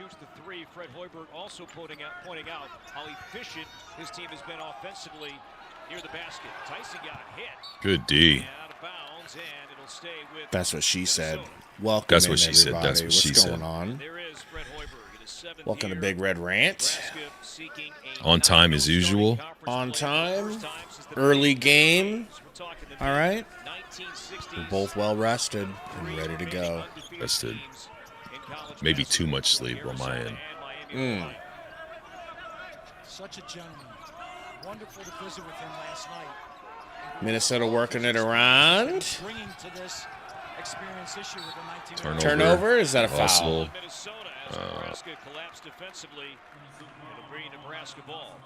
shoots the three. Fred Hoiberg also pointing out how efficient his team has been offensively near the basket. Tyson got hit. Good D. Out of bounds, and it'll stay with. That's what she said. Welcome. That's in, what she everybody. said. That's what What's she going said. on? There is Fred Hoiberg. It is 7th Welcome to year. Big Red Rant. On time as usual. On time. Early game. All right. We're both well rested and ready to go. Rested. Maybe too much sleep on my end. Such a gentleman. Wonderful to visit with him last night. Minnesota working it around. Bringing to this experience this year with the 19 Turnover. Is that a foul? Hustle. Nebraska collapsed defensively. It'll bring Nebraska ball.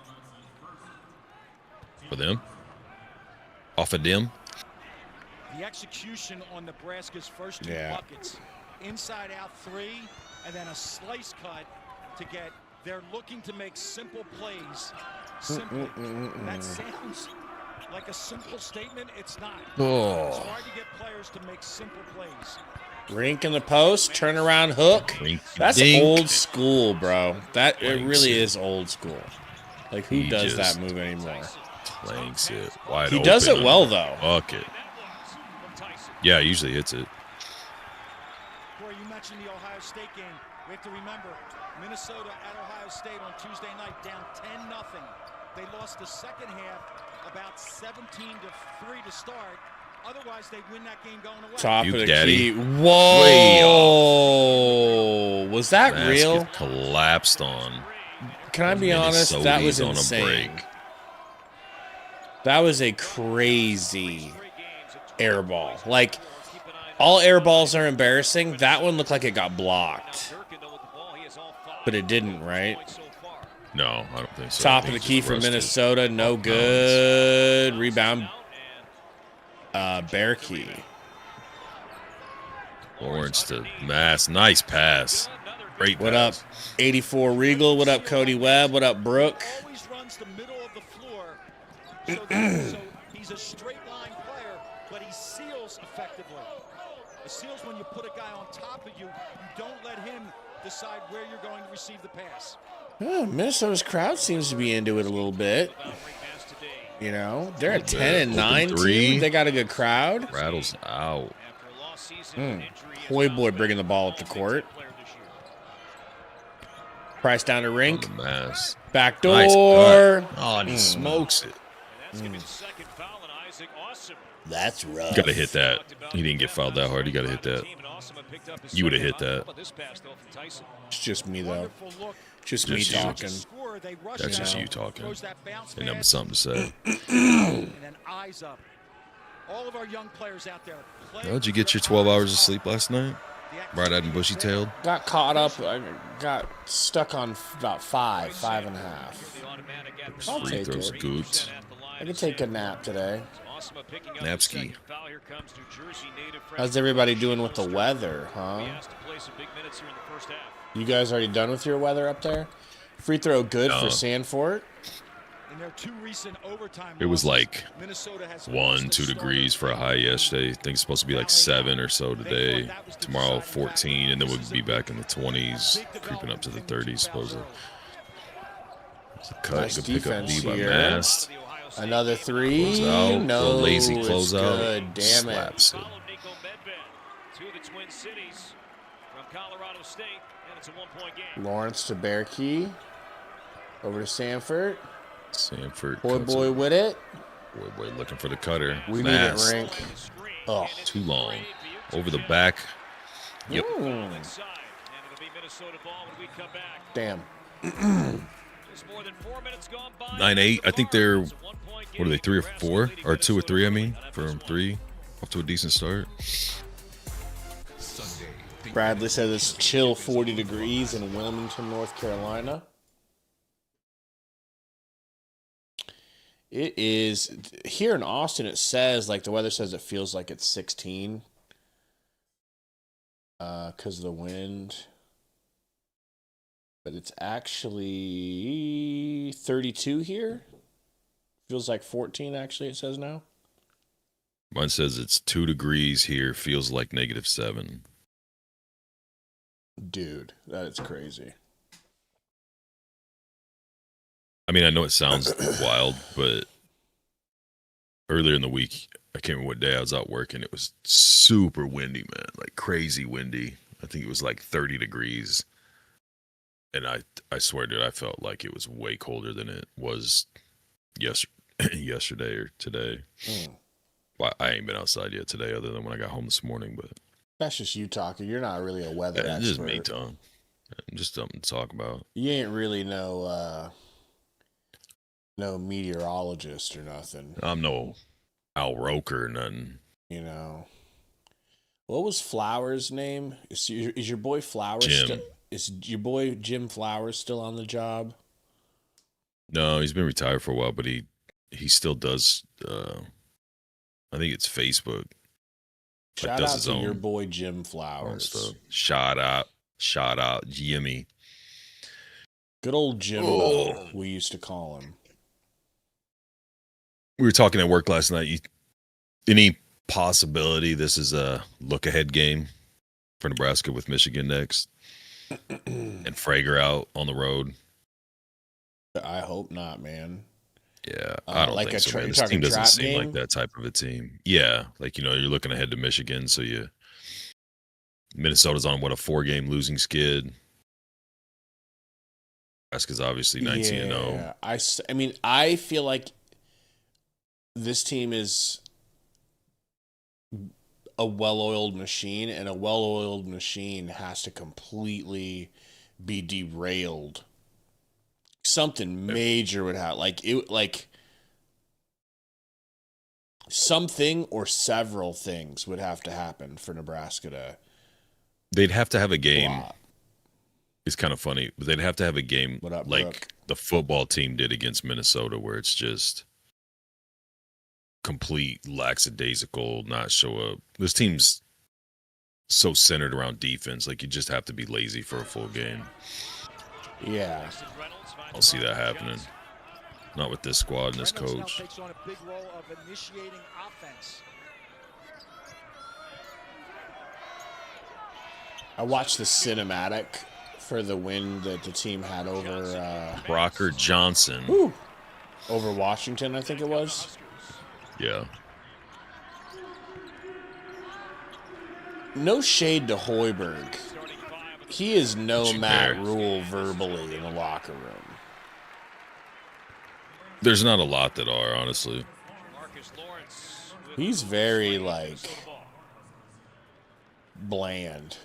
For them? Off of them? The execution on Nebraska's first two buckets. Inside out three, and then a slice cut to get. They're looking to make simple plays. Simple. That sounds like a simple statement. It's not. It's hard to get players to make simple plays. Rink in the post, turnaround hook. That's old school, bro. That it really is old school. Like who does that move anymore? Planks it wide He open. does it well though. Bucket. Yeah, usually hits it. Corey, you mentioned the Ohio State game. We have to remember Minnesota at Ohio State on Tuesday night down 10-0. They lost the second half about 17-3 to start. Otherwise, they win that game going away. Top of the Daddy. key. Whoa! Was that real? Collapsed on. Can I be honest? That was insane. That was a crazy air ball. Like, all air balls are embarrassing. That one looked like it got blocked. But it didn't, right? No, I don't think so. Top of the key for Minnesota. No good. Rebound. Bear key. Lawrence to Mass. Nice pass. Great pass. What up, 84 Regal? What up, Cody Webb? What up, Brooke? Always runs the middle of the floor. So he's a straight line player, but he seals effectively. He seals when you put a guy on top of you. You don't let him decide where you're going to receive the pass. Minnesota's crowd seems to be into it a little bit. You know, they're at 10-9 team. They got a good crowd. Rattles out. Boy bringing the ball up the court. Price down to Rink. Mass. Back door. Nice cut. Oh, and he smokes it. That's rough. You got to hit that. He didn't get fouled that hard. You got to hit that. You would have hit that. It's just me, though. Just me talking. That's just you talking. And that was something to say. And then eyes up. All of our young players out there. Did you get your 12 hours of sleep last night? Right out and bushy-tailed? Got caught up. I got stuck on about 5.5. I'll Free take throws it. gooped. I could take a nap today. Napski. How's everybody doing with the weather, huh? You guys already done with your weather up there? Free throw good for Sanford. It was like 1-2 degrees for a high yesterday. I think it's supposed to be like 7 or so today. Tomorrow 14, and then we'll be back in the 20s, creeping up to the 30s supposedly. It's a cut. Nice Good pick up defense D by here. Mast. Another three. Close out. No, The lazy it's close out. good. Damn it. Slaps it. Lawrence to Bearkey. Over to Sanford. Sanford. Boy with it. Boy looking for the cutter. We Mast. need it, Rink. Oh. Too long. Over the back. Yep. Damn. 9-8. I think they're, what are they, 3 or 4? Or 2 or 3, I mean, from 3. Off to a decent start. Bradley says it's chill 40 degrees in Wilmington, North Carolina. It is here in Austin. It says, like, the weather says it feels like it's 16 because of the wind, but it's actually 32 here. Feels like 14. Actually, it says now. Mine says it's 2 degrees here. Feels like -7. Dude, that is crazy. I mean, I know it sounds wild, but earlier in the week, I can't remember what day I was out working. It was super windy, man, like crazy windy. I think it was like 30 degrees. And I swear, dude, I felt like it was way colder than it was yesterday or today. Well, I ain't been outside yet today other than when I got home this morning. But that's just you talking. You're not really a weather expert. It's just me, Tom. Just something to talk about. You ain't really no meteorologist or nothing. I'm no Al Roker or nothing. You know. What was Flowers' name? Is your boy Flowers Jim. Is your boy Jim Flowers still on the job? No, he's been retired for a while, but he still does. I think it's Facebook. Shout out to your boy Jim Flowers. Shout out, Jimmy. Good old Jim, we used to call him. We were talking at work last night. Any possibility this is a look-ahead game for Nebraska with Michigan next? And Frager out on the road? I hope not, man. Yeah, I don't think so, man. This team doesn't seem like that type of a team. Yeah, like, you're looking ahead to Michigan, so Minnesota's on, a 4-game losing skid. Nebraska's obviously 19-0. I mean, I feel like this team is a well-oiled machine, and a well-oiled machine has to completely be derailed. Something major would happen, like something or several things would have to happen for Nebraska to. They'd have to have a game. Flop. It's kind of funny, but they'd have to have a game like the football team did against Minnesota, where it's just complete lackadaisical, not show up. This team's so centered around defense, like you just have to be lazy for a full game. Yeah. I don't see that happening. Not with this squad and this coach. I watched the cinematic for the win that the team had over Brocker Johnson. Over Washington, I think it was. Yeah. No shade to Hoiberg. He is no Matt Rule verbally in the locker room. There's not a lot that are, honestly. He's very, bland,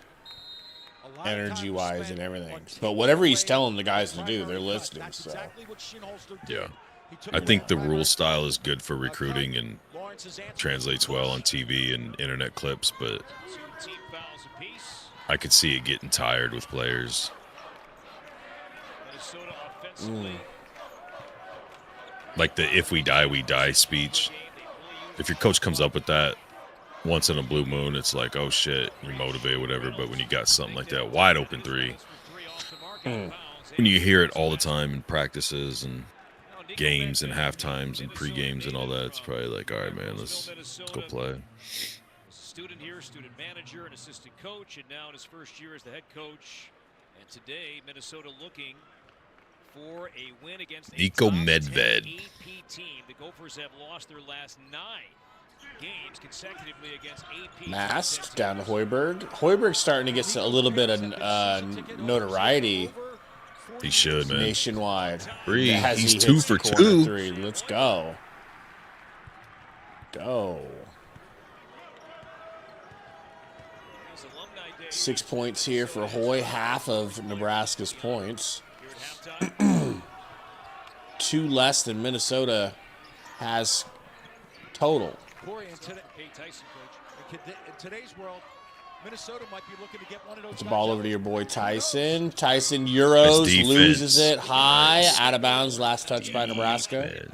energy-wise and everything. But whatever he's telling the guys to do, they're listening, so. Yeah. I think the Rule style is good for recruiting and translates well on TV and internet clips, but I could see it getting tired with players. Like the "if we die, we die" speech. If your coach comes up with that once in a blue moon, it's like, oh shit, you're motivated, whatever. But when you got something like that, wide open three, when you hear it all the time in practices and games and half times and pre-games and all that, it's probably like, all right, man, let's go play. Student here, student manager, and assistant coach, and now in his first year as the head coach. And today, Minnesota looking for a win against Nico Medved. AP team. The Gophers have lost their last 9 games consecutively against AP. Masked down to Hoiberg. Hoiberg's starting to get a little bit of notoriety. He should, man. Nationwide. He's 2 for 2. 3. Let's go. Go. 6 points here for Hoy, half of Nebraska's points. 2 less than Minnesota has total. It's a ball over to your boy Tyson. Tyson Euros loses it high, out of bounds. Last touch by Nebraska.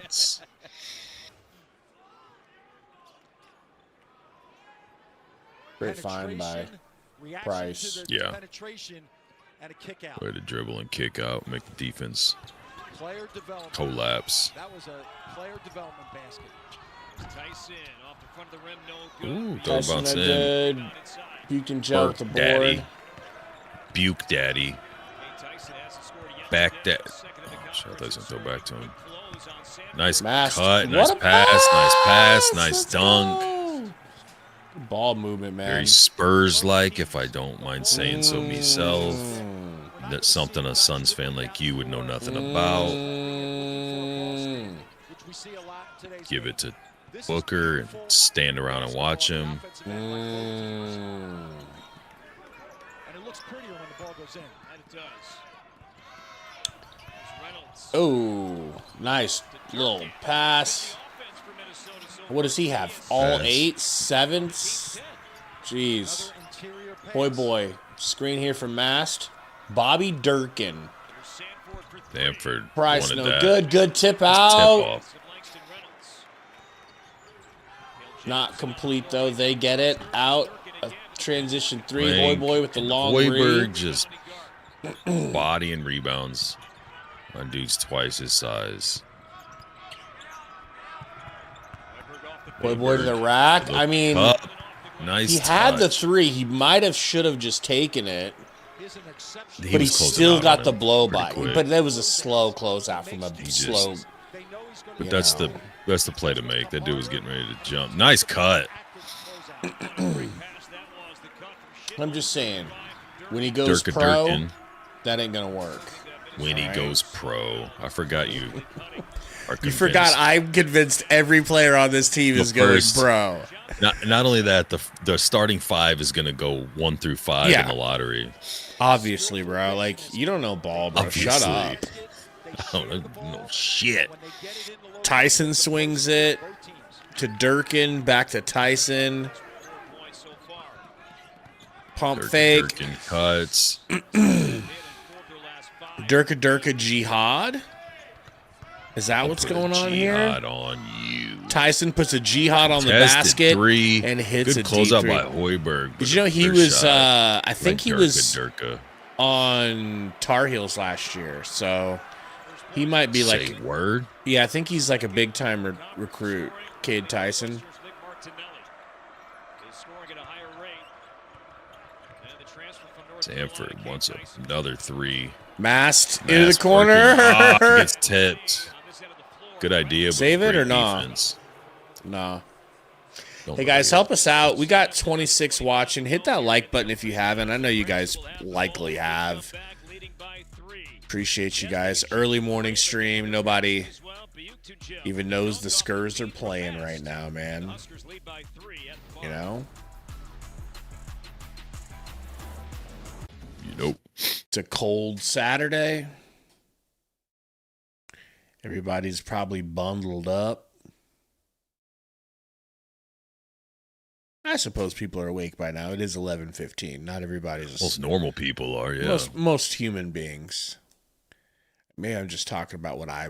Great find by Price. Yeah. Way to dribble and kick out, make the defense collapse. That was a player development basket. Tyson off the front of the rim, no good. Don't bounce in. Buke and Joe at the board. Buke Daddy. Back that. Oh, shit, I thought he was going to throw back to him. Nice Mast. cut, What nice a pass, nice Let's dunk. go. Good ball movement, man. Very Spurs-like, if I don't mind saying so myself. That's something a Suns fan like you would know nothing about. Give it to Booker and stand around and watch him. And it looks prettier when the ball goes in. And it does. Oh, nice little pass. What does he have? All 8, 7? Jeez. Boy. Screen here from Mast. Bobby Durkin. Stanford Price, wanted no that. good. Good tip out. Not complete, though. They get it out. A transition 3. Boy with the long Hoiberg read. just body and rebounds on dudes twice his size. Boy to the rack. I mean, nice. he had touch. the 3. He should have just taken it. But he was closing still out got on the him blow pretty by. quick. But that was a slow closeout from a slow. But that's the play to make. That dude was getting ready to jump. Nice cut. I'm just saying, when he goes pro, Durkin. that ain't gonna work. When he goes pro, I forgot you. You forgot I'm convinced every player on this team is going pro. Not only that, the starting 5 is going to go 1 through 5 in the lottery. Obviously, bro. Like, you don't know ball, bro. Obviously. Shut up. I don't know shit. Tyson swings it to Durkin, back to Tyson. Pump fake. Durkin cuts. Durka jihad. Is that what's going on here? Jihad on you. Tyson puts a jihad on the Tested basket 3. and hits Good a closeout deep by three. Hoiberg. Did you know he was? I think he was Durka. on Tar Heels last year, so he might be Say like. word. Yeah, I think he's like a big time recruit, Cade Tyson. Stanford wants another 3. Mast into the corner. Gets tipped. Good idea. Save it or not? No. Hey guys, help us out. We got 26 watching. Hit that like button if you haven't. I know you guys likely have. Appreciate you guys. Early morning stream. Nobody even knows the Skurs are playing right now, man. You know? Nope. It's a cold Saturday. Everybody's probably bundled up. I suppose people are awake by now. It is 11:15. Not everybody's. Most normal people are, yeah. Most human beings. Maybe I'm just talking about what I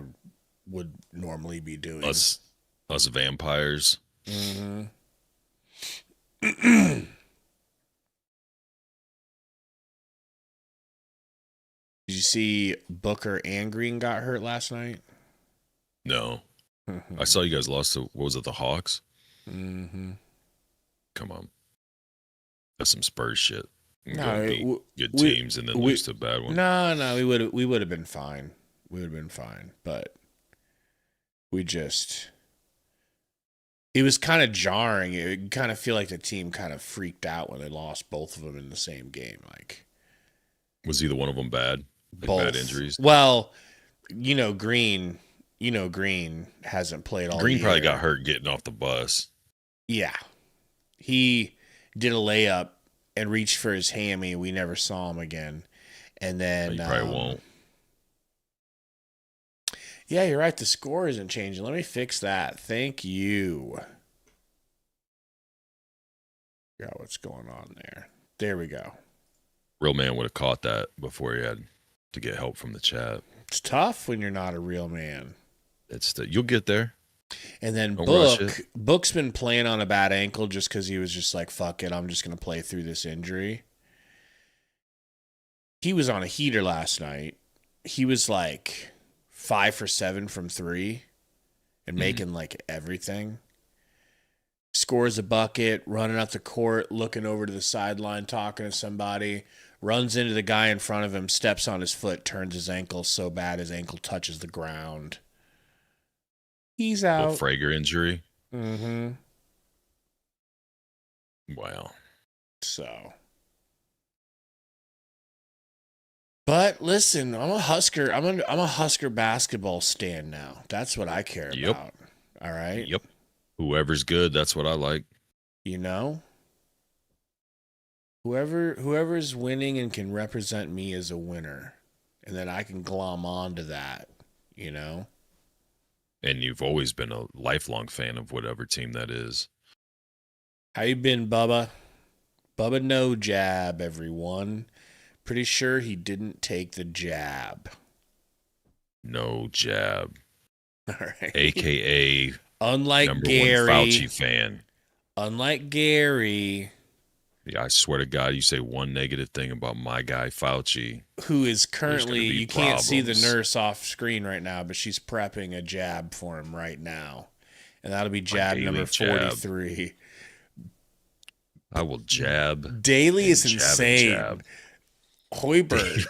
would normally be doing. Us vampires. Mm-hmm. Did you see Booker and Green got hurt last night? No. I saw you guys lost to, what was it, the Hawks? Mm-hmm. Come on. That's some Spurs shit. No, Good teams and then lose to a bad one. No, we would have been fine. We would have been fine, but it was kind of jarring. It kind of feel like the team kind of freaked out when they lost both of them in the same game. Like, was either one of them bad? Like both. Bad injuries? Well, Green hasn't played all Green year. probably got hurt getting off the bus. Yeah. He did a layup and reached for his hammy. We never saw him again. And then He probably won't. Yeah, you're right. The score isn't changing. Let me fix that. Thank you. Got what's going on there. There we go. Real man would have caught that before he had to get help from the chat. It's tough when you're not a real man. You'll get there. And then Don't Book's been playing on a bad ankle just because he was just like, fuck it, I'm just going to play through this injury. He was on a heater last night. He was like 5 for 7 from 3 and making like everything. Scores a bucket, running out the court, looking over to the sideline, talking to somebody, runs into the guy in front of him, steps on his foot, turns his ankle so bad his ankle touches the ground. He's out. Frager injury. Mm-hmm. Wow. So. But listen, I'm a Husker. I'm a Husker basketball stan now. That's what I care about. All right. Yep. Whoever's good, that's what I like. You know? Whoever's winning and can represent me as a winner. And then I can glom onto that, you know? And you've always been a lifelong fan of whatever team that is. How you been, Bubba? Bubba no jab, everyone. Pretty sure he didn't take the jab. No jab. All right. AKA unlike number Gary. one Fauci fan. Unlike Gary. Yeah, I swear to God, you say one negative thing about my guy Fauci. Who is currently, you can't see the problems. nurse off screen right now, but she's prepping a jab for him right now. And that'll be jab daily number jab. 43. I will jab. Daily is jab and insane. jab. Hoiberg.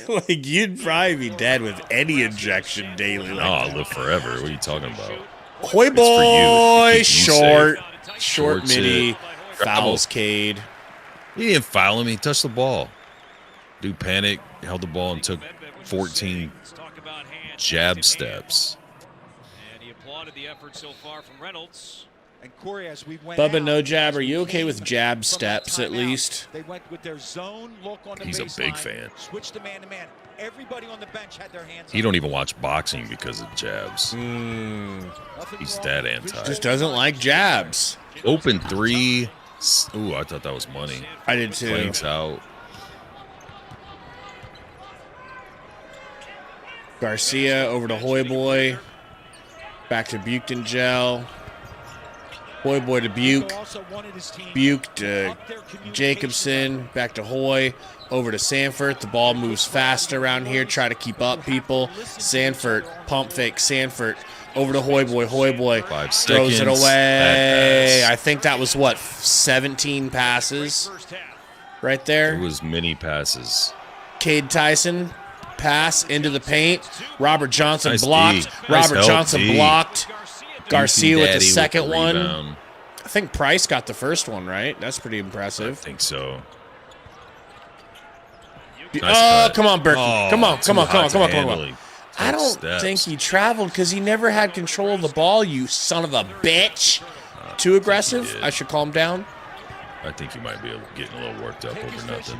Like, you'd probably be dead with any injection daily. No, Like, I'll live forever. What are you talking about? Hoy It's for boy, you. You short Shorts midi, it. fouls Cade. He didn't foul him. He touched the ball. Dude panicked, held the ball, and took 14 jab steps. And he applauded the effort so far from Reynolds. And Corey, as we went Bubba out, no jab, as are we you okay came with jab from steps that at timeout, least? They went with their zone look on the He's a big baseline, fan. switched to man-to-man. Everybody on the bench had their hands He up. don't even watch boxing because of jabs. Nothing He's wrong that with anti. Just doesn't like jabs. Open three. Ooh, I thought that was money. I did too. Flanks out. Garcia over to Hoy boy. Back to Buchton gel. Hoy boy to Buke. also wanted his team Buke to up their communication Jacobson. Back to Hoy. Over to Sanford. The ball moves fast around here. Try to keep up people. Sanford. Pump fake. Sanford. Over to Hoy boy. Hoy boy 5 throws seconds. it away. Bad pass. I think that was what, 17 passes right It there. was many passes. Cade Tyson pass into the paint. Robert Johnson Nice blocked. D. Nice Robert help, Johnson D. blocked. Garcia with the Daddy second the one. rebound. I think Price got the first one, right? That's pretty I impressive. think so. Nice Oh, cut. come on, Berkey. Oh, come on. too hot to handle. He I took don't steps. think he traveled because he never had control of the ball, you son of a bitch. Too aggressive? did. I should calm down. I think you might be getting a little worked up over nothing.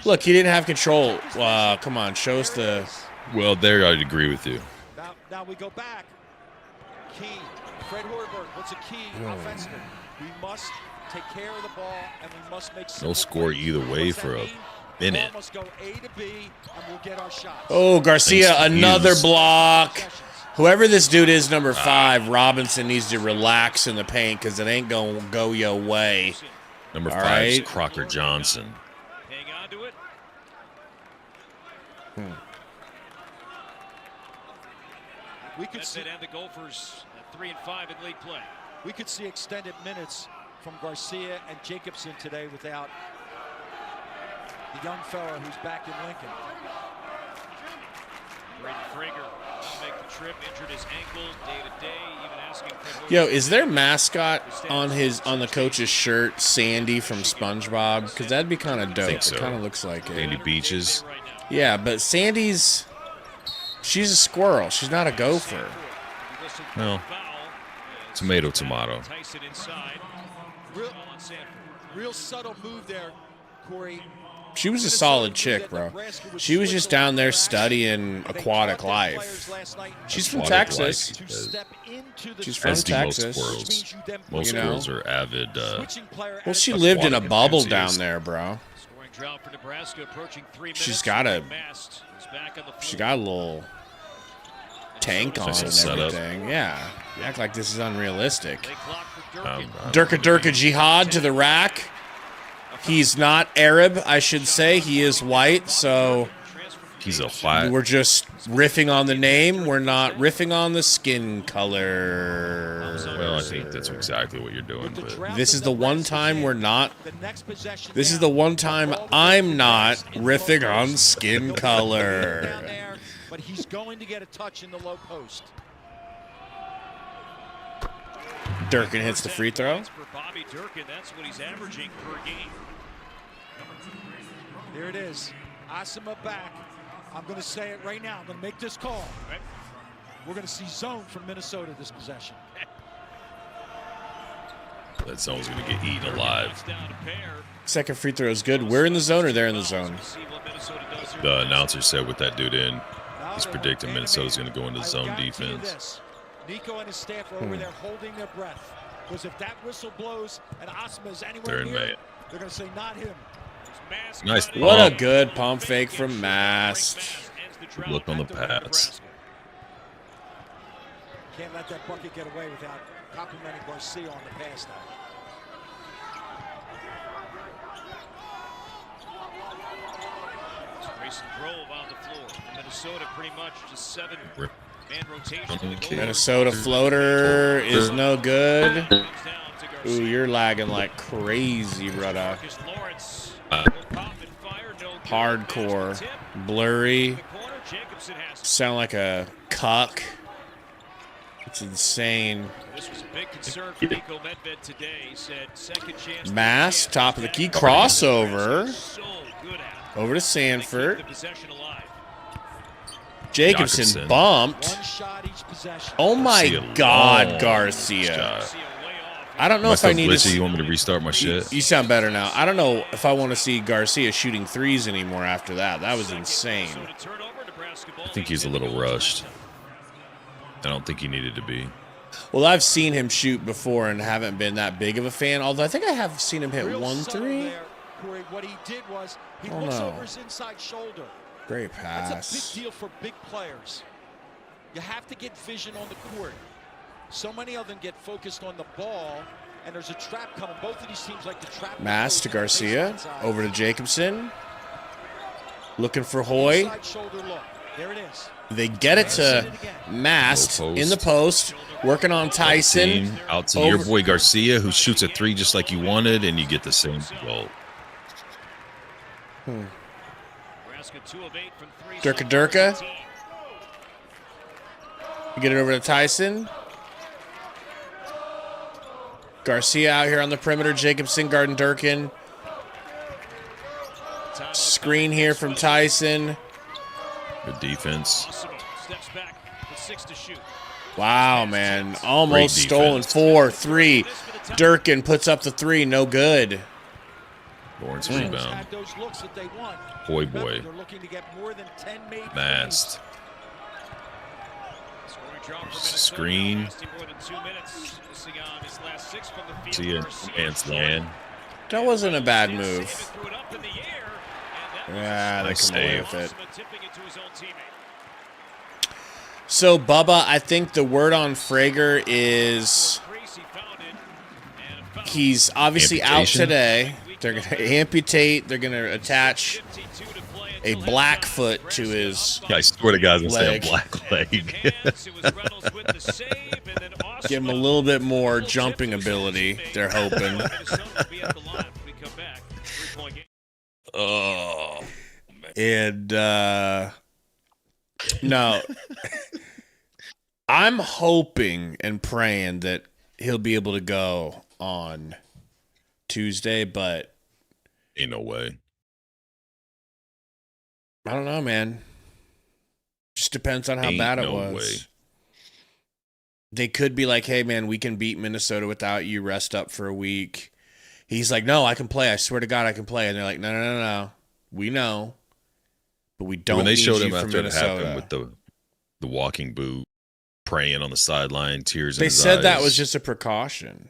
Look, he didn't have control. Come on, show us the... Well, there I'd agree with you. Now we go back. Key. Fred Hoiberg, what's a key offensively? We must take care of the ball, and we must make No score either way for a minute. Must go A to B, and we'll get our shots. Oh, Garcia, Thanks to another Hughes. block. Whoever this dude is, number 5, Robinson needs to relax in the paint because it ain't going to go your way. Number All 5 is right. Crocker Johnson. Hang on to it. We could That's see it, and the Gophers at 3 and 5 in league play. we could see extended minutes from Garcia and Jacobson today without the young fella who's back in Lincoln. Braden Frager to make the trip, injured his ankle day to day, even asking Fred Yo, is their mascot on the coach's shirt Sandy from SpongeBob? Because that'd be kind of dope. think so. It kind of looks like it. Andy Beaches. right now. Yeah, but Sandy's... She's a squirrel. She's not a gopher. No. Tomato, tomato. Tyson inside. Real, On Sanford. real subtle move there, Corey. She was a solid chick, bro. She was just down there studying aquatic life. She's from Aquatic Texas. life. She's from As do most Texas. squirrels. Most You know? squirrels are avid. Well, she lived in a Aquatic bubble down enthusiast. there, bro. Scoring drought for Nebraska, approaching 3 minutes. She's got a- Mast is back on the She floor. got a little tank on Nice and little setup. everything. Yeah. You act like this is unrealistic. They clock for Durkin. Durka Jihad to the rack. He's not Arab, I should say. He is white, so he's a white. We're just riffing on the name. We're not riffing on the skin color. Well, I think that's exactly what you're doing. But This is the one time we're not. This is the one time I'm not riffing on skin color. But he's going to get a touch in the low post. Durkin hits the free throw. For Bobby Durkin, that's what he's averaging per game. Here it is. Asima back. I'm going to say it right now. I'm going to make this call. Right. We're going to see zone from Minnesota this possession. that zone's going to get eaten alive. Second free throw is good. We're in the zone or they're in the zone? The announcer said with that dude in, he's predicting Minnesota's going to go into zone defense. Nico and his staff are over there holding their breath. Because if that whistle blows and Asima is anywhere They're in near, man. they're going to say not him. Nice. What a good pump fake from Mast. Good look on the pass. Can't let that bucket get away without complimenting Garcia on the pass now. Grayson Grove on the floor. Minnesota pretty much just 7-man rotation. Minnesota floater is no good. Ooh, you're lagging like crazy, brother. Hardcore. Blurry. Sound like a cuck. It's insane. This was a big concern for Nico Medved today. He said second chance. Mass, top of the key, crossover. Over to Sanford. Jacobson bumped. One shot each possession. Oh my God, Garcia. I don't know if I need to. You want me to restart my shit? You sound better now. I don't know if I want to see Garcia shooting threes anymore after that. That was insane. I think he's a little rushed. I don't think he needed to be. Well, I've seen him shoot before and haven't been that big of a fan. Although I think I have seen him hit Real 1 subtle 3. there, Corey. What he did was he Oh, looks no. over his inside shoulder. Great That's pass. a big deal for big players. You have to get vision on the court. So many of them get focused on the ball, and there's a trap coming. Both of these teams like the trap. Mass to Garcia. Over to Jacobson. Looking for Hoy. Inside shoulder look. There it is. They get it to Mast in the post. Working on Tyson. Out to your boy Garcia, who shoots a three just like you wanted, and you get the same result. Durka. You get it over to Tyson. Garcia out here on the perimeter. Jacobson guarding Durkin. Screen here from Tyson. Good defense. Wow, man. Almost Great stolen. defense. 4-3. Durkin puts up the three. No good. Lawrence Had rebound. those looks that they want. Boy, Remember, boy. they're looking to get more than 10 made Mast. Screen. See it. Ants land. That wasn't a bad move. Yeah, they Nice come away save. with it. So, Bubba, I think the word on Frager is he's obviously out Amputation? today. They're going to amputate. They're going to attach a black foot to his I swear to God, I was going leg. to say a black leg. Give him a little bit more jumping ability, they're hoping. Oh. And, no. I'm hoping and praying that he'll be able to go on Tuesday, but Ain't no way. I don't know, man. Just depends on how Ain't bad it no was. way. They could be like, hey, man, we can beat Minnesota without you. Rest up for a week. He's like, no, I can play. I swear to God, I can play. And they're like, no. We know, but we don't When they need showed you him from after it Minnesota. happened with the walking boot, praying on the sideline, tears in They his said that eyes, was just a precaution.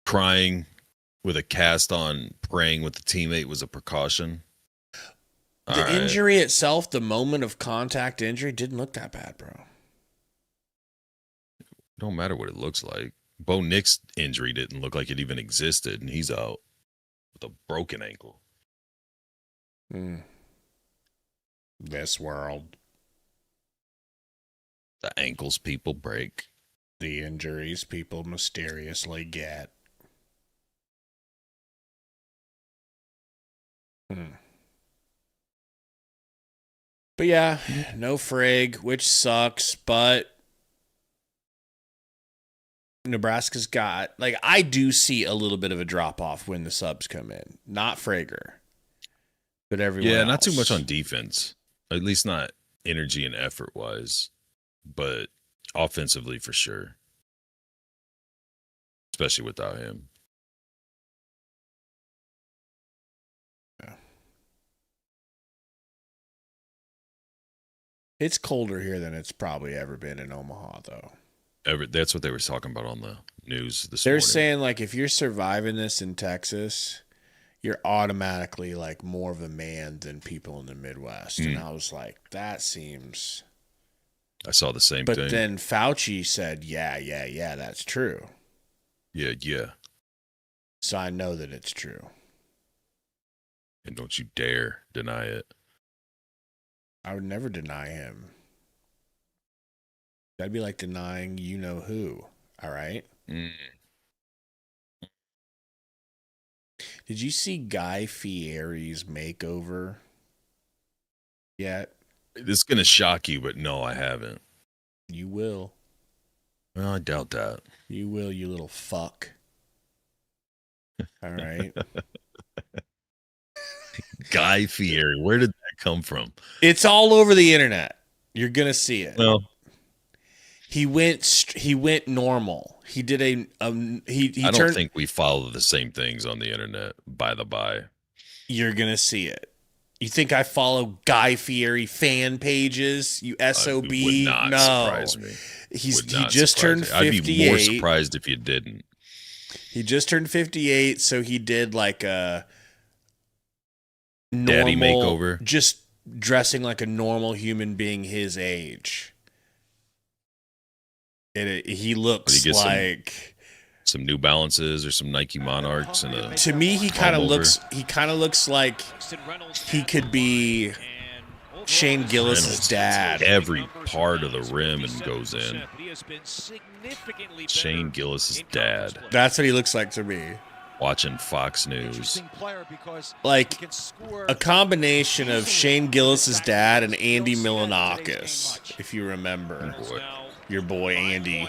crying with a cast on, praying with the teammate was a precaution. The All right. injury itself, the moment of contact injury, didn't look that bad, bro. Don't matter what it looks like. Bo Nick's injury didn't look like it even existed, and he's out with a broken ankle. This world. The ankles people break. The injuries people mysteriously get. But yeah, no Frigg, which sucks, but Nebraska's got, like, I do see a little bit of a drop-off when the subs come in. Not Frager, but everyone else. Not too much on defense. At least not energy and effort-wise, but offensively for sure. Especially without him. Yeah. It's colder here than it's probably ever been in Omaha, though. That's what they were talking about on the news this They're morning. saying, like, if you're surviving this in Texas, you're automatically, like, more of a man than people in the Midwest. And I was like, that seems... I saw the same thing. But then Fauci said, yeah, that's true. Yeah. So I know that it's true. And don't you dare deny it. I would never deny him. That'd be like denying you know who. All right? Did you see Guy Fieri's makeover yet? This is going to shock you, but no, I haven't. You will. Well, I doubt that. You will, you little fuck. All right. Guy Fieri, where did that come from? It's all over the internet. You're going to see it. Well, he went normal. He did I don't think we follow the same things on the internet, by the by. You're going to see it. You think I follow Guy Fieri fan pages? You SOB? Would not surprise me. He just turned 58. I'd be more surprised if you didn't. He just turned 58, so he did like a normal, daddy makeover. Just dressing like a normal human being his age. He looks like some New Balances or some Nike Monarchs and to me he kind of looks like he could be Shane Gillis's dad. Every part of the rim and goes in. Shane Gillis's dad. That's what he looks like to me. Watching Fox News. Like a combination of Shane Gillis's dad and Andy Milonakis, if you remember. Your boy Andy.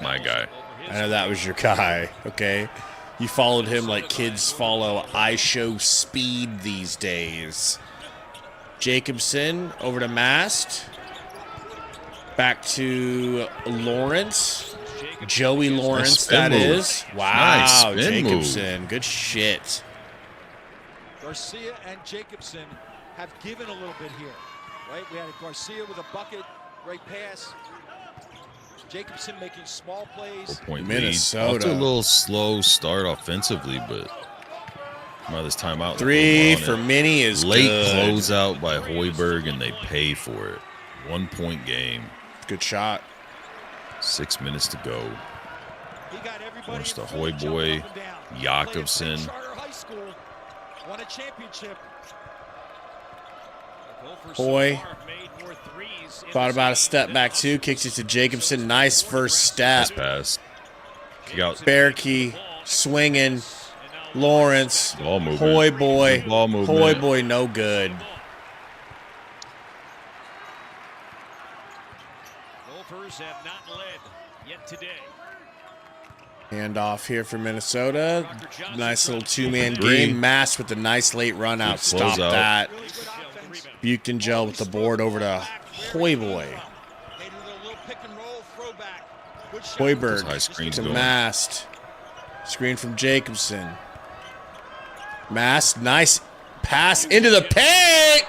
My guy. I know that was your guy, okay? You followed him like kids follow I Show Speed these days. Jacobson over to Mast. Back to Lawrence. Joey Lawrence, that is. Wow, nice Jacobson. Move. Good shit. Garcia and Jacobson have given a little bit here, right? We had Garcia with a bucket, great pass. Jacobson making small plays. 4-point Minnesota. lead. Off to a little slow start offensively, but by this timeout. 3 for Minnie is late good. closeout by Hoiberg, and they pay for it. 1-point game. Good shot. 6 minutes to go. Forced the Hoy boy, Jakobsen. Won a championship. Hoy thought about a step back too. Kicks it to Jacobson. Nice first step. Nice pass. Kick out. Berkey swinging. Lawrence. Ball movement. Hoy boy. Ball movement. Hoy boy, no good. Gophers have not led yet today. Handoff here for Minnesota. Nice little two-man game. Mass with a nice late run out. Stop that. Buchton with the board over to Hoyboy. Hoiberg to Mast. Screen from Jacobson. Mast, nice pass into the paint.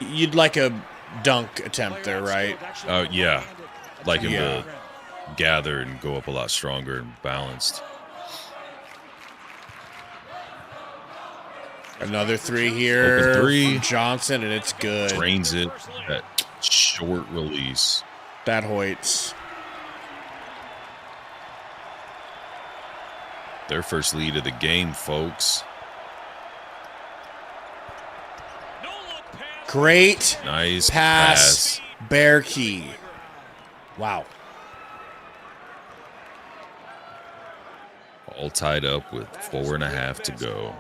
You'd like a dunk attempt there, right? Oh, yeah. Like him to gather and go up a lot stronger and balanced. Another three here. Open three. From Johnson, and it's good. Drains it. That short release. That Hoyts. Their first lead of the game, folks. Great Nice pass. Bear key. Wow. All tied up with 4.5 to go.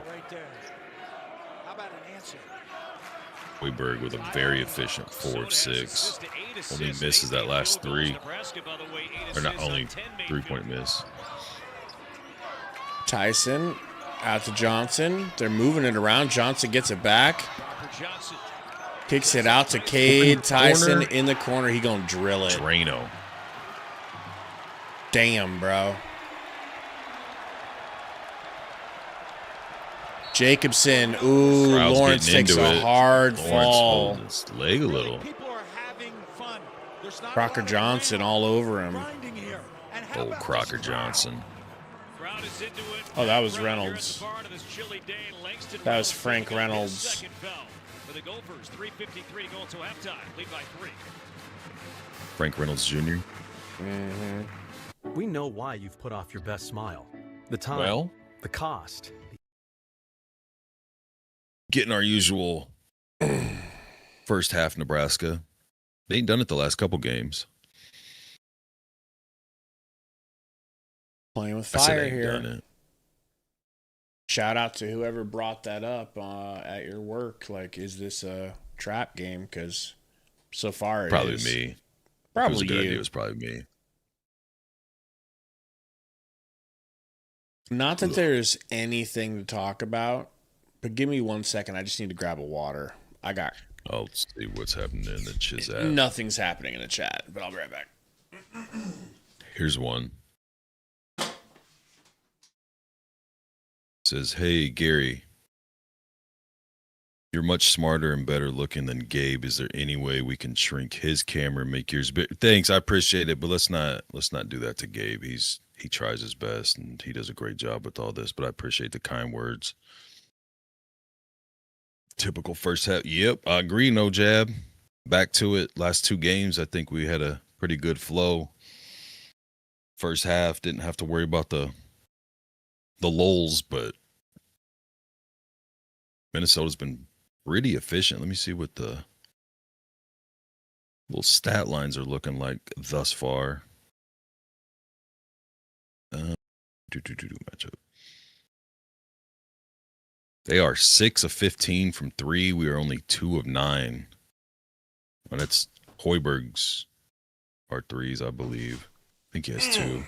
Hoiberg with a very efficient 4 of 6. Only misses that last 3. Or not only 3-point miss. Tyson out to Johnson. They're moving it around. Johnson gets it back. Kicks it out to Cade. Tyson in the corner. He gonna drill it. Drano. Damn, bro. Jacobson. Ooh, Crowd's Lawrence takes a hard fall. His leg a little. Crocker Johnson all over him. Old Crocker Johnson. Oh, that was Reynolds. That was Frank Reynolds. For the Gophers, 3:53 to go until halftime. Lead by 3. Frank Reynolds Jr. We know why you've put off your best smile. The time, the cost. Getting our usual first half Nebraska. They ain't done it the last couple games. Playing with I said fire ain't here. done it. Shout out to whoever brought that up at your work. Like, is this a trap game? Because so far it Probably is. me. Probably it was a good you. idea. It was probably me. Not that there's anything to talk about, but give me 1 second. I just need to grab a water. I'll see what's happening in the Chizat. Nothing's happening in the chat, but I'll be right back. Here's one. Says, hey, Gary, you're much smarter and better looking than Gabe. Is there any way we can shrink his camera and make yours bigger? Thanks, I appreciate it, but let's not do that to Gabe. He tries his best and he does a great job with all this, but I appreciate the kind words. Typical first half. Yep, I agree, no jab. Back to it. Last 2 games, I think we had a pretty good flow. First half, didn't have to worry about the lulls, but Minnesota's been pretty efficient. Let me see what the little stat lines are looking like thus far. Matchup. They are 6 of 15 from 3. We are only 2 of 9. And it's Hoiberg's our 3s, I believe. I think he has 2.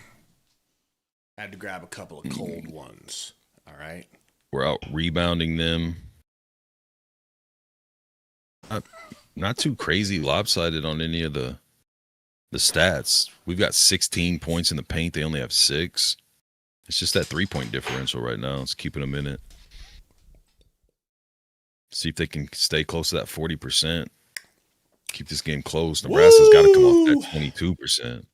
I had to grab a couple of cold ones. All right. We're out rebounding them. Not too crazy lopsided on any of the stats. We've got 16 points in the paint. They only have 6. It's just that 3-point differential right now. It's keeping them in it. See if they can stay close to that 40%. Keep this game close. Nebraska's got to come off that 22%.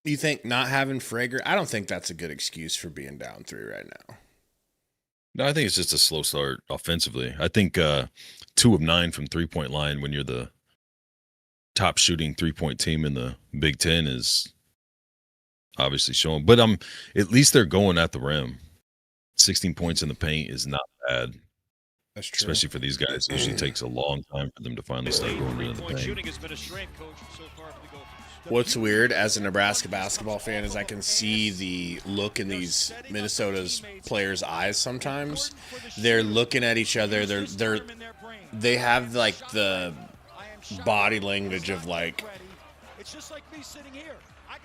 You think not having Frager? I don't think that's a good excuse for being down 3 right now. No, I think it's just a slow start offensively. I think 2 of 9 from 3-point line when you're the top shooting 3-point team in the Big Ten is obviously showing. But at least they're going at the rim. 16 points in the paint is not bad. That's true. Especially for these guys. It usually takes a long time for them to finally start going into the paint. What's weird as a Nebraska basketball fan is I can see the look in these Minnesota's players' eyes sometimes. They're looking at each other. They have like the body language of like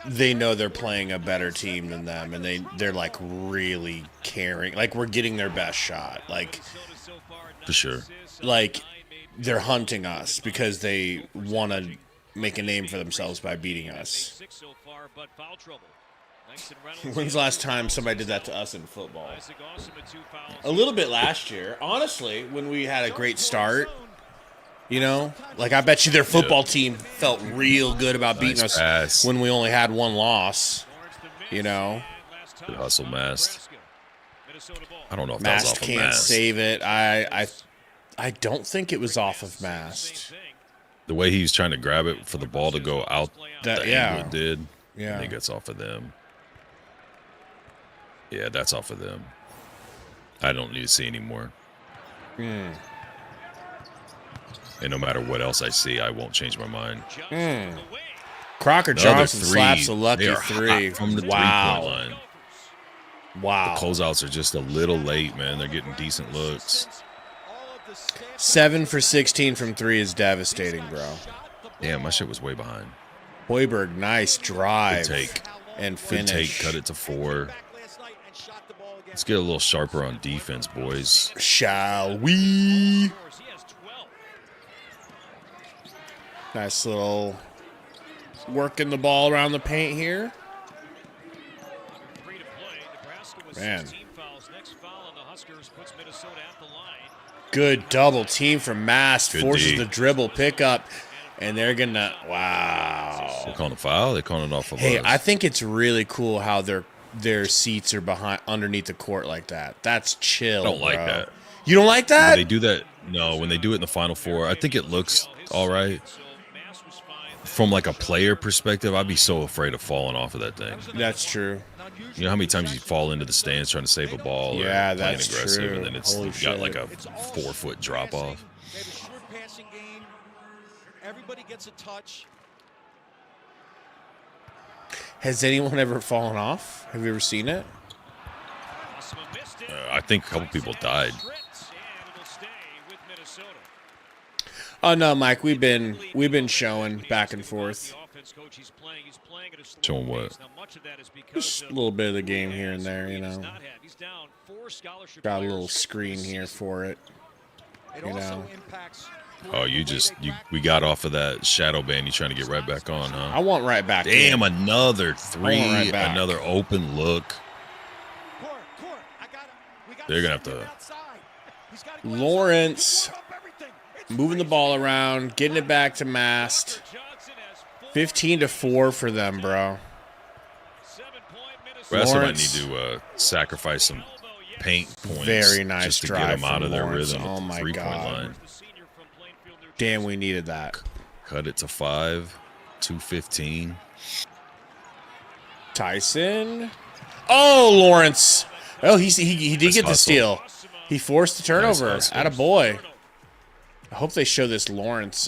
they know they're playing a better team than them, and they're like really caring. Like we're getting their best shot. Like for sure. Like they're hunting us because they want to make a name for themselves by beating us. When's the last time somebody did that to us in football? A little bit last year. Honestly, when we had a great start, you know? Like, I bet you their football team felt real good about beating us when we only had 1 loss, you know? Good hustle, Mast. I don't know if Mast that was off of can't Mast. save it. I don't think it was off of Mast. The way he was trying to grab it for the ball to go out the angle it did. Yeah. I think that's off of them. Yeah, that's off of them. I don't need to see anymore. Mm. And no matter what else I see, I won't change my mind. Mm. Crocker Another Johnson three. slaps a lucky They are three. hot from the Wow. three-point line. Wow. The closeouts are just a little late, man. They're getting decent looks. 7 for 16 from 3 is devastating, bro. Damn, my shit was way behind. Hoiberg, nice drive. Good take. And Good take. finish. Cut it to 4. Let's get a little sharper on defense, boys. Shall we? Nice little working the ball around the paint here. Man. Good double team from Mast. Good Forces D. the dribble pickup. And they're going to, wow. They're calling a foul? They're calling it off of Hey, us. I think it's really cool how their seats are underneath the court like that. That's chill, I don't like bro. that. You don't like When that? they do that, no, when they do it in the Final Four, I think it looks all right. From like a player perspective, I'd be so afraid of falling off of that thing. That's true. You know how many times you fall into the stands trying to save a ball Yeah, or playing that's aggressive, true. and then it's Holy got shit. like a 4-foot drop off. They have a short passing game. Everybody gets a touch. Has anyone ever fallen off? Have you ever seen it? I think a couple people died. Oh no, Mike. We've been showing back and forth. Showing what? Just a little bit of the game here and there, you know. Got a little screen here for it. You know. Oh, we got off of that shadow ban. You trying to get right back on, I huh? want right back. Damn, in. another 3, right back. another open look. They're gonna have to. Lawrence moving the ball around, getting it back to Mast. 15-4 for them, bro. Nebraska might need Lawrence. to sacrifice some paint points. Very nice just to drive get them out from of their Lawrence. rhythm Oh at the my three-point God. line. Damn, we needed that. Cut it to 5, 2:15. Tyson. Oh, Lawrence. Oh, he did Nice get the hustle. steal. He forced the turnover. Nice hustle. Attaboy. I hope they show this Lawrence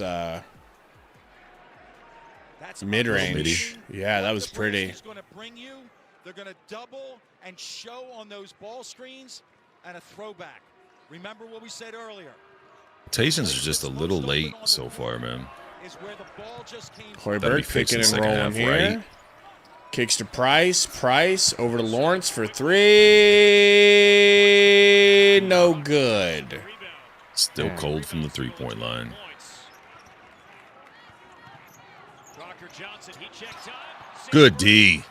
mid-range. Yeah, that was pretty. They're going to double and show on those ball screens and a throwback. Remember what we said earlier. Rotations are just a little late so far, man. That'd be Hoiberg fixing picking and second rolling half, here. right? Kicks to Price. Price over to Lawrence for 3. No good. Still cold from the three-point line. Good D.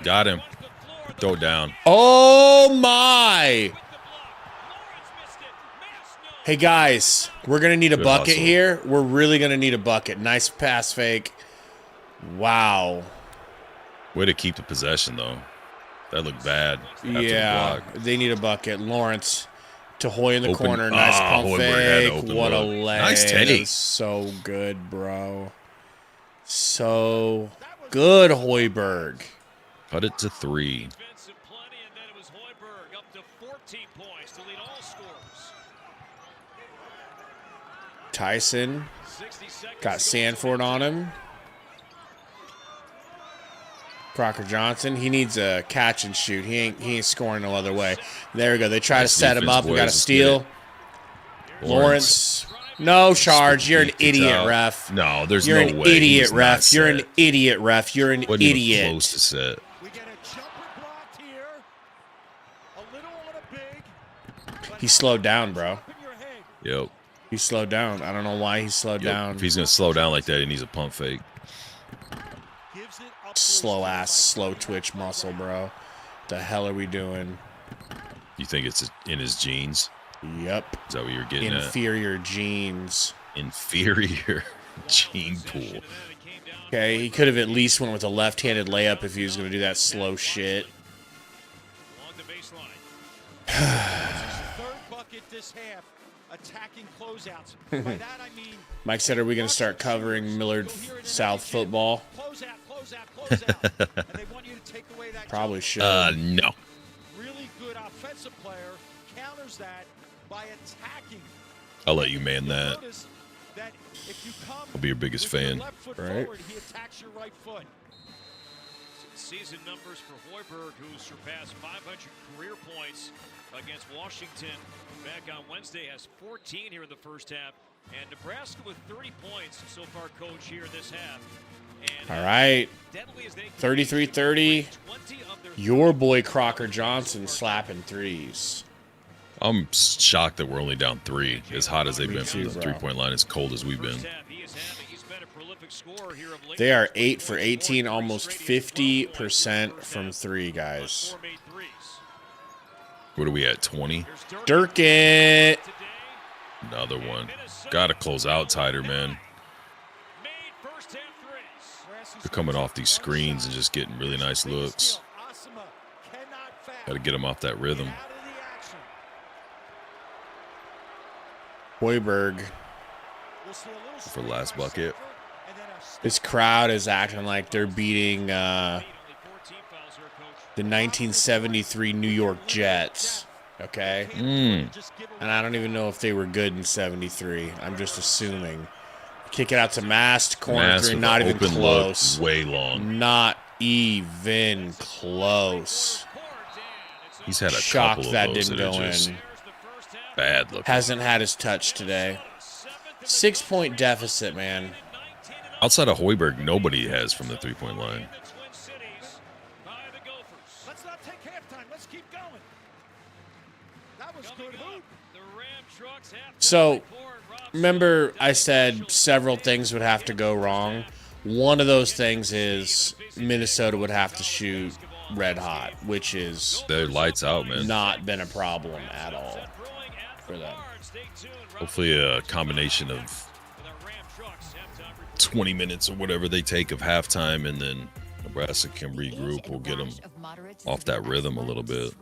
Got him. Throw it down. Oh, my. Hey, guys, we're going to need a Good bucket hustle. here. We're really going to need a bucket. Nice pass fake. Wow. Way to keep the possession, though. That looked bad. After the Yeah, block. they need a bucket. Lawrence to Hoy in the Open- corner. Nice Ah, pump Hoiberg had an fake. open What a look. leg. Nice That take. was so good, bro. So good, Hoiberg. Cut it to 3. Tyson got Sanford on him. Crocker Johnson, he needs a catch and shoot. He ain't scoring no other way. There we go. They try Nice to set him defense, up. We boys. got a Let's steal. get it. Lawrence. No charge. You're an Kicks idiot, out. ref. No, there's You're no an way. He idiot, was not ref. You're an set. idiot, ref. You're an Wasn't even idiot. close to set. We get a jumper blocked here. A little on a big. He slowed down, bro. In your head. Yep. He slowed down. I don't know why he slowed Yep. down. If he's going to slow down like that, he needs a pump fake. Gives it up Slow ass, slow twitch muscle, bro. The hell are we doing? You think it's in his genes? Yep. Is that what you're getting Inferior genes. at? Inferior gene pool. Okay, he could have at least went with a left-handed layup if he was going to do that slow shit. third bucket this half. Attacking closeouts. By that I mean Mike said, are we going to start covering Millard South football? close out. And they want you to take away that Probably should. No. really good offensive defensive player counters that by attacking. I'll let you man that. Notice that if you come I'll be your biggest with your fan. left foot Right. forward, he attacks your right foot. Season numbers for Hoiberg, who surpassed 500 career points against Washington back on Wednesday, has 14 here in the first half. And Nebraska with 30 points so far, coach, here this half. And All right. 33-30. Your boy Crocker Johnson slapping threes. I'm shocked that we're only down 3. As hot as they've been from too, the bro. 3-point line, as cold as we've been. They are 8 for 18, almost 50% from 3, guys. What are we at, 20? Dirk it. Another one. Got to close out tighter, man. They're coming off these screens and just getting really nice looks. Got to get them off that rhythm. Hoiberg. For last bucket. This crowd is acting like they're beating the 1973 New York Jets. Okay? And I don't even know if they were good in 73. I'm just assuming. Kick it out to Mast. Corner 3. Not even close. Way long. Not even close. He's had a Shocked couple that of those didn't that go are just in. bad looking. Hasn't had his touch today. 6-point deficit, man. Outside of Hoiberg, nobody has from the 3-point line. Let's not take halftime. Let's keep going. That was good hoop. So, remember I said several things would have to go wrong. One of those things is Minnesota would have to shoot red hot, which is They're lights out, man. not been a problem at all for them. Hopefully a combination of 20 minutes or whatever they take of halftime, and then Nebraska can regroup. We'll get them off that rhythm a little bit.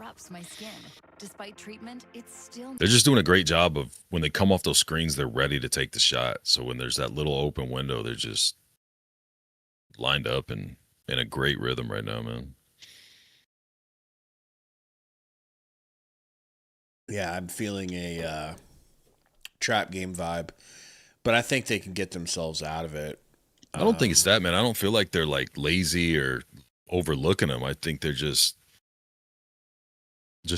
They're just doing a great job of when they come off those screens, they're ready to take the shot. So when there's that little open window, they're just lined up and in a great rhythm right now, man. Yeah, I'm feeling a trap game vibe, but I think they can get themselves out of it. I don't think it's that, man. I don't feel like they're like lazy or overlooking them. I think they're just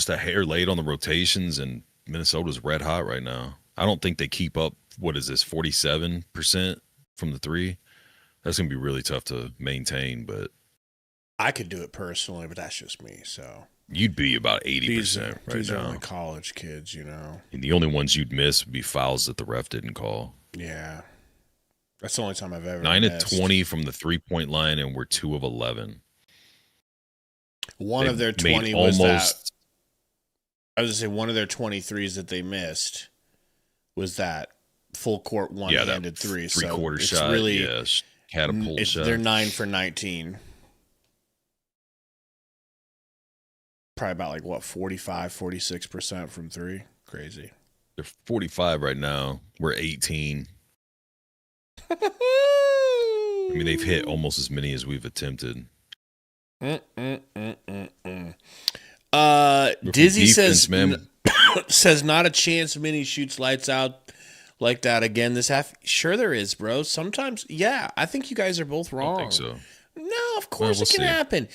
a hair late on the rotations, and Minnesota's red hot right now. I don't think they keep up. What is this, 47% from the 3? That's going to be really tough to maintain, but I could do it personally, but that's just me. So you'd be about 80% these right are now. only college kids, you know. And the only ones you'd miss would be fouls that the ref didn't call. Yeah. That's the only time I've ever 9 missed. of 20 from the 3-point line, and we're 2 of 11. One of their 20 was that. I was going to say one of their 23s that they missed was that full court one-handed three. Three-quarter so shot. Really, yeah, catapult shot. They're 9 for 19. Probably about like, what, 45, 46% from 3? Crazy. They're 45 right now. We're 18. I mean, they've hit almost as many as we've attempted. Dizzy defense, says, man. says not a chance Minnie shoots lights out like that again this half. Sure there is, bro. Sometimes, yeah. I think you guys are both wrong. I don't think so. No, of course Well, it can we'll see. happen.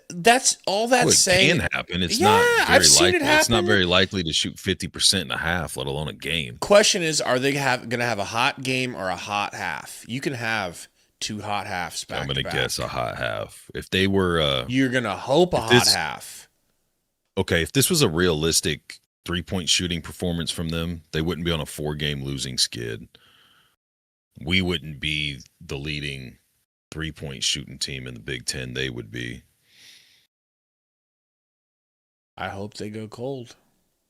That's all that's Well, it saying. can happen. It's Yeah, not very I've seen likely. it happen. It's not very likely to shoot 50% in a half, let alone a game. Question is, are they going to have a hot game or a hot half? You can have 2 hot halves back I'm going to to back. guess a hot half. If they were You're going to hope a hot half. Okay, if this was a realistic 3-point shooting performance from them, they wouldn't be on a 4-game losing skid. We wouldn't be the leading 3-point shooting team in the Big Ten. They would be. I hope they go cold.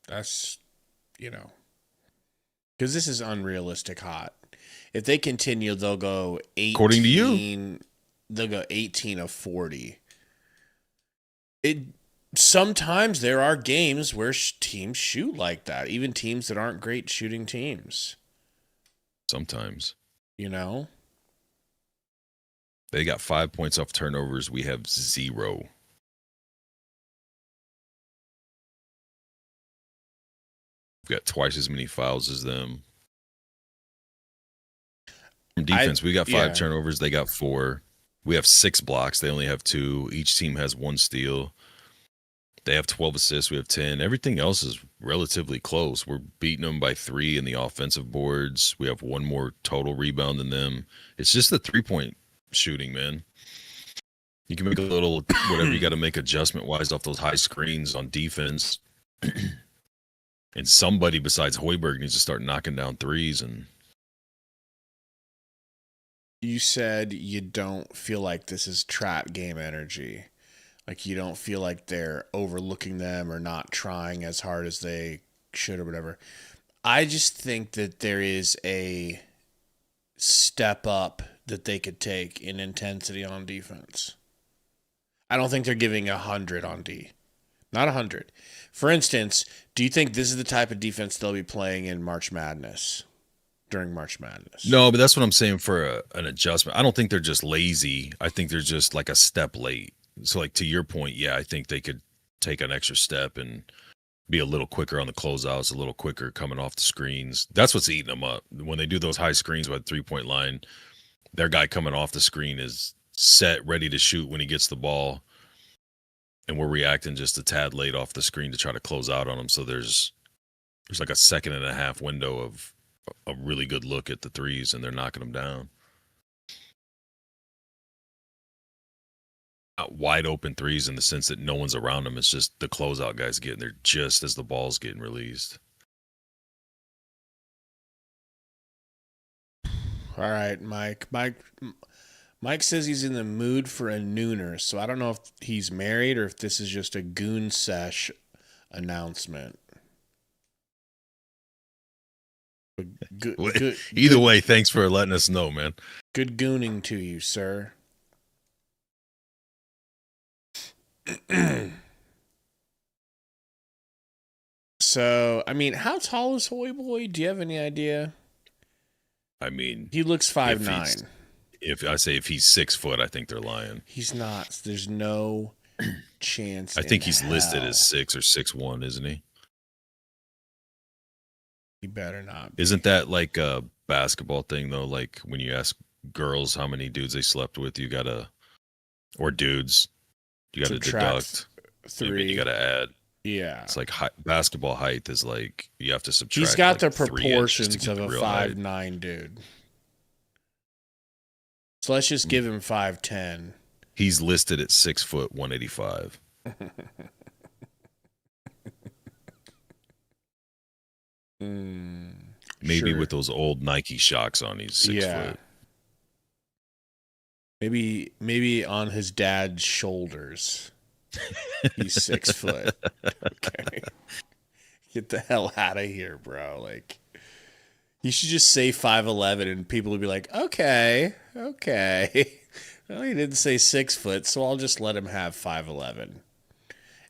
That's, because this is unrealistic hot. If they continue, they'll go 18. According to you. They'll go 18 of 40. Sometimes there are games where teams shoot like that, even teams that aren't great shooting teams. Sometimes. They got 5 points off turnovers. We have 0. We've got twice as many fouls as them. From defense, we got 5 turnovers. They got 4. We have 6 blocks. They only have 2. Each team has 1 steal. They have 12 assists. We have 10. Everything else is relatively close. We're beating them by 3 in the offensive boards. We have 1 more total rebound than them. It's just the 3-point shooting, man. You can make a little whatever you got to make adjustment-wise off those high screens on defense. And somebody besides Hoiberg needs to start knocking down threes. And you said you don't feel like this is trap game energy. Like you don't feel like they're overlooking them or not trying as hard as they should or whatever. I just think that there is a step up that they could take in intensity on defense. I don't think they're giving 100 on D. Not 100. For instance, do you think this is the type of defense they'll be playing in March Madness? During March Madness? No, but that's what I'm saying for an adjustment. I don't think they're just lazy. I think they're just like a step late. So, like, to your point, yeah, I think they could take an extra step and be a little quicker on the closeouts, a little quicker coming off the screens. That's what's eating them up. When they do those high screens by the 3-point line, their guy coming off the screen is set, ready to shoot when he gets the ball, and we're reacting just a tad late off the screen to try to close out on them. So there's like a 1.5-second window of a really good look at the threes, and they're knocking them down. Not wide open threes in the sense that no one's around them. It's just the closeout guys getting there just as the ball's getting released. All right, Mike. Mike says he's in the mood for a nooner, so I don't know if he's married or if this is just a goon sesh announcement. Either way, thanks for letting us know, man. Good gooning to you, sir. So, I mean, how tall is Hoy Boy? Do you have any idea? I mean, he looks 5'9". If he's 6 foot, I think they're lying. He's not. There's no chance. I think he's listed as 6 or 6'1", isn't he? He better not be. Isn't that like a basketball thing though? Like when you ask girls how many dudes they slept with, you gotta, or dudes, you gotta deduct 3. You gotta add. Yeah, it's like basketball height is like you have to subtract. He's got like the proportions of a 5'9" dude. So let's just give him 5'10". He's listed at 6 foot 185. Maybe sure. With those old Nike shocks on, he's 6 foot. Maybe on his dad's shoulders. He's 6 foot. Okay. Get the hell out of here, bro. Like, you should just say 5'11" and people would be like, okay. Well, he didn't say 6 foot, so I'll just let him have 5'11",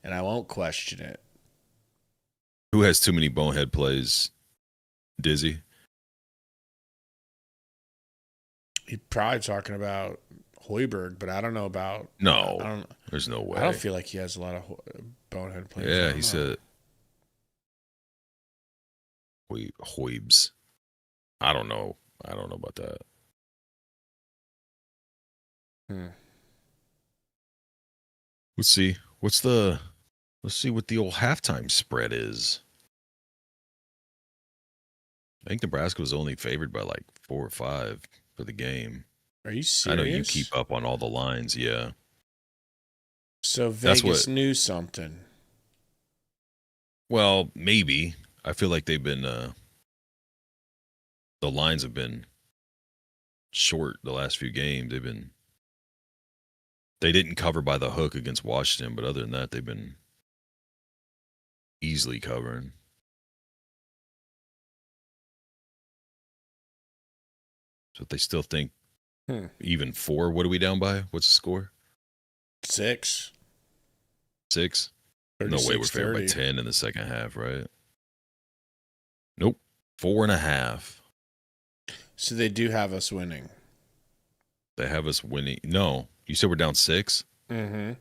and I won't question it. Who has too many bonehead plays? Dizzy? He's probably talking about Hoiberg, but I don't know about... No, there's no way. I don't feel like he has a lot of bonehead plays. Yeah, he said... Hoibs. I don't know about that. Let's see. Let's see what the old halftime spread is. I think Nebraska was only favored by like 4 or 5 for the game. Are you serious? I know you keep up on all the lines, yeah. So Vegas knew something. Well, maybe. I feel like they've been the lines have been short the last few games. They didn't cover by the hook against Washington, but other than that, they've been easily covering. So if they still think even 4, what are we down by? What's the score? 6. 6? No way we're favored by 10 in the second half, right? Nope. 4.5. So they do have us winning. They have us winning. No. You said we're down 6? Mm-hmm.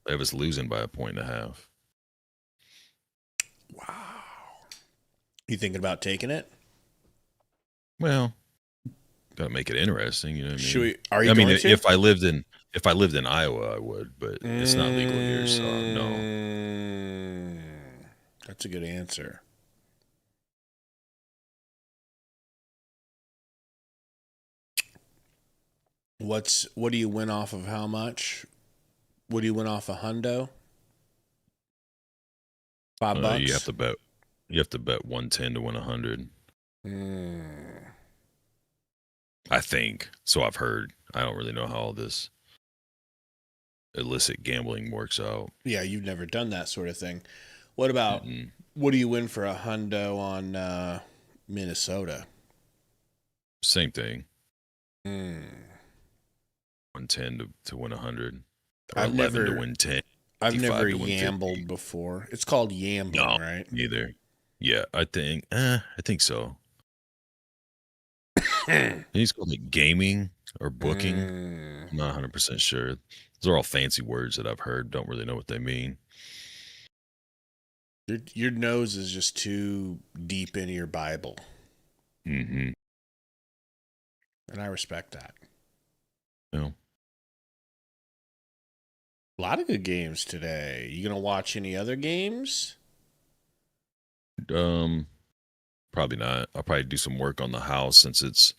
They have us losing by 1.5 points. Wow. You thinking about taking it? Well, gotta make it interesting. You know what I mean? Should we? Are you? I mean, going to? if I lived in Iowa, I would, but it's not legal here, so no. That's a good answer. What do you win off of how much? What do you win off a hundo? $5? You have to bet. You have to bet 110 to win 100. I think so. I've heard. I don't really know how all this illicit gambling works out. Yeah, you've never done that sort of thing. What about what do you win for a hundo on Minnesota? Same thing. 110 to win 100. Or 11 to win 10. I've never gambled before. It's called gambling, right? Neither. Yeah, I think so. He's called it gaming or booking. I'm not 100% sure. Those are all fancy words that I've heard. Don't really know what they mean. Your nose is just too deep into your Bible. Mm-hmm. And I respect that. Yeah. A lot of good games today. You gonna watch any other games? Probably not. I'll probably do some work on the house since it's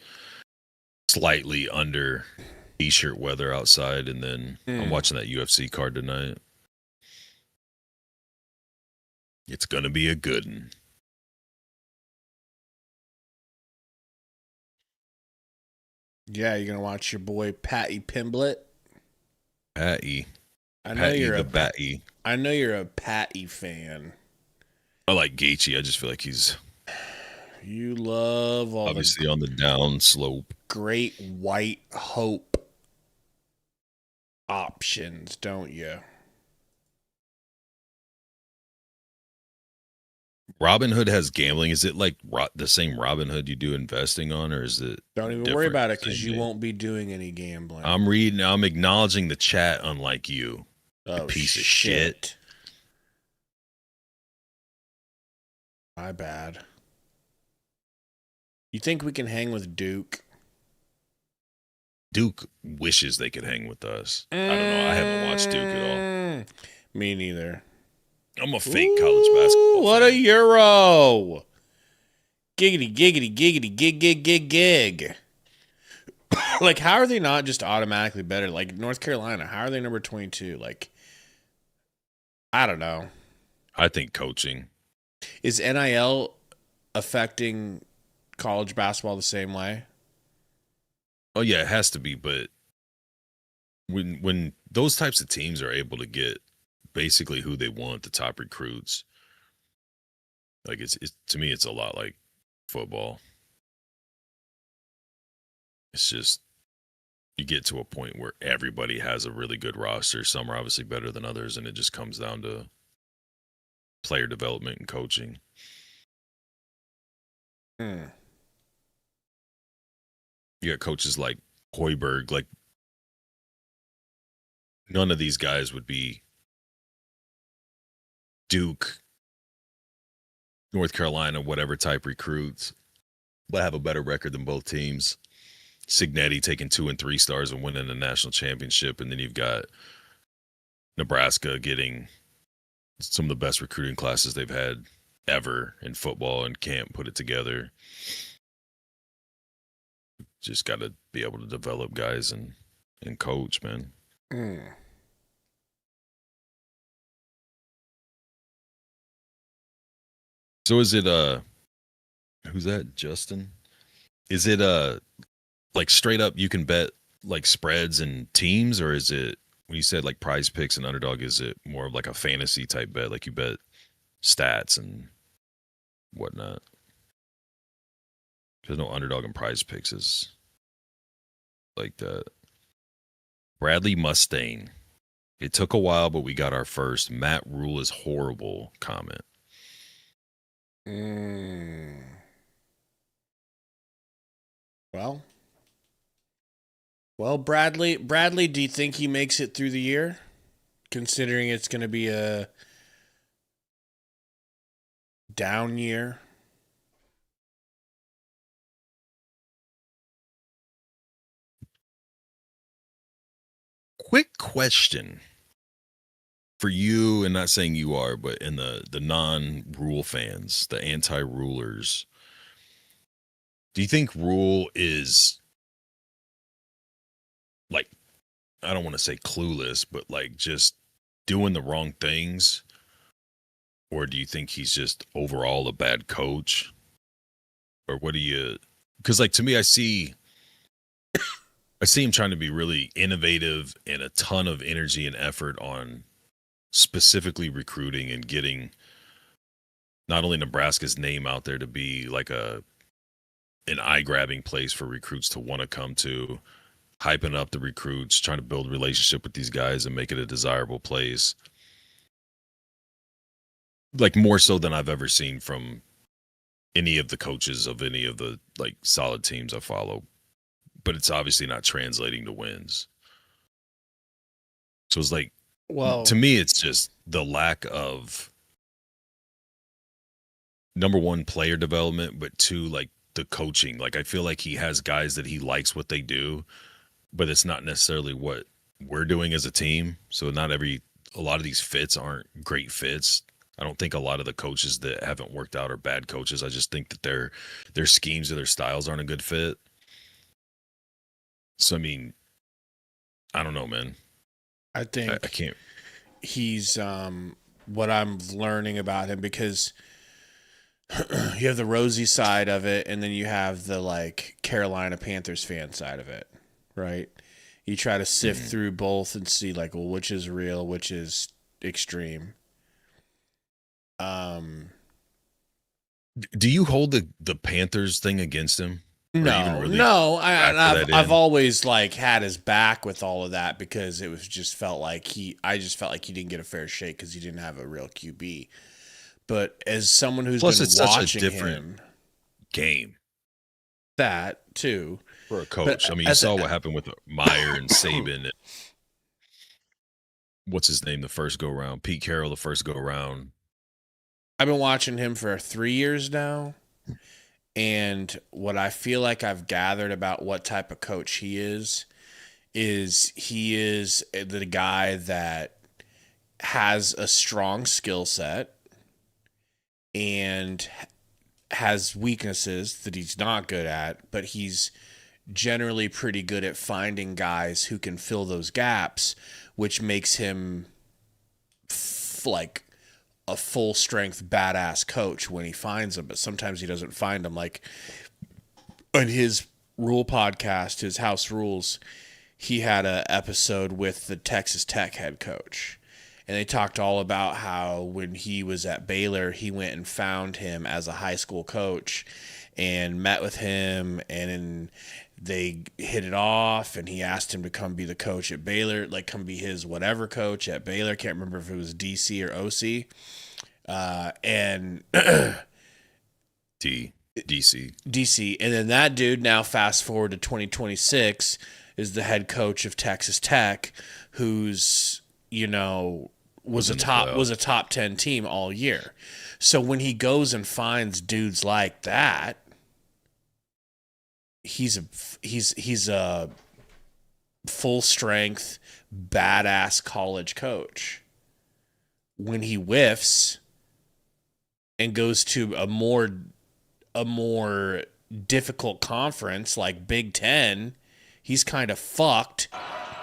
slightly under t-shirt weather outside, and then I'm watching that UFC card tonight. It's gonna be a good one. Yeah, you're gonna watch your boy Patty Pimblett. Patty. I know you're a Patty. I know you're a Patty fan. I like Gaethje. I just feel like he's You love all obviously on the down slope. Great white hope options, don't you? Robinhood has gambling. Is it like the same Robinhood you do investing on, or is it? Don't even worry about it because you won't be doing any gambling. I'm acknowledging the chat, unlike you. Oh, piece of shit. My bad. You think we can hang with Duke? Duke wishes they could hang with us. I don't know. I haven't watched Duke at all. Me neither. I'm a fake college basketball What fan. a Euro! Giggity, giggity, giggity, gig. Like, how are they not just automatically better? Like, North Carolina, how are they number 22? Like, I don't know. I think coaching. Is NIL affecting college basketball the same way? Oh, yeah, it has to be. But when those types of teams are able to get basically who they want, the top recruits, like it's to me, it's a lot like football. It's just you get to a point where everybody has a really good roster. Some are obviously better than others, and it just comes down to player development and coaching. You got coaches like Hoiberg. Like, none of these guys would be Duke, North Carolina, whatever type recruits, but have a better record than both teams. Signetti taking 2 and 3 stars and winning the national championship. And then you've got Nebraska getting some of the best recruiting classes they've had ever in football and can't put it together. Just got to be able to develop guys and coach, man. So is it who's that? Justin? Is it like straight up you can bet like spreads and teams, or is it when you said like prize picks and underdog, is it more of like a fantasy type bet, like you bet stats and whatnot? Because no underdog and prize picks is like that. Bradley Mustaine. It took a while, but we got our first. Matt Rule is horrible comment. Well, Bradley, do you think he makes it through the year? Considering it's going to be a down year. quick question for you, and not saying you are, but in the non-Rule fans, the anti-Rulers, do you think Rule is, like, I don't want to say clueless, but like just doing the wrong things? Or do you think he's just overall a bad coach? Or what do you, because like to me, I see him trying to be really innovative and a ton of energy and effort on specifically recruiting and getting not only Nebraska's name out there to be like an eye-grabbing place for recruits to want to come to, hyping up the recruits, trying to build a relationship with these guys and make it a desirable place. Like more so than I've ever seen from any of the coaches of any of the like solid teams I follow. But it's obviously not translating to wins. So it's like, well, to me, it's just the lack of, number one, player development, but two, like the coaching. Like I feel like he has guys that he likes what they do, but it's not necessarily what we're doing as a team. So a lot of these fits aren't great fits. I don't think a lot of the coaches that haven't worked out are bad coaches. I just think that their schemes or their styles aren't a good fit. So, I mean, I don't know, man. I think I can't. He's what I'm learning about him, because you have the rosy side of it, and then you have the like Carolina Panthers fan side of it, right? You try to sift through both and see like, well, which is real, which is extreme. Do you hold the Panthers thing against him? No. I've always like had his back with all of that, because it was just felt like I just felt like he didn't get a fair shake because he didn't have a real QB. But as someone who's been it's watching such a different game, that too for a coach. But I mean, you saw what happened with Meyer and Saban. And what's his name? The first go round, Pete Carroll. The first go round. I've been watching him for 3 years now. And what I feel like I've gathered about what type of coach he is he is the guy that has a strong skill set and has weaknesses that he's not good at, but he's generally pretty good at finding guys who can fill those gaps, which makes him like a full strength badass coach when he finds them. But sometimes he doesn't find them. Like on his Rule podcast, his House Rules, he had an episode with the Texas Tech head coach, and they talked all about how when he was at Baylor, he went and found him as a high school coach and met with him, and then they hit it off, and he asked him to come be the coach at Baylor, like come be his whatever coach at Baylor. Can't remember if it was DC or OC. And DC. And then that dude, now fast forward to 2026, is the head coach of Texas Tech, who's, was a top 10 team all year. So when he goes and finds dudes like that, he's a full strength badass college coach. When he whiffs and goes to a more difficult conference like Big Ten, he's kind of fucked,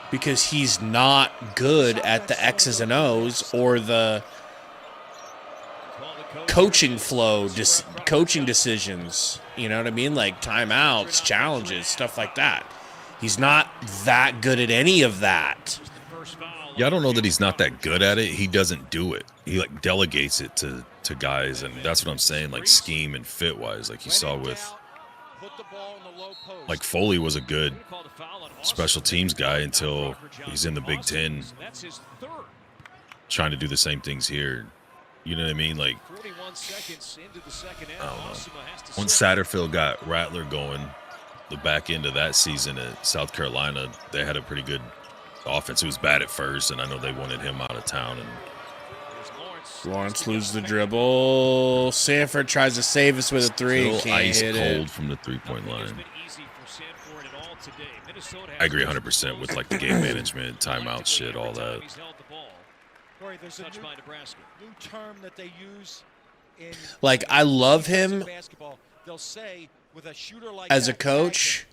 because he's not good at the X's and O's or the coaching flow, coaching decisions. You know what I mean? Like timeouts, challenges, stuff like that. He's not that good at any of that. Yeah, I don't know that he's not that good at it. He doesn't do it. He like delegates it to guys, and that's what I'm saying, like scheme and fit wise. Like you saw with, like Foley was a good special teams guy until he's in the Big Ten trying to do the same things here. You know what I mean? Like, I don't know. Once Satterfield got Rattler going, the back end of that season at South Carolina, they had a pretty good offense. It was bad at first, and I know they wanted him out of town. And Lawrence loses the dribble. Sanford tries to save us with a three. Still ice cold from the 3-point line. I agree 100% with like the game management, timeout shit, all that. Corey, there's a new term that they use in Like, I love him basketball. They'll say with a shooter like as a that, coach,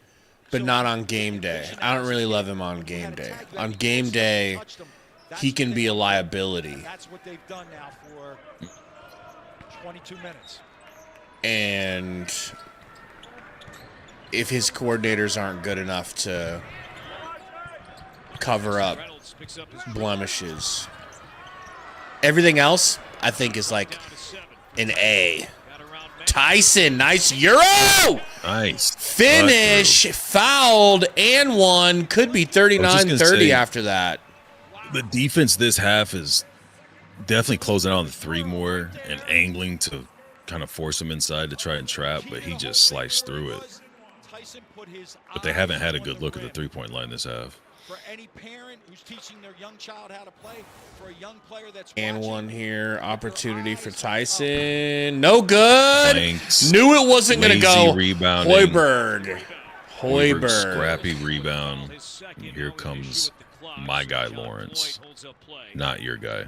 but not on game day. I don't really love him on game day. On game day, he can be a liability. That's what they've done now for 22 minutes. And if his coordinators aren't good enough to cover up blemishes, everything else, I think, is like an A. Tyson, nice Euro! Nice. Finish, fouled, and one. Could be 39-30 after that. The defense this half is definitely closing out on the three more and angling to kind of force him inside to try and trap, but he just sliced through it. But they haven't had a good look at the three-point line this half. For any parent who's teaching their young child how to play, for a young player that's And watching, one here, opportunity for Tyson. No good. Blanks. Knew it wasn't going to Lazy go. rebounding. Hoiberg. Scrappy rebound. And here comes my guy, Lawrence. Not your guy.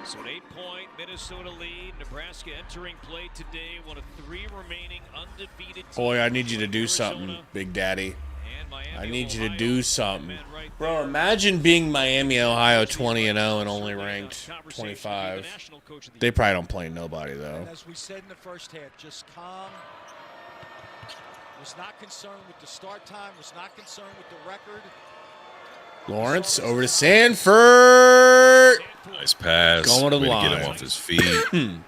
So an 8-point Minnesota lead. Nebraska entering play today. One of 3 remaining undefeated teams. Boy, I need you to do something, Big Daddy. I need you to do something. Bro, imagine being Miami, Ohio 20-0 and only ranked 25. They probably don't play nobody, though. As we said in the first half, just calm. Was not concerned with the start time. Was not concerned with the record. Lawrence over to Sanford. Nice pass. Going to the Way line. to get him off his feet.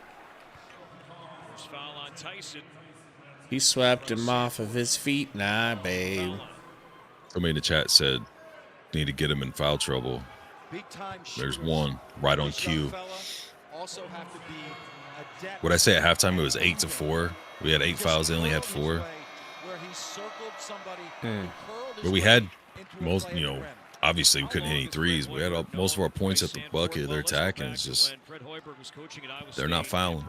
He swept him off of his feet. Nah, babe. Somebody in the chat said, need to get him in foul trouble. There's one right on cue. What I say at halftime, it was 8-4. We had 8 fouls. They only had 4. But we had most, obviously we couldn't hit any threes. We had most of our points at the bucket. They're attacking. It's just they're not fouling.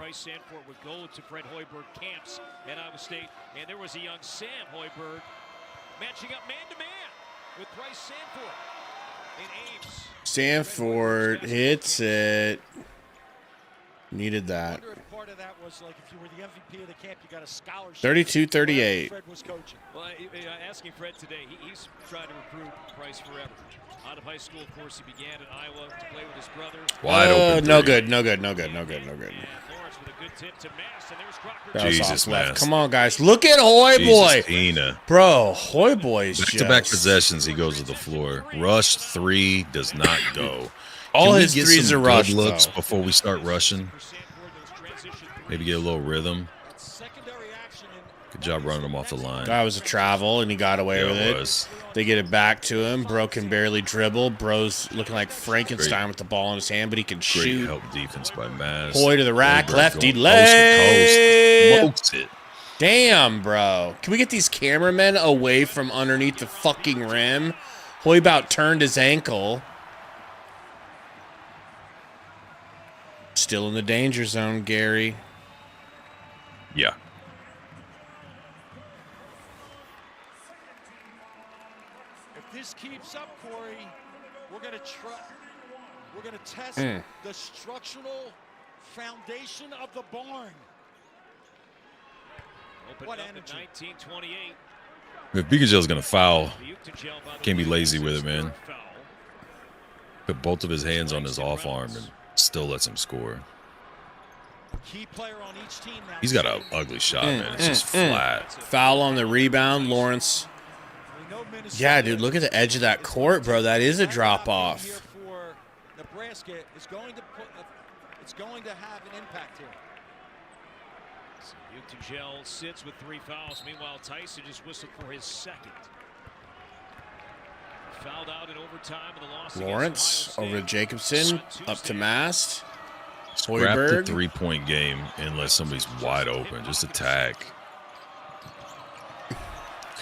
And there was a young Sam Hoiberg matching up man-to-man with Bryce Sanford in Ames. Sanford hits it. Needed that. 32-38. Well, asking Fred today, he's tried to recruit Bryce forever. Out of high school, of course, he began in Iowa to play with his brother. Wide open. No good. Lawrence with a good tip to Mass, and there's Crocker. That was Jesus, off left. Mass. Come on, guys. Look at Hoy Boy. Tina. Bro, Hoy Boy's Back-to-back just... possessions, he goes to the floor. Rushed 3 does not go. All Can we his get threes some are good rushed, looks though. before we start rushing? Maybe get a little rhythm. Good job running him off the line. That was a travel, and he got away with it. Was. They get it back to him. Bro can barely dribble. Bro's looking like Frankenstein with the ball in his hand, but he can Great shoot. help defense by Mass. Hoy to the rack, Hoiberg lefty going coast to leg. coast. Smokes it. Damn, bro. Can we get these cameramen away from underneath the fucking rim? Hoy about turned his ankle. Still in the danger zone, Gary. Yeah. If this keeps up, Corey, we're going to test the structural foundation of the barn. What energy? 19-28. If Bigagel's going to foul, can't be lazy with it, man. Put both of his hands on his off arm and still lets him score. Key player on each team now. He's got an ugly shot, man. It's just flat. Foul on the rebound, Lawrence. Yeah, dude, look at the edge of that court, bro. That is a drop-off. For Nebraska is going to it's going to have an impact here. Ugtagel sits with 3 fouls. Meanwhile, Tyson just whistled for his second. Fouled out in overtime in the loss. Lawrence over to Jacobson, up to Mast. Scrap the Hoiberg. 3-point game unless somebody's wide open. Just attack.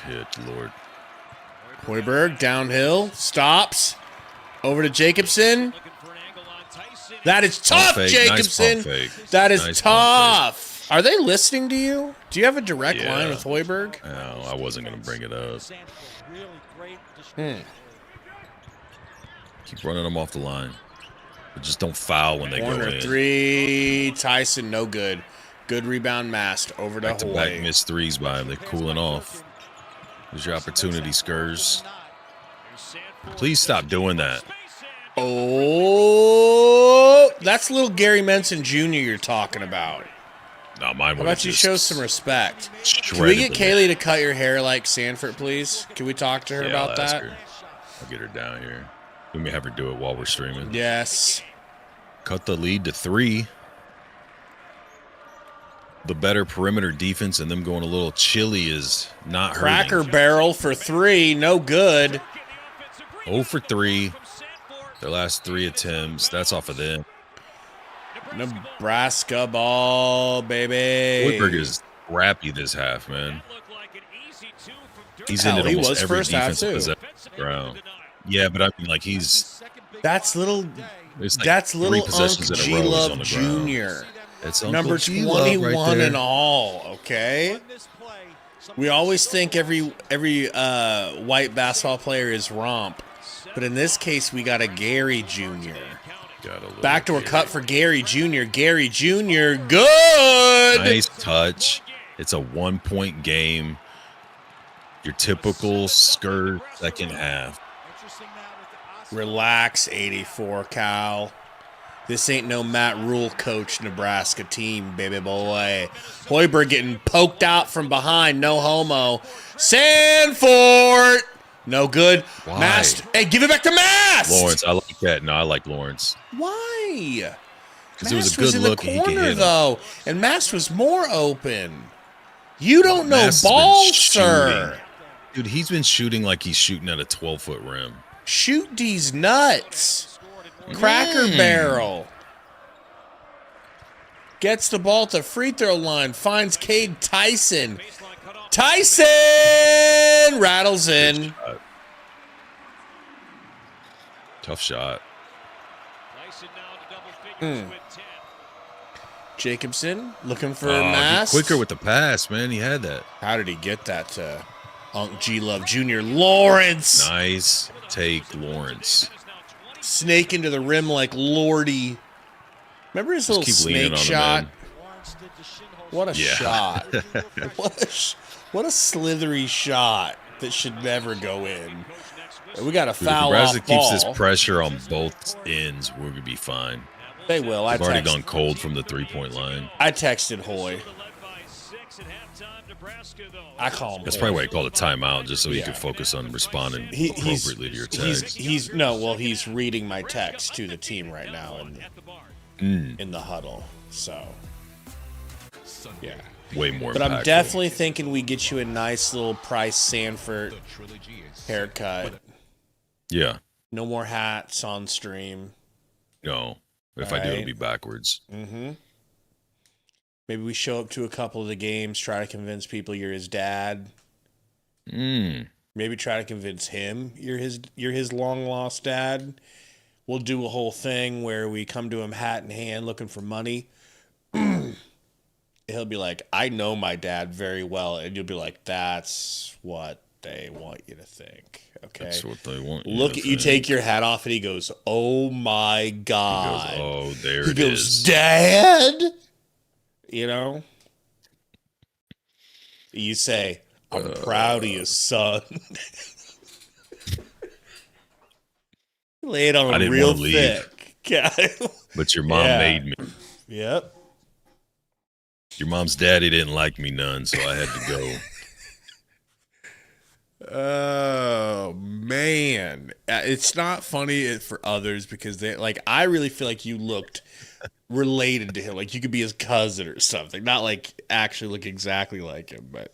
Good Lord. Hoiberg downhill, stops. Over to Jacobson. That is tough, Pump fake. Jacobson. Nice pump fake. That is Nice pump tough. Are they listening to you? Do you have a direct line with Hoiberg? No, I wasn't going to bring it up. Keep running them off the line. But just don't foul when they go in. 3. Tyson, no good. Good rebound, Mast. Over to Hoy. Back missed threes by him. They're cooling off. There's your opportunity, Skurs. Please stop doing that. Oh, that's little Gary Menson Jr. you're talking about. No, mine. How about you show some respect? Can we get Kaylee to cut your hair like Sanford, please? Can we talk to her about that? I'll get her down here. Let me have her do it while we're streaming. Yes. Cut the lead to 3. The better perimeter defense and them going a little chilly is not hurting. Cracker Barrel for 3, no good. 0 for 3. Their last 3 attempts. That's off of them. Nebraska ball, baby. Hoiberg is crappy this half, man. He's ended almost every defensive possession round. Yeah, but I mean, like he's. That's little. Like that's little Unc G-Love Jr. It's number 21 right and all. Okay. We always think every white basketball player is Romp, but in this case, we got a Gary Jr. Backdoor cut for Gary Jr. Gary Jr. Good. Nice touch. It's a 1-point game. Your typical skirt second half. Relax, 84, Cal. This ain't no Matt Rule coach Nebraska team, baby boy. Hoiberg getting poked out from behind, no homo. Sanford, no good. Why? Mast, hey, give it back to Mast. Lawrence, I like that. No, I like Lawrence. Why? Because it was a good look. He could hit though, and Mast was more open. You don't know ball, sir. Dude, he's been shooting like he's shooting at a 12-foot rim. Shoot these nuts. Cracker Barrel. Gets the ball to free throw line. Finds Cade Tyson. Tyson rattles in. Tough shot. Jacobson looking for Mast. Quicker with the pass, man. He had that. How did he get that to Unc G-Love Jr.? Lawrence. Nice take, Lawrence. Snake into the rim like Lordy. Remember his little snake shot? What a shot. What a slithery shot that should never go in. We got a foul off ball. Nebraska keeps this pressure on both ends. We're going to be fine. They will. They've already gone cold from the three-point line. I texted Hoy. I call him. That's probably why he called a timeout, just so he could focus on responding appropriately to your text. He's reading my text to the team right now in the huddle. So, yeah. Way more But impactful. I'm definitely thinking we get you a nice little Price Sanford haircut. Yeah. No more hats on stream. No. If I do, it'll be backwards. Mm-hmm. Maybe we show up to a couple of the games, try to convince people you're his dad. Maybe try to convince him you're his long lost dad. We'll do a whole thing where we come to him hat in hand looking for money. He'll be like, I know my dad very well. And you'll be like, that's what they want you to think. Okay. That's what they want. Look at you, take your hat off, and he goes, oh my God. He goes, oh, there he it goes, is. Dad? You know? You say, I'm proud of you, son. Lay it on real thick. But your mom made me. Yep. Your mom's daddy didn't like me none, so I had to go. Oh, man. It's not funny for others because I really feel like you looked related to him. Like you could be his cousin or something. Not like actually look exactly like him, but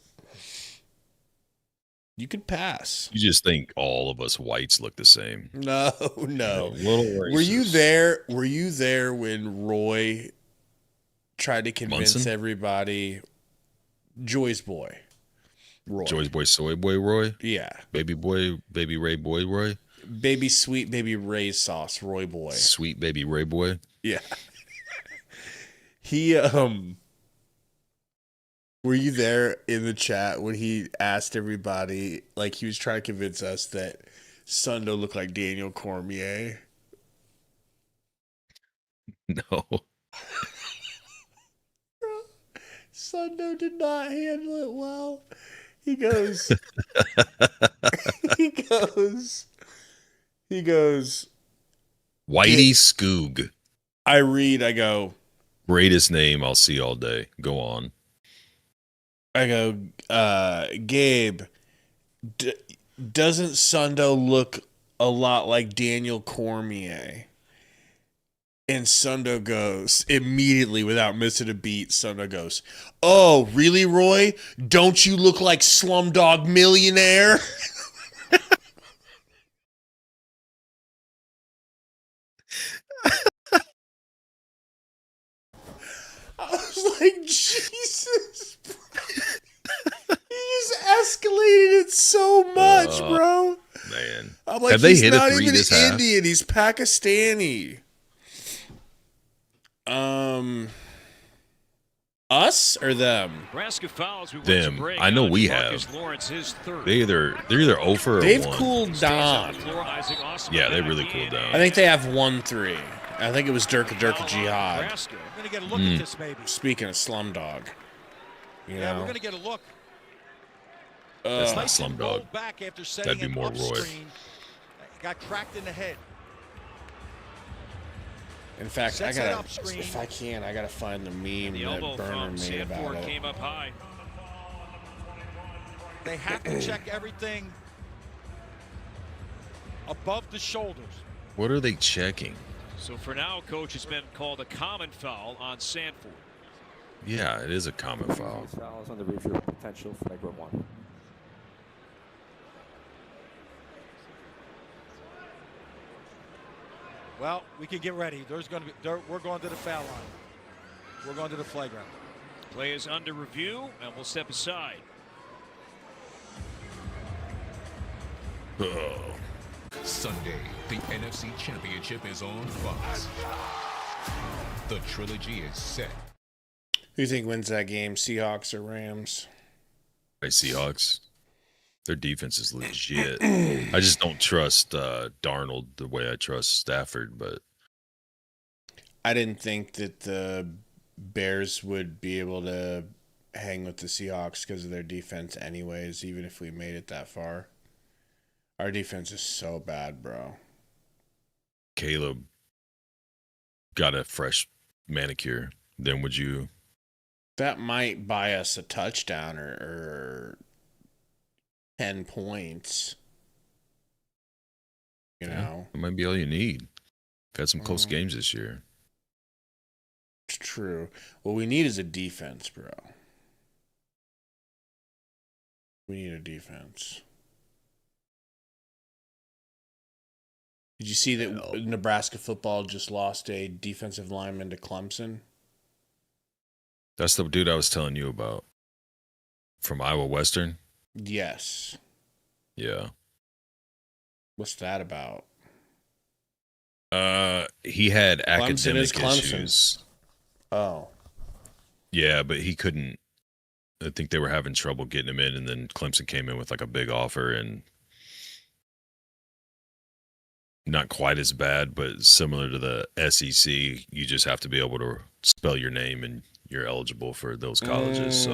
you could pass. You just think all of us whites look the same. No. Little racist. Were you there when Roy tried to convince Munson? everybody? Joy's boy. Roy. Joy's boy, soy boy, Roy? Yeah. Baby boy, baby Ray boy, Roy? Baby sweet baby Ray sauce, Roy boy. Sweet baby Ray boy? Yeah. He Were you there in the chat when he asked everybody, like he was trying to convince us that Sundo looked like Daniel Cormier? No. Sundo did not handle it well. He goes, he goes, Whitey Skoog. I go, Greatest name I'll see all day. Go on. I go, Gabe, doesn't Sundo look a lot like Daniel Cormier? And Sundo goes, immediately without missing a beat, Sundo goes, oh, really, Roy? Don't you look like Slumdog Millionaire? I was like, Jesus. He just escalated it so much, bro. Man. I'm like, have they he's hit not a three even this half? Indian. He's Pakistani. Us or them? Nebraska fouls. We went Them. to break. I know we Marcus have. Lawrence, his third. They're either 0 for or They've 1. cooled Stays on down. the floor. Isaac Osman Yeah, they back really in. cooled down. I think they have 1-3. I think it was Durka Jihad. Nebraska. We're going to get a look at this, maybe. Speaking of Slumdog, you Yeah, know, we're going to get a look. That's not Tyson Slumdog. rolled back after setting That'd be more an Roy. upscreen. Got cracked in the head. in fact, Sets I it gotta, up screen. if I can, I gotta find the meme The that elbow Burner from made about Sanford it. came up high. They have to check everything above the shoulders. What are they checking? So for now, coach, has been called a common foul on Sanford. Yeah, it is a common foul. Fouls on the review, potential flagrant one. Well, we can get ready. We're going to the foul line. We're going to the flagrant. Play is under review, and we'll step aside. Sunday, the NFC Championship is on Fox. The trilogy is set. Who do you think wins that game, Seahawks or Rams? Right, Seahawks. Their defense is legit. I just don't trust Darnold the way I trust Stafford, but I didn't think that the Bears would be able to hang with the Seahawks because of their defense anyways, even if we made it that far. Our defense is so bad, bro. Caleb got a fresh manicure. Then would you? That might buy us a touchdown or 10 points. You know? It might be all you need. Had some close games this year. It's true. What we need is a defense, bro. We need a defense. Did you see that Nebraska football just lost a defensive lineman to Clemson? That's the dude I was telling you about. From Iowa Western? Yes. Yeah. What's that about? He had Clemson is academic Clemson. issues. Oh. Yeah, but he couldn't. I think they were having trouble getting him in, and then Clemson came in with like a big offer, and not quite as bad, but similar to the SEC. You just have to be able to spell your name, and you're eligible for those colleges. So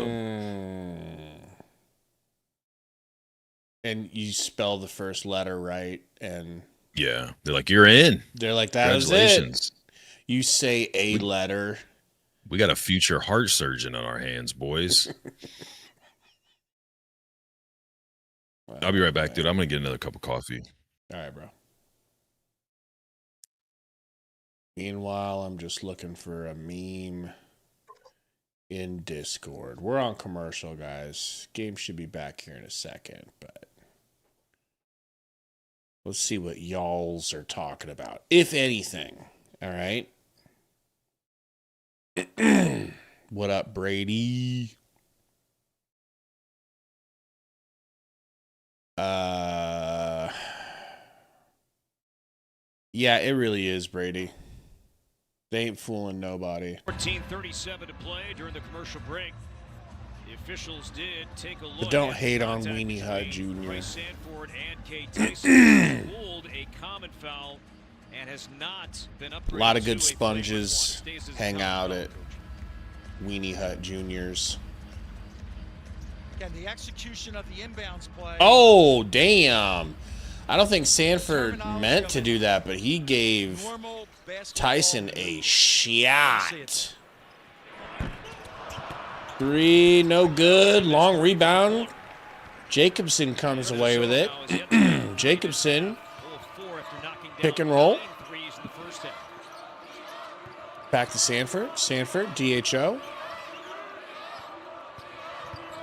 And you spell the first letter right, and yeah, they're like, you're in. they're like, that is Congratulations. it. You say a letter. We got a future heart surgeon on our hands, boys. I'll be right back, dude. I'm going to get another cup of coffee. All right, bro. Meanwhile, I'm just looking for a meme in Discord. We're on commercial, guys. Game should be back here in a second, but let's see what y'alls are talking about, if anything. All right. What up, Brady? Yeah, it really is, Brady. They ain't fooling nobody. 14:37 to play during the commercial break. The officials did take a look. But don't at hate on contact Weenie Hut between Jr. Bryce Sanford and Kate Tyson. Ruled a common foul and has not been upgraded. A lot of to good a sponges play point. hang out at Weenie Hut Juniors. Again, the execution of the inbounds play. Oh, damn. I don't think Sanford meant to do that, but he gave Tyson a shot. 3, no good. Long rebound. Jacobson comes away with it. Jacobson, pick and roll. Back to Sanford. Sanford, DHO.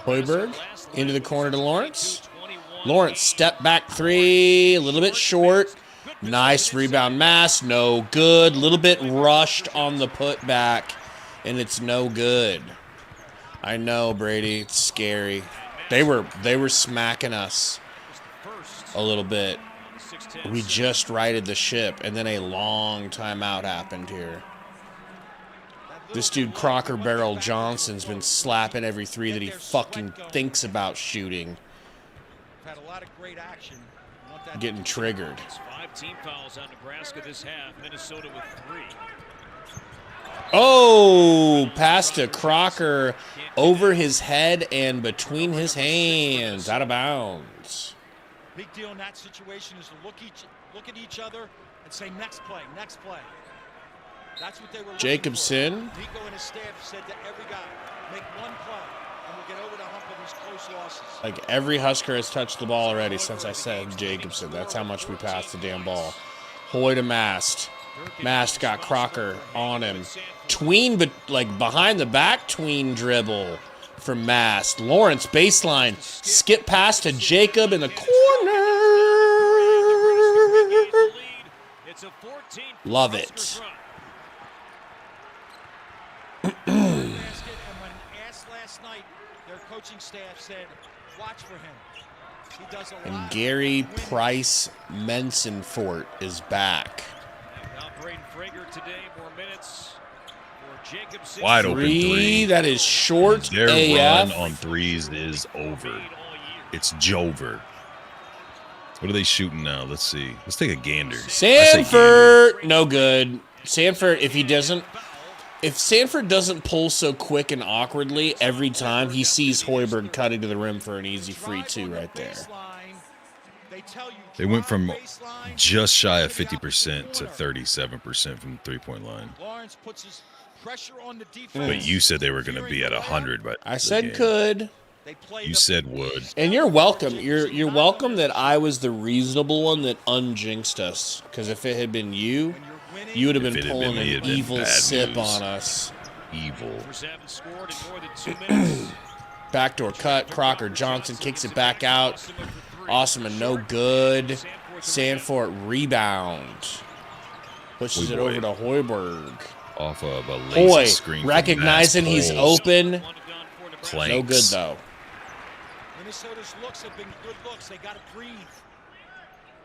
Hoiberg into the corner to Lawrence. Lawrence, step back 3, a little bit short. Nice rebound Mass, no good. A little bit rushed on the putback, and it's no good. I know, Brady, it's scary. They were smacking us a little bit. We just righted the ship, and then a long timeout happened here. This dude, Crocker Barrel Johnson's been slapping every 3 that he fucking thinks about shooting. Had a lot of great action. Getting triggered. 5 team fouls on Nebraska this half. Minnesota with 3. Oh, pass to Crocker over his head and between his hands, out of bounds. Big deal in that situation is to look at each other and say next play, next play. That's what they were looking Jacobson. for. Nico and his staff said to every guy, make one play and we'll get over the hump of these close losses. Like every Husker has touched the ball already since I said Jacobson. That's how much we passed the damn ball. Hoy to Mast. Mast got Crocker on him. Tween, but like behind the back tween dribble from Mast. Lawrence baseline. Skip pass to Jacob in the corner. Love it. And when asked last night, their coaching staff said, watch for him. He does a lot. And Gary Price Mensonfort is back. Now Braden Frager today, more minutes for Jacobson. Wide open 3. That is short. Their AF. run on 3s is over. It's Jover. What are they shooting now? Let's see. Let's take a gander. Sanford, no good. Sanford, if Sanford doesn't pull so quick and awkwardly every time, he sees Hoiberg cutting to the rim for an easy free 2 right there. They went from just shy of 50% to 37% from the 3-point line. Lawrence puts his pressure on the defense. But you said they were going to be at 100 by I the said game. could. You said would. And you're welcome. You're welcome that I was the reasonable one that unjinxed us. Because if it had been you, you would have been pulling an evil sip on us. Evil. Backdoor cut. Crocker Johnson kicks it back out. Awesome and no good. Sanford rebound. Pushes it over to Hoiberg. Off of a Hoy lazy screen. from recognizing Mass he's Poles. open. Clanks. No good though. Minnesota's looks have been good looks. They got to breathe.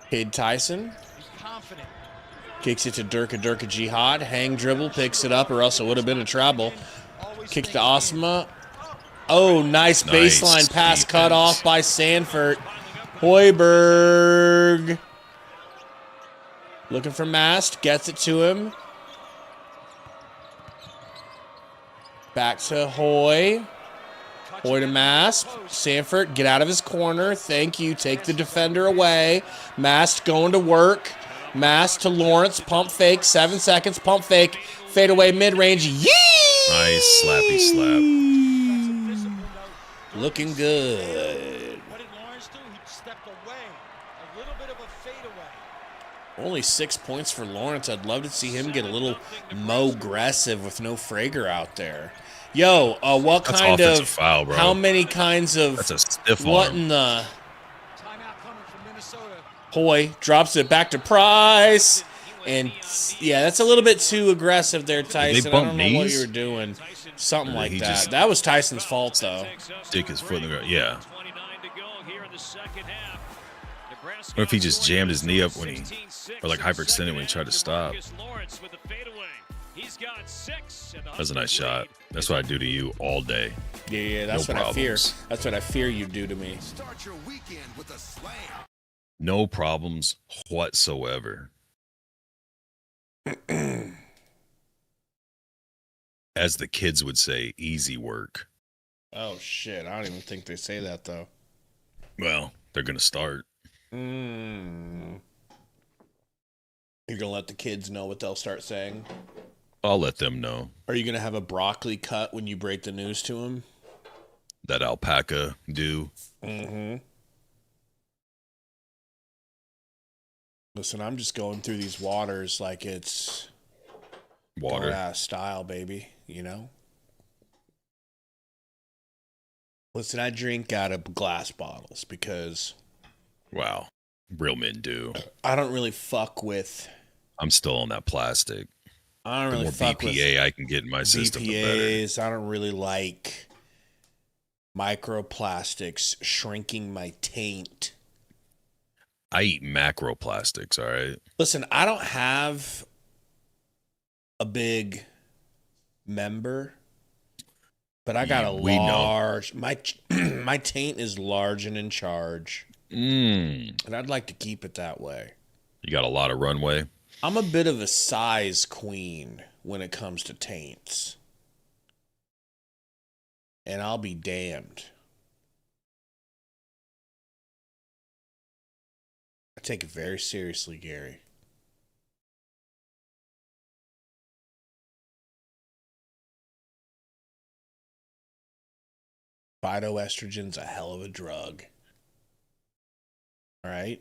Kid Tyson Be confident. kicks it to Durka Jihad. Hang dribble, picks it up, or else it would have been a trouble. Kicks to Osma. Oh, nice baseline pass cut off by Sanford. Hoiberg. Looking for Mast. Gets it to him. Back to Hoy. Hoy to Mast. Sanford, get out of his corner. Thank you. Take the defender away. Mast going to work. Mast to Lawrence. Pump fake. 7 seconds. Pump fake. Fade away mid-range. Yee! Nice slappy slap. Looking good. What did Lawrence do? He stepped away. A little bit of a fadeaway. Only 6 points for Lawrence. I'd love to see him get a little aggressive with no Frager out there. Yo, what That's kind offensive of foul, bro. how many kinds of That's a stiff what arm. in the Timeout coming from Minnesota. Hoy drops it back to Price. And yeah, that's a little bit too aggressive there, Tyson. I bump don't know what knees? you were doing. Something like He that. just- That was Tyson's fault though. Stick his foot in the ground. Yeah. Or if he just jammed his knee up when he, or like hyperextended when he tried to stop. He's got 6. That's a nice shot. That's what I do to you all day. Yeah, that's No what I fear. problems. That's what I fear you do to me. Start your weekend with a slam. No problems whatsoever. As the kids would say, easy work. Oh, shit. I don't even think they say that, though. Well, they're going to start. You're going to let the kids know what they'll start saying? I'll let them know. Are you going to have a broccoli cut when you break the news to them? That alpaca do. Mm-hmm. Listen, I'm just going through these waters like it's Water. out of style, baby, you know? Listen, I drink out of glass bottles because Wow. Real men do. I don't really fuck with... I'm still on that plastic. I don't The really more fuck BPA with I can get in my system, the better. BPAs. I don't really like microplastics shrinking my taint. I eat macroplastics, all right? Listen, I don't have a big member, but I got a We know. large... My taint is large and in charge, and I'd like to keep it that way. You got a lot of runway. I'm a bit of a size queen when it comes to taints. And I'll be damned. I take it very seriously, Gary. Phytoestrogen's a hell of a drug. All right?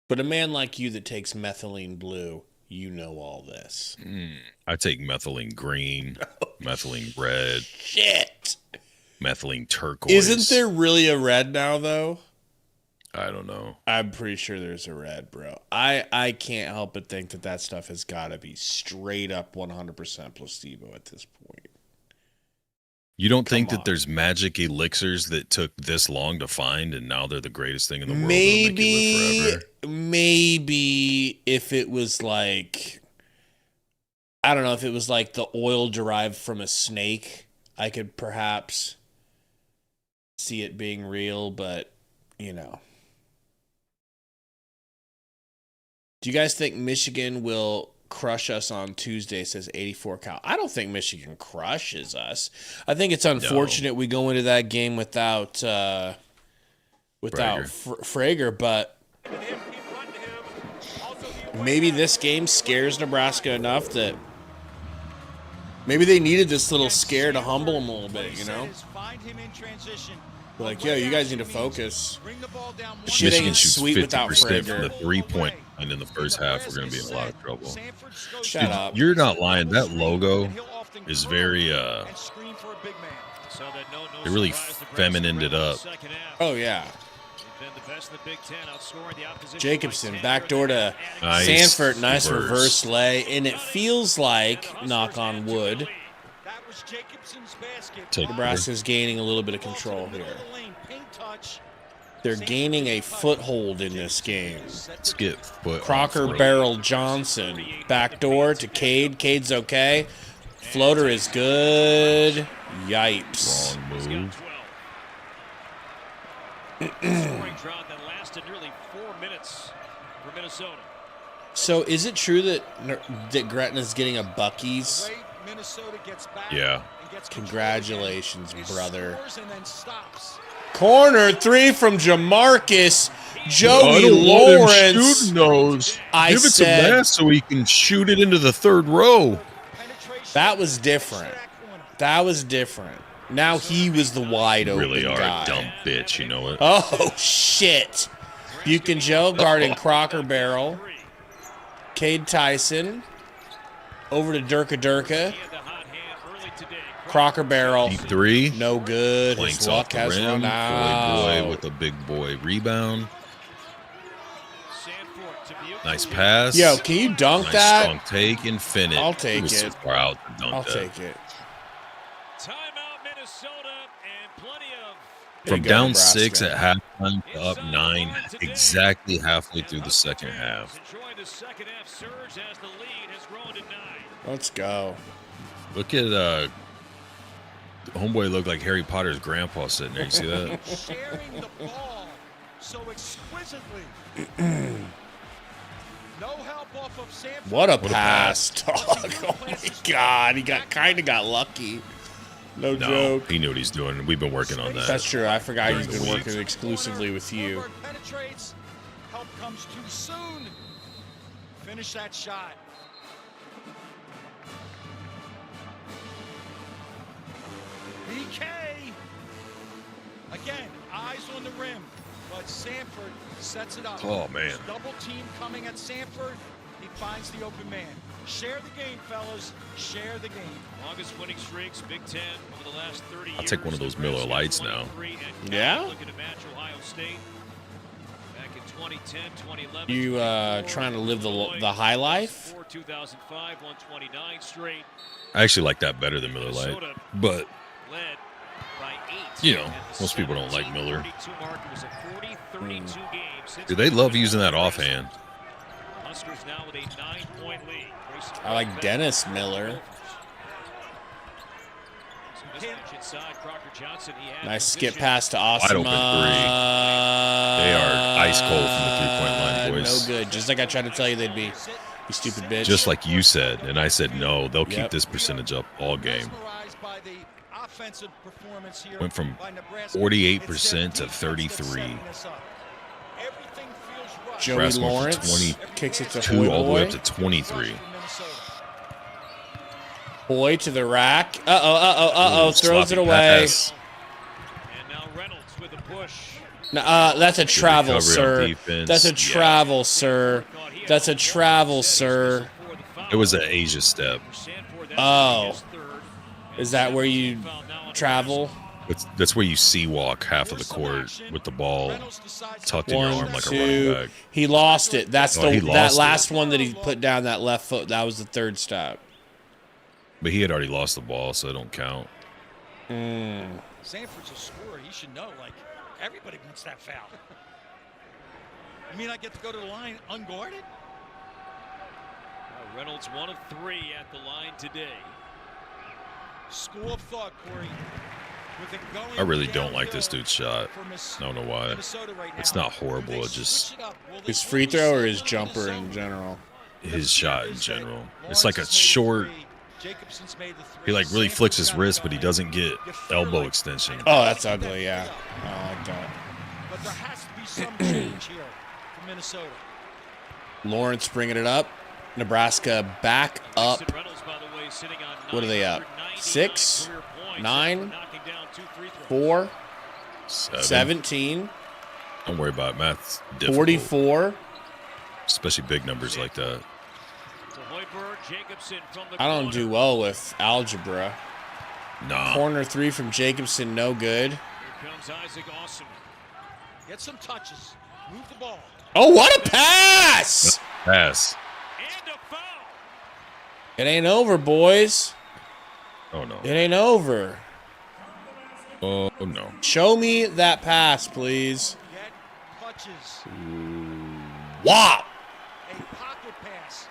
But a man like you that takes methylene blue, you know all this. I take methylene green, methylene red, Shit! methylene turquoise. Isn't there really a red now, though? I don't know. I'm pretty sure there's a red, bro. I can't help but think that stuff has got to be straight up 100% placebo at this point. You don't think Come that on. there's magic elixirs that took this long to find and now they're the greatest thing in the world? That'll make you live forever? Maybe if it was like, I don't know, if it was like the oil derived from a snake, I could perhaps see it being real, but, you know. Do you guys think Michigan will crush us on Tuesday, says 84 Cal? I don't think Michigan crushes us. I think it's unfortunate we go into that game without Frager, but maybe this game scares Nebraska enough that maybe they needed this little scare to humble them a little bit, you know? Like, yo, you guys need to focus. Shit Michigan ain't shoots sweet without 50% from the Frager. 3-point line in the first half. We're going to be in a lot of trouble. Shut up. You're not lying. That logo is very, it really feminined it up. Oh, yeah. Jacobson, backdoor to Nice Sanford. Nice reverse. reverse lay. And it feels like, knock on wood, Take Nebraska's gaining a little bit of control here. They're gaining a foothold in this game. Let's get foot Crocker, on Barrel, Johnson. Backdoor to Cade. Cade's okay. Floater is good. Yipes. Wrong move. Scoring drought that lasted nearly 4 minutes for Minnesota. So is it true that Gretna's getting a Buc-ee's? Yeah. Congratulations, brother. Corner 3 from Jamarcus. Joey Lawrence. Those. I Give it said- to Matt so he can shoot it into the third row. That was different. That was different. Now he was the wide You open really are guy. a dumb bitch, you know it? Oh, shit. Buchan Joe guarding Crocker Barrel. Cade Tyson. Over to Durka. Crocker Barrel. Deep three. No good. Blanks His off luck the has rim. run out. Boy with a big boy rebound. Nice pass. Yo, can you dunk Nice that? strong take and finish. I'll take He was so it. far out to dunk I'll that. take it. Timeout, Minnesota, and plenty of From go, down Nebraska. 6 at halftime to up 9, exactly halfway through the second half. Enjoy the second half surge as the lead has grown to 9. Let's go. Look at homeboy looked like Harry Potter's grandpa sitting there. You see that? Sharing the ball so exquisitely. No help off of Sanford. What a pass, dog. Oh, my God. He kind of got lucky. No No, joke. he knew what he's doing. We've been working on that. That's true. I forgot he's During been the working exclusively with you. Hoiberg penetrates. Help comes too soon. Finish that shot. BK. Again, eyes on the rim, but Sanford sets it up. Oh, man. Double team coming at Sanford. He finds the open man. Share the game, fellas. Share the game. Longest winning streaks, Big Ten over the last 30 years. I'll take one of those Miller Lights now. Yeah? Looking to match Ohio State. Back in 2010, 2011. You trying to live the high life? 2005, 129 straight. I actually like that better than Miller Lite. But, Led by 8. you know, most people don't like Miller. 32 mark. It was a 40-32 game. Dude, they love using that offhand. Huskers now with a 9-point lead. I like Dennis Miller. Inside, Crocker Johnson, he had Nice skip position. pass to Wide Osama. open three. They are ice cold from the three-point line, boys. No good. Just like I tried to tell you they'd be. You stupid bitch. Just like you said, and I said no, they'll keep Yep. this percentage up all game. Mesmerized by the offensive performance here Went from by Nebraska. 48% It's to their defense 33. that's setting this up. Everything feels right. Joey Nebraska went from Lawrence kicks it to 22 all the way up Hoy. to 23. From Minnesota. Hoy to the rack. Uh-oh. Ooh, Throws it sloppy away. pass. And now Reynolds with the push. That's a travel, recovery on sir. defense. That's a Yeah. travel, sir. That's a travel, sir. It was an Asia step. Oh. Is that where you travel? That's where you sea walk half of the court with the ball Reynolds decides tucked in your One, arm like a running two. back. He lost it. That's Oh, he that lost last it. one that he put down that left foot. That was the third step. But he had already lost the ball, so it don't count. Sanford's a scorer. He should know. Like, everybody wants that foul. You mean I get to go to the line unguarded? Reynolds 1 of 3 at the line today. School of thought, Corey. With it going I really don't like downhill this dude's shot. for I don't know why. Minnesota right It's now. not horrible. Do they It just switch it up? Will His they free throw or settle his in jumper the in zone? general? his shot in general. It's Lawrence like a has made short. three. Jacobson's made the three. He like really flicks his Sanford's got it wrist, but he going. doesn't get You feel elbow like- extension. Oh, that's ugly. Yeah, I don't like that. But there has to be some change here for Minnesota. Lawrence bringing it up. Nebraska back up. Reynolds, by the way, sitting on What are they up? 999 6, career points 9, after knocking down 2 free throws. 4, 7. 17, Don't worry about it. Math's difficult, 44. especially big numbers like that. To Hoiberg, Jacobson from the I don't corner. do well with algebra. Nah. Corner 3 from Jacobson, no good. Here comes Isaac Awesome. Get some touches. Move the ball. Oh, what a pass! Pass. And a foul. It ain't over, boys. Oh no. It ain't over. Oh no. Show me that pass, please. Get touches. Wop! A pocket pass.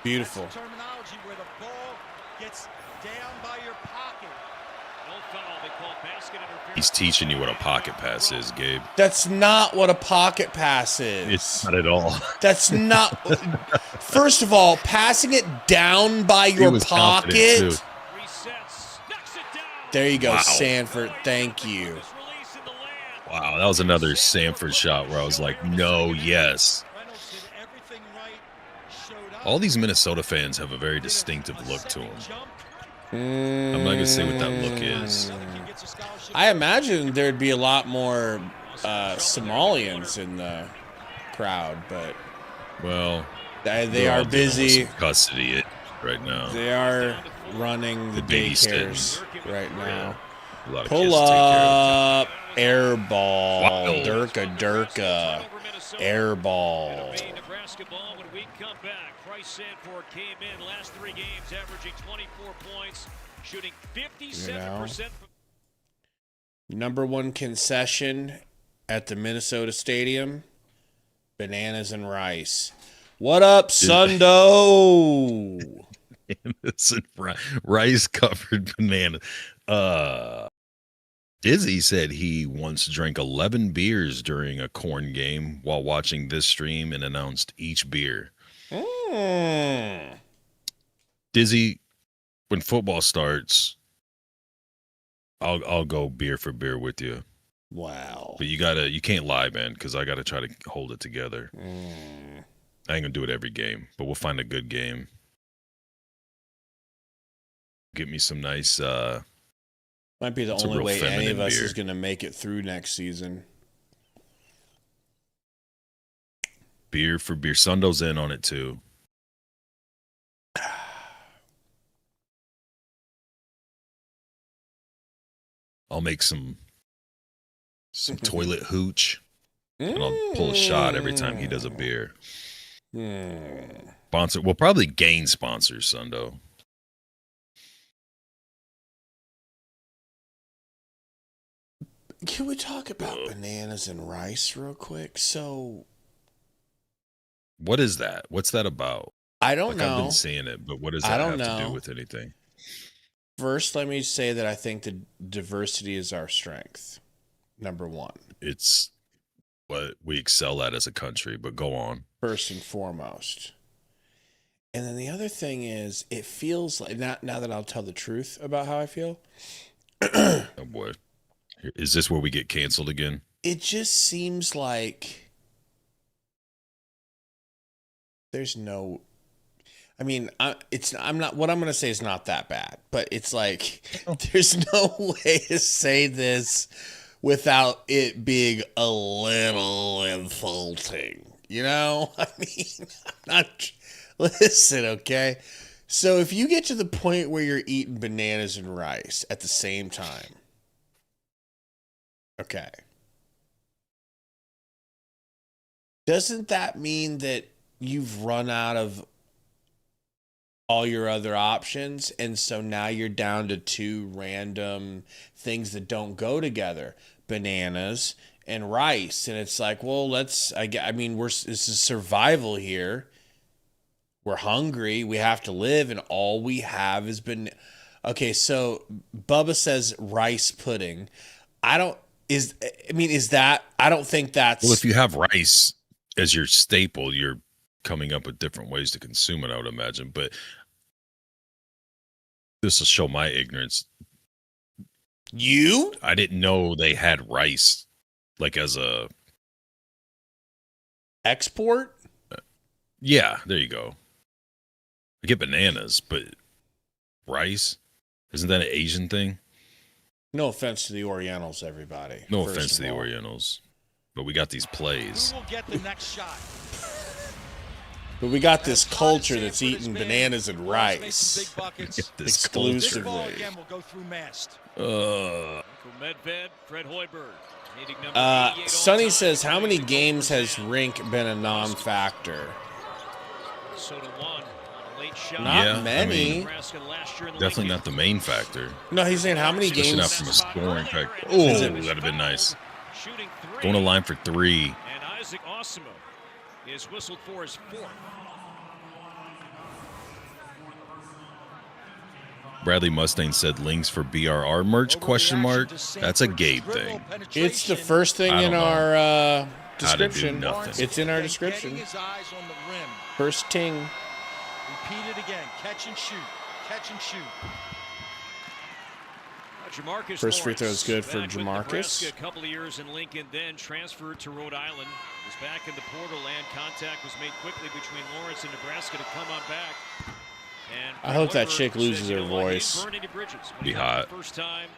Beautiful. That's the terminology where the ball gets down by your pocket. No foul. They call basket interference. He's teaching you what a pocket pass is, Gabe. That's not what a pocket pass is. It's not at all. That's not. First of all, passing it down by your was pocket. confident, too. Resets. Knocks it down. There you go, Wow. Sanford. Thank you. Release in the land. Wow, that was another Sanford shot where I was like, no, yes. Reynolds did everything right. Showed up. All these Minnesota fans have a very distinctive look to them. I'm not gonna say what that look is. I imagine there'd be a lot more Somalians in the crowd, but Well, they they're all are dealing with busy. some custody right now. They are running the babysitting. daycares right now. A lot of kids Pull to take care up, air ball, Wow. Durka, air ball. Nebraska ball when we come back. Bryce Sanford came in last 3 games, averaging 24 points, shooting 57% from Number one concession at the Minnesota Stadium, bananas and rice. What up, Sundo? Rice covered banana. Dizzy said he once drank 11 beers during a corn game while watching this stream and announced each beer. Dizzy, when football starts, I'll go beer for beer with you. Wow. But you can't lie, man, because I gotta try to hold it together. I ain't gonna do it every game, but we'll find a good game. Get me some nice might be the only way any of us beer is gonna make it through next season. Beer for beer. Sundo's in on it too. I'll make some toilet hooch, and I'll pull a shot every time he does a beer. Sponsor. We'll probably gain sponsors, Sundo. Can we talk about bananas and rice real quick? So, what is that? What's that about? I don't know. I've been seeing it, but what does that have to do with anything? First, let me say that I think the diversity is our strength. Number one. It's what we excel at as a country, but go on. First and foremost. And then the other thing is, it feels like, now that I'll tell the truth about how I feel. Oh, boy. Is this where we get canceled again? It just seems like there's no... I mean, I'm not. What I'm going to say is not that bad, but it's like there's no way to say this without it being a little insulting. You know, I mean, I'm not. Listen, okay. So if you get to the point where you're eating bananas and rice at the same time, okay, doesn't that mean that you've run out of all your other options, and so now you're down to two random things that don't go together, bananas and rice? And it's like, well, this is survival here. We're hungry, we have to live, and all we have is okay, so Bubba says rice pudding. I don't think that's... Well, if you have rice as your staple, you're coming up with different ways to consume it, I would imagine. But this will show my ignorance. I didn't know they had rice like as a export. Yeah, there you go. I get bananas, but rice, isn't that an Asian thing? No offense to the Orientals, everybody. No offense to the Orientals, but we got these plays. Who will get the next shot? But we got this culture that's eating bananas and rice exclusively. Sonny says, how many games has Rink been a non-factor? Not many. Definitely not the main factor. No, he's saying how many Especially games. Not from a scoring factor. Oh, that'd have been nice. Going to line for 3. And Isaac Osimo is whistled for his 4th. Bradley Mustang said links for BRR merch, question mark. That's a Gabe thing. It's the first thing in our description. Nothing. It's in our description. First ting. Repeat it again. Catch and shoot. Catch and shoot. Jamarcus First free Lawrence, throw is good for back with Jamarcus. Nebraska, a couple of years in Lincoln, then transferred to Rhode Island. Was back in the portal, and contact was made quickly between Lawrence and Nebraska to come on back. And I hope that chick loses her voice. Be hot. First time,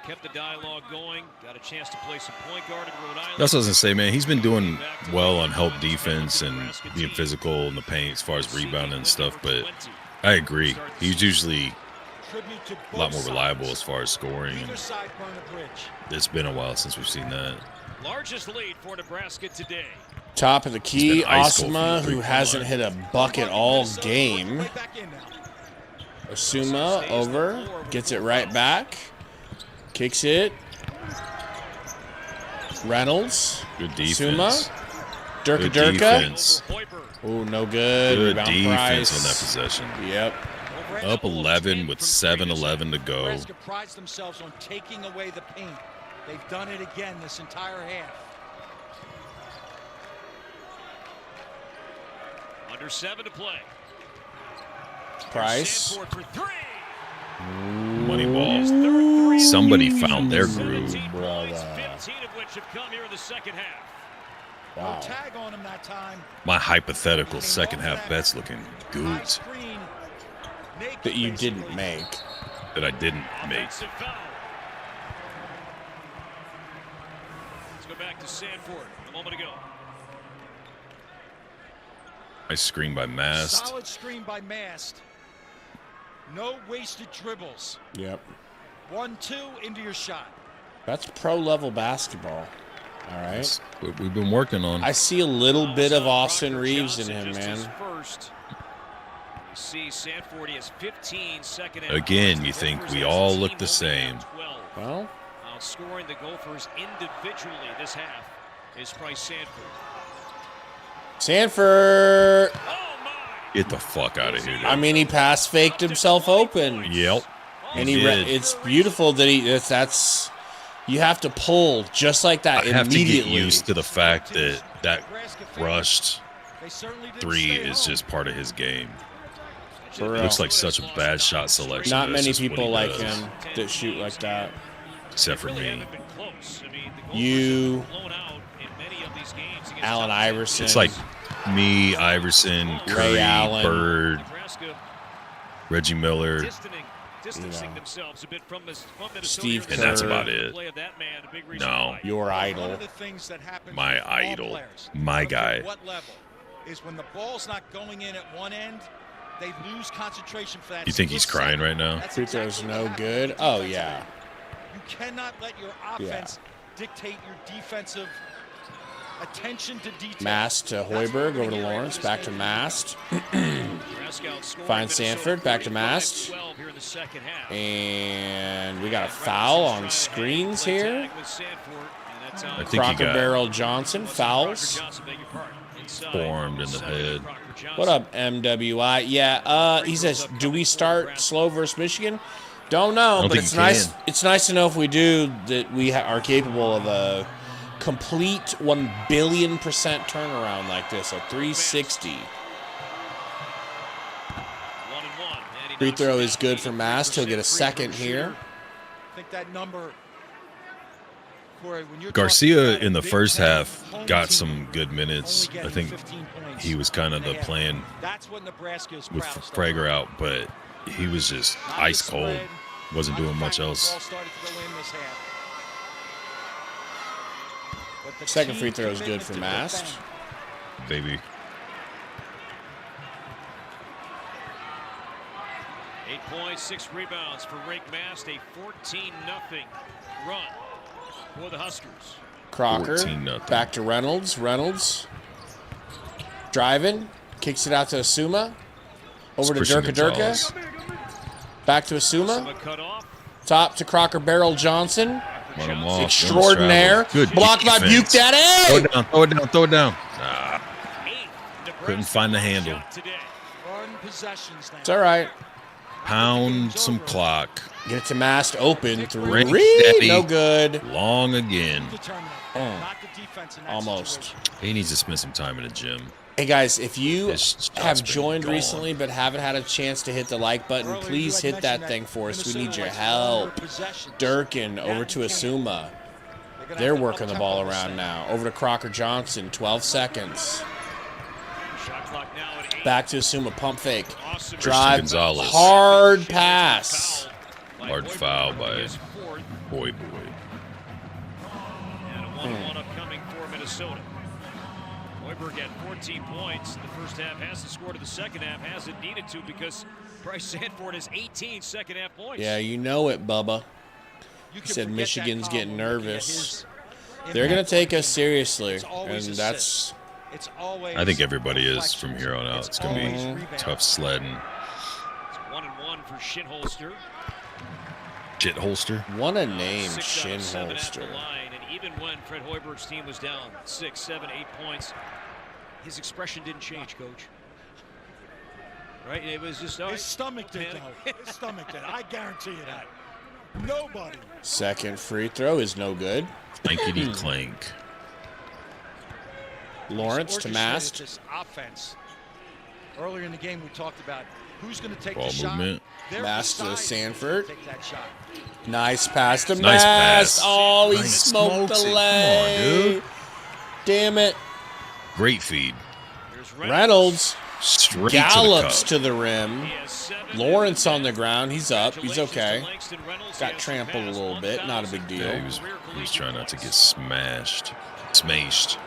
kept the dialogue going. Got a chance to play some point guard in Rhode Island. That's what I was gonna say, man. He's been doing well on help defense and being physical in the paint as far as rebounding and stuff. But I agree, he's usually a lot more reliable as far as scoring. And it's been a while since we've seen that. Largest lead for Nebraska today. Top of the key, Osima, who hasn't hit a bucket all game. Osuma over, gets it right back, kicks it. Reynolds. Good defense. Suma. Good Durka. defense. Oh, no good. Good Rebound defense Price. on that possession. Yep. Up 11 with 7:11 to go. Nebraska prides themselves on taking away the paint. They've done it again this entire half. Under 7 to play. Price. Sanford for 3. Money ball. Somebody found their groove. 17 points, 15 of which have come here in the second half. Wow. No tag on him that time. My hypothetical second half bet's looking good Screen. Naked That you basically. didn't make. that I didn't make. Offensive foul. Let's go back to Sanford a moment ago. Nice screen by Mast. Solid screen by Mast. No wasted dribbles. Yep. 1-2 into your shot. That's pro-level basketball. All right. That's what we've been working on. I see a little bit of Austin Reeves in him, Just his man. first. You see Sanford, he has 15 second half Again, points. you The think Gophers we have all 16, look the only same. have 12. Well, Outscoring the Gophers individually this half is Bryce Sanford. Sanford. Oh my! Get the fuck out of here, dude. I mean, he pass faked himself open. Yep. And He did. it's beautiful that that's you have to pull just like that I have to immediately. get used to the fact that that rushed They certainly didn't 3 stay is home. just part of his game. For real. Looks like such a bad shot selection. Not but that's many just what people he like does. him that shoot like that. Except for Really me. haven't been close. I mean, the Gophers You, have been blown out in many of these games against Allen top Iverson. It's like me, Iverson, Curry, Allen. Bird, Nebraska Reggie Miller. distancing themselves a bit from Minnesota. Steve here. And that's Kerr. about it. Play of that man, a big reason No. why. Your One idol. of the things that happens My with all idol. players, My I don't care guy. what level, is when the ball's not going in at one end, they lose concentration for that. You think he's split crying second. right now? That's Free throw's exactly no what happens good. with Oh, defensive yeah. end. You cannot let your offense dictate your defensive attention to detail. Mast to That's what we're Hoiberg, gonna over to get right Lawrence, this back to game. Mast. Nebraska outscoring Find Minnesota Sanford, back to 45-12 Mast. here in the second half. And we got a foul on screens here. I think he Crocker got Barrel Johnson fouls. formed in the head. What up, MWI? Yeah, he says, do we start slow versus Michigan? Don't know, don't but think it's you nice. can. It's nice to know if we do that we are capable of a complete 1,000,000,000% turnaround like this, a 360. Free throw is good for Mast. He'll get a second here. I think that number, Corey, when you're Garcia talking about in a the Big first Ten half home got team some good minutes. only I getting think 15 points he was kind of in the half. plan That's what Nebraska is with proud of. Frager out, but he was just Not the ice cold. spread, Wasn't not the doing much fact that the else. ball started to go in this half. But the Second team free throw is good commitment for to Mast. defend. Baby. 8 points, 6 rebounds for Rick Mast, a 14-0 run for the Huskers. Crocker, 14-0. back to Reynolds. Reynolds driving, kicks it out to Asuma. Over to Christian Durka Gonzalez. Back to Some Asuma. cut off. Top to Crocker Barrel Johnson. Run him off. Extraordinaire. Good Blocked by Buke defense. Throw Daddy. it down. Throw it down. Throw it down. Ah, Nebraska couldn't find the handle. shot today. Run possessions now. It's all right. Pound some clock. Get it to Mast. Open. Ring Three. steady. No good. Long again. Determinant. Oh. Not the defense in that Almost. situation. He needs to spend some time in the gym. Hey guys, if you His shot's have been joined gone. recently but haven't had a chance to hit the like button, Earlier, please you had hit that mentioned thing for us. We Minnesota need your likes help. longer possessions. Durkin over That to can't. Asuma. gonna They're have to working the ball up-tempo this around thing. now. Over to Crocker Johnson, 12 seconds. Shot clock now at 8. Back to Asuma, pump fake. Awesome. Drive, Gonzalez. hard pass. Hard foul by His fourth, boy. and a 1-1 upcoming for Minnesota. Hoiberg had 14 points in the first half, hasn't scored in the second half, hasn't needed to because Bryce Sanford has 18 second half points. Yeah, you know it, Bubba. You He can said forget Michigan's that getting column looking at nervous. his They're going to impact take on us games. seriously, It's always and assists. that's It's always I think everybody is from reflections. here on out. It's going to always be rebounds. tough sledding. It's 1-1 for Shinholster. Shit holster. what a name, 6 out Shin of 7 at the Holster. line, and even even when Fred Hoiberg's team was down 6, 7, 8 points, his expression didn't change, Coach. Right? It was just his stomach did, though. His stomach did. I guarantee you that. Nobody. Second free throw is no good. Clankety clank. Lawrence to Mast. This offense. Earlier in the game, we talked about who's going to take Ball the shot. movement. Mast to Sanford. Take that shot. Nice pass to Nice Mast. pass. Oh, he Nice. smoked the Smokes it. leg. Come on, dude. Damn it. Great feed. Reynolds Straight gallops to the to the rim. Lawrence on the ground. He's up. He's okay. Got trampled a little bit. Not a big cup. deal. Yeah, he was trying not to get smashed. Smashed.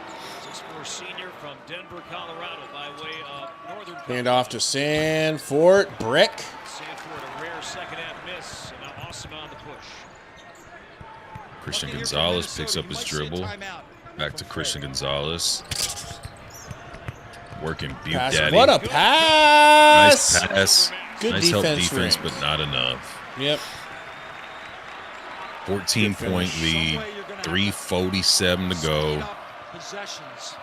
6'4" senior from Denver, Colorado, by way of Northern. Hand off to Sanford. Brick. Sanford, a rare second half miss, and now awesome on the push. Christian Gonzalez picks up his dribble. Back to Christian Gonzalez. Working Butte Pass. Daddy. What a pass. Nice pass. Good nice help defense defense, ring. but not enough. Yep. 14-point lead. 3:47 to go. Possessions.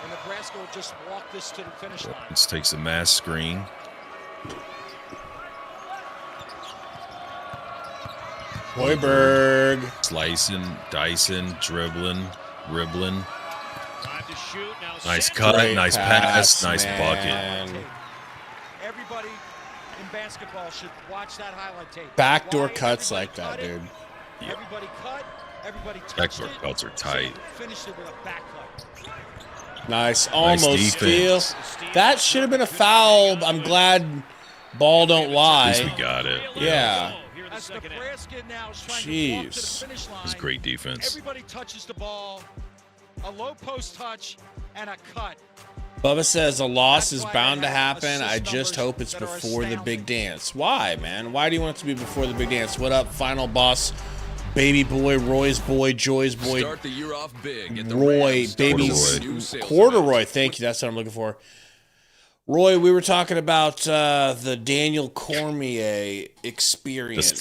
And Nebraska will just walk this to the finish line. This takes a mass screen. Hoiberg. Slicing, dicing, dribbling. Time to shoot. Now Nice Sanford. cut, Great nice pass, nice man. bucket. Everybody in basketball should watch that highlight tape. Backdoor Why cuts everybody like that, cut it, dude. Yeah. Everybody cut. Everybody touched Backdoor it. cuts are tight. Finished it with a back cut. Nice. Almost steal. defense. That should have been a foul. I'm glad ball don't At least we lie. got it. Yeah. Here in the As second half. Nebraska now is trying to walk to the Jeez. finish line. It's great defense. Everybody touches the ball. A low post touch and a cut. Bubba says a loss is That's why bound they to have happen. I assist just numbers hope it's that are before the astounding. big dance. Why, man? Why do you want it to be before the big dance? What up, final boss? Baby boy, Roy's boy, Joy's boy, Start the year off big at the Roy, Rams. baby's Corduroy. New sales corduroy. Thank you. That's what I'm looking for. Roy, we were talking about the Daniel Cormier The experience.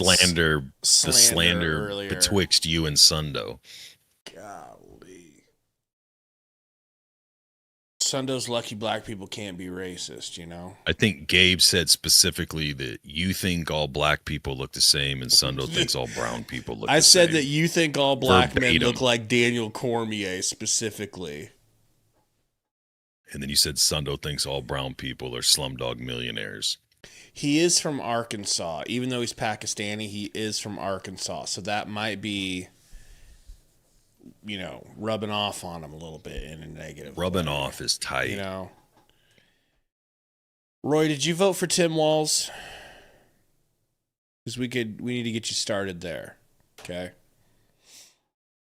slander earlier. betwixt you and Sundo. Golly. Sundo's lucky black people can't be racist, you know? I think Gabe said specifically that you think all black people look the same and Sundo thinks all brown people look I the said same. that you think all black men Verbatim. look like Daniel Cormier specifically. And then you said Sundo thinks all brown people are slumdog millionaires. He is from Arkansas. Even though he's Pakistani, he is from Arkansas. So that might be, you know, rubbing off on him a little bit in a negative Rubbing way, off is tight. you know. Roy, did you vote for Tim Walz? Because we need to get you started there. Okay.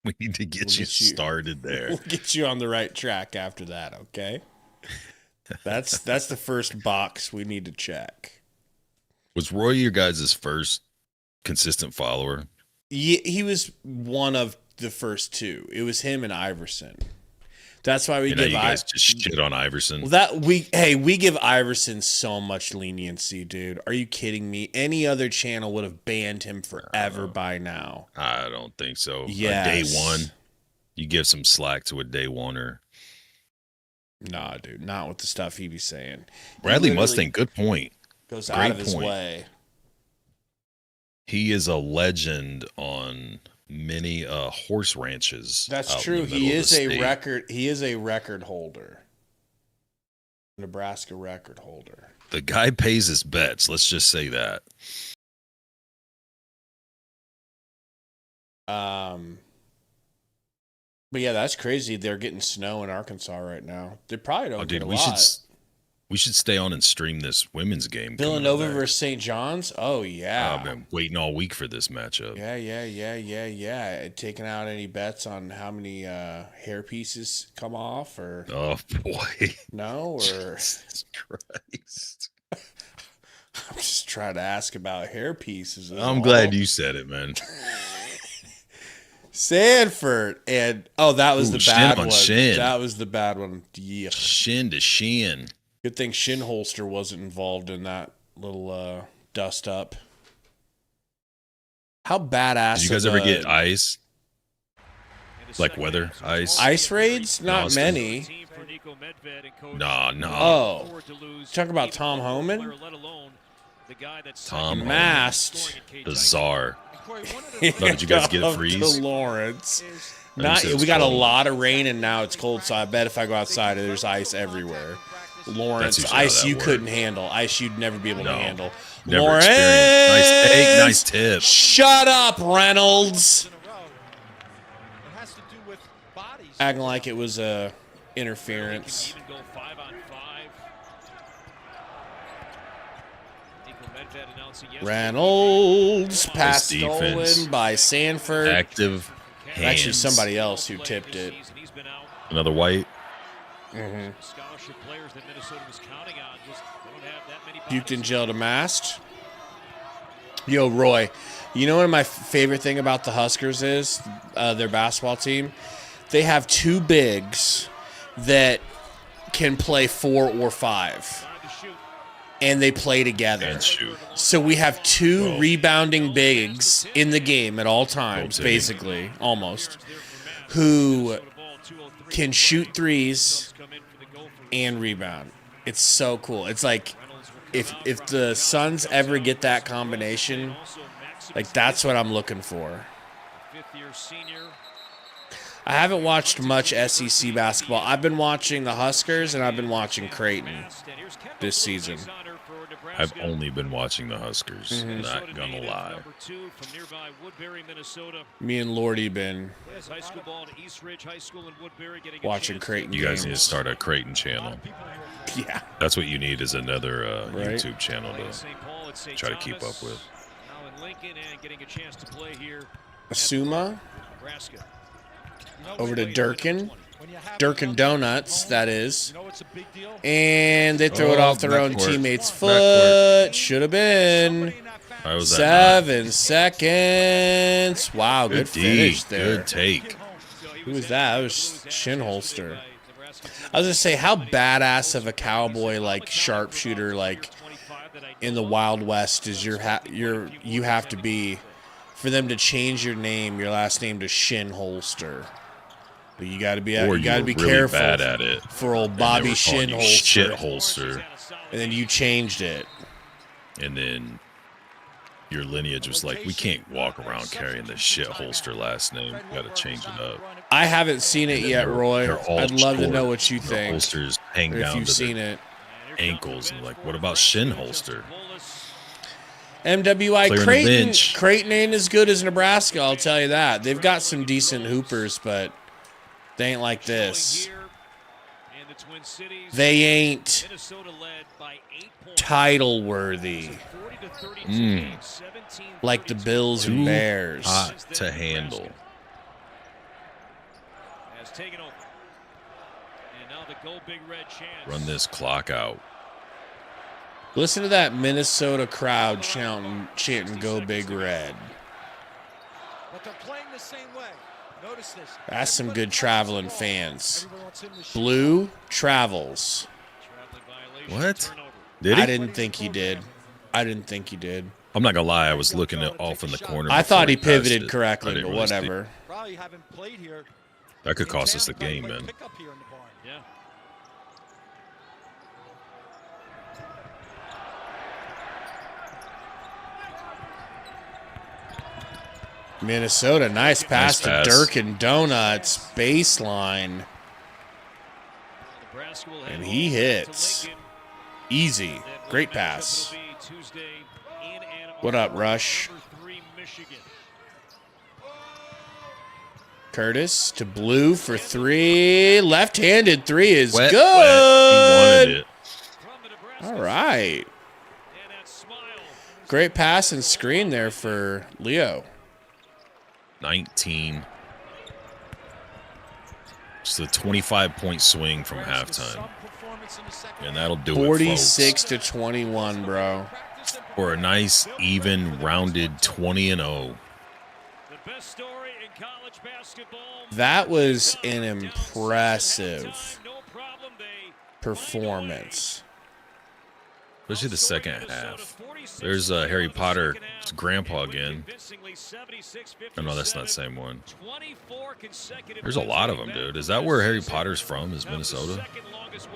We need to get We'll you get you- started there. We'll get you on the right track after that, okay? That's the first box we need to check. Was Roy your guys' first consistent follower? He was one of the first two. It was him and Iverson. That's why we You know, give you guys just shit on Iverson. we give Iverson so much leniency, dude. Are you kidding me? Any other channel would have banned him forever by now. I don't think so. Yes. A day one, you give some slack to a day oneer. Nah, dude, not with the stuff he be saying. He Bradley literally Mustang, good point. goes Great out of his point. way. He is a legend on many horse ranches. That's out in true. the He middle of is the a state. record. He is a record holder. Nebraska record holder. The guy pays his bets. Let's just say that. But yeah, that's crazy. They're getting snow in Arkansas right now. They probably don't Oh, get dude, a we lot. should stay on and stream this women's game. coming up Villanova there. versus St. John's. Oh yeah. I've been waiting all week for this matchup. Yeah. Taking out any bets on how many hair pieces come off or Oh boy, no? Or Jesus Christ! I'm just trying to ask about hair pieces. I'm glad you said it, man. Sanford and that was Ooh, the shin bad on one. shin. That was the bad one. Yeah. Shin to shin. Good thing Shin Holster wasn't involved in that little dust up. How badass! Did you guys of ever a- get ice? Like weather, ice. Ice raids? Not Austin. many. Nah. Oh. Talk about Tom Homan? Tom Masked. Bizarre. No, did you guys get a freeze? To Lawrence. You Not, said it was we got cold. a lot of rain and now it's cold, so I bet if I go outside, there's ice everywhere. Lawrence, That's usually ice how that you works. couldn't handle. Ice you'd never be able to handle. Never Lawrence! experienced. Nice take, nice tip. Shut up, Reynolds! Acting like it was a interference. Reynolds, pass stolen by Sanford. Active hands. Actually, somebody else who tipped it. Another white. Buked and gel to mast. Yo, Roy, you know what my favorite thing about the Huskers is? Their basketball team? They have two bigs that can play 4 or 5. And they play together. And shoot. So we have two rebounding bigs in the game at all times, basically, almost, who can shoot threes and rebound. It's so cool. It's like if the Suns ever get that combination, like that's what I'm looking for. I haven't watched much SEC basketball. I've been watching the Huskers and I've been watching Creighton this season. I've only been watching the Huskers. Not gonna lie. Me and Lordy been watching Creighton. You guys need to start a Creighton channel. Yeah. That's what you need is another YouTube channel to try to keep up with. Asuma over to Durkin. Durkin Donuts, that is. And they throw it off their own teammate's foot. Should have been. How was that 7 seconds. Wow, good finish there. Good take. Who was that? That was Shin Holster. I was gonna say, how badass of a cowboy like sharpshooter like in the Wild West is you have to be for them to change your last name to Shin Holster. But you got to be Or you got to be really careful bad at it. for old And they Bobby were calling Shin you Holster. Shit holster. And then you changed it. And then your lineage was like, we can't walk around carrying the shit holster last name. We got to change it up. I haven't seen it yet, Roy. They're all I'd love to short. know what you The think. holsters hang If down you've to seen the it. ankles. And like, what about shin holster? MWI Clearing the Creighton. bench. Creighton ain't as good as Nebraska, I'll tell you that. They've got some decent hoopers, but they ain't like this. They ain't title worthy like the Bills and Bears. Hot to handle. Run this clock out. Listen to that Minnesota crowd chanting "Go Big Red." But they're playing the same way. Notice this. That's some good traveling fans. Blue travels. What? Did he? I didn't think he did. I'm not gonna lie. I was looking off in the corner. I thought he before passed pivoted it. I correctly, didn't but really see- whatever. Probably haven't played here. That could cost us the game, man. Pick up here in the barn. Yeah. Minnesota, nice pass Nice pass. to Durkin Donuts, baseline. And he hits. Easy. Great pass. What up, Rush? Curtis to Blue for 3. Left-handed 3 is Wet, good. wet. He wanted it. All right. Great pass and screen there for Leo. 19. Just a 25-point swing from halftime. And that'll do 46 it, to 21, bro. folks. For a nice, even, rounded 20-0. That was an impressive performance. especially the second half. There's Harry Potter's grandpa again. Oh, no, that's not the same one. There's a lot of them, dude. Is that where Harry Potter's from, is Minnesota?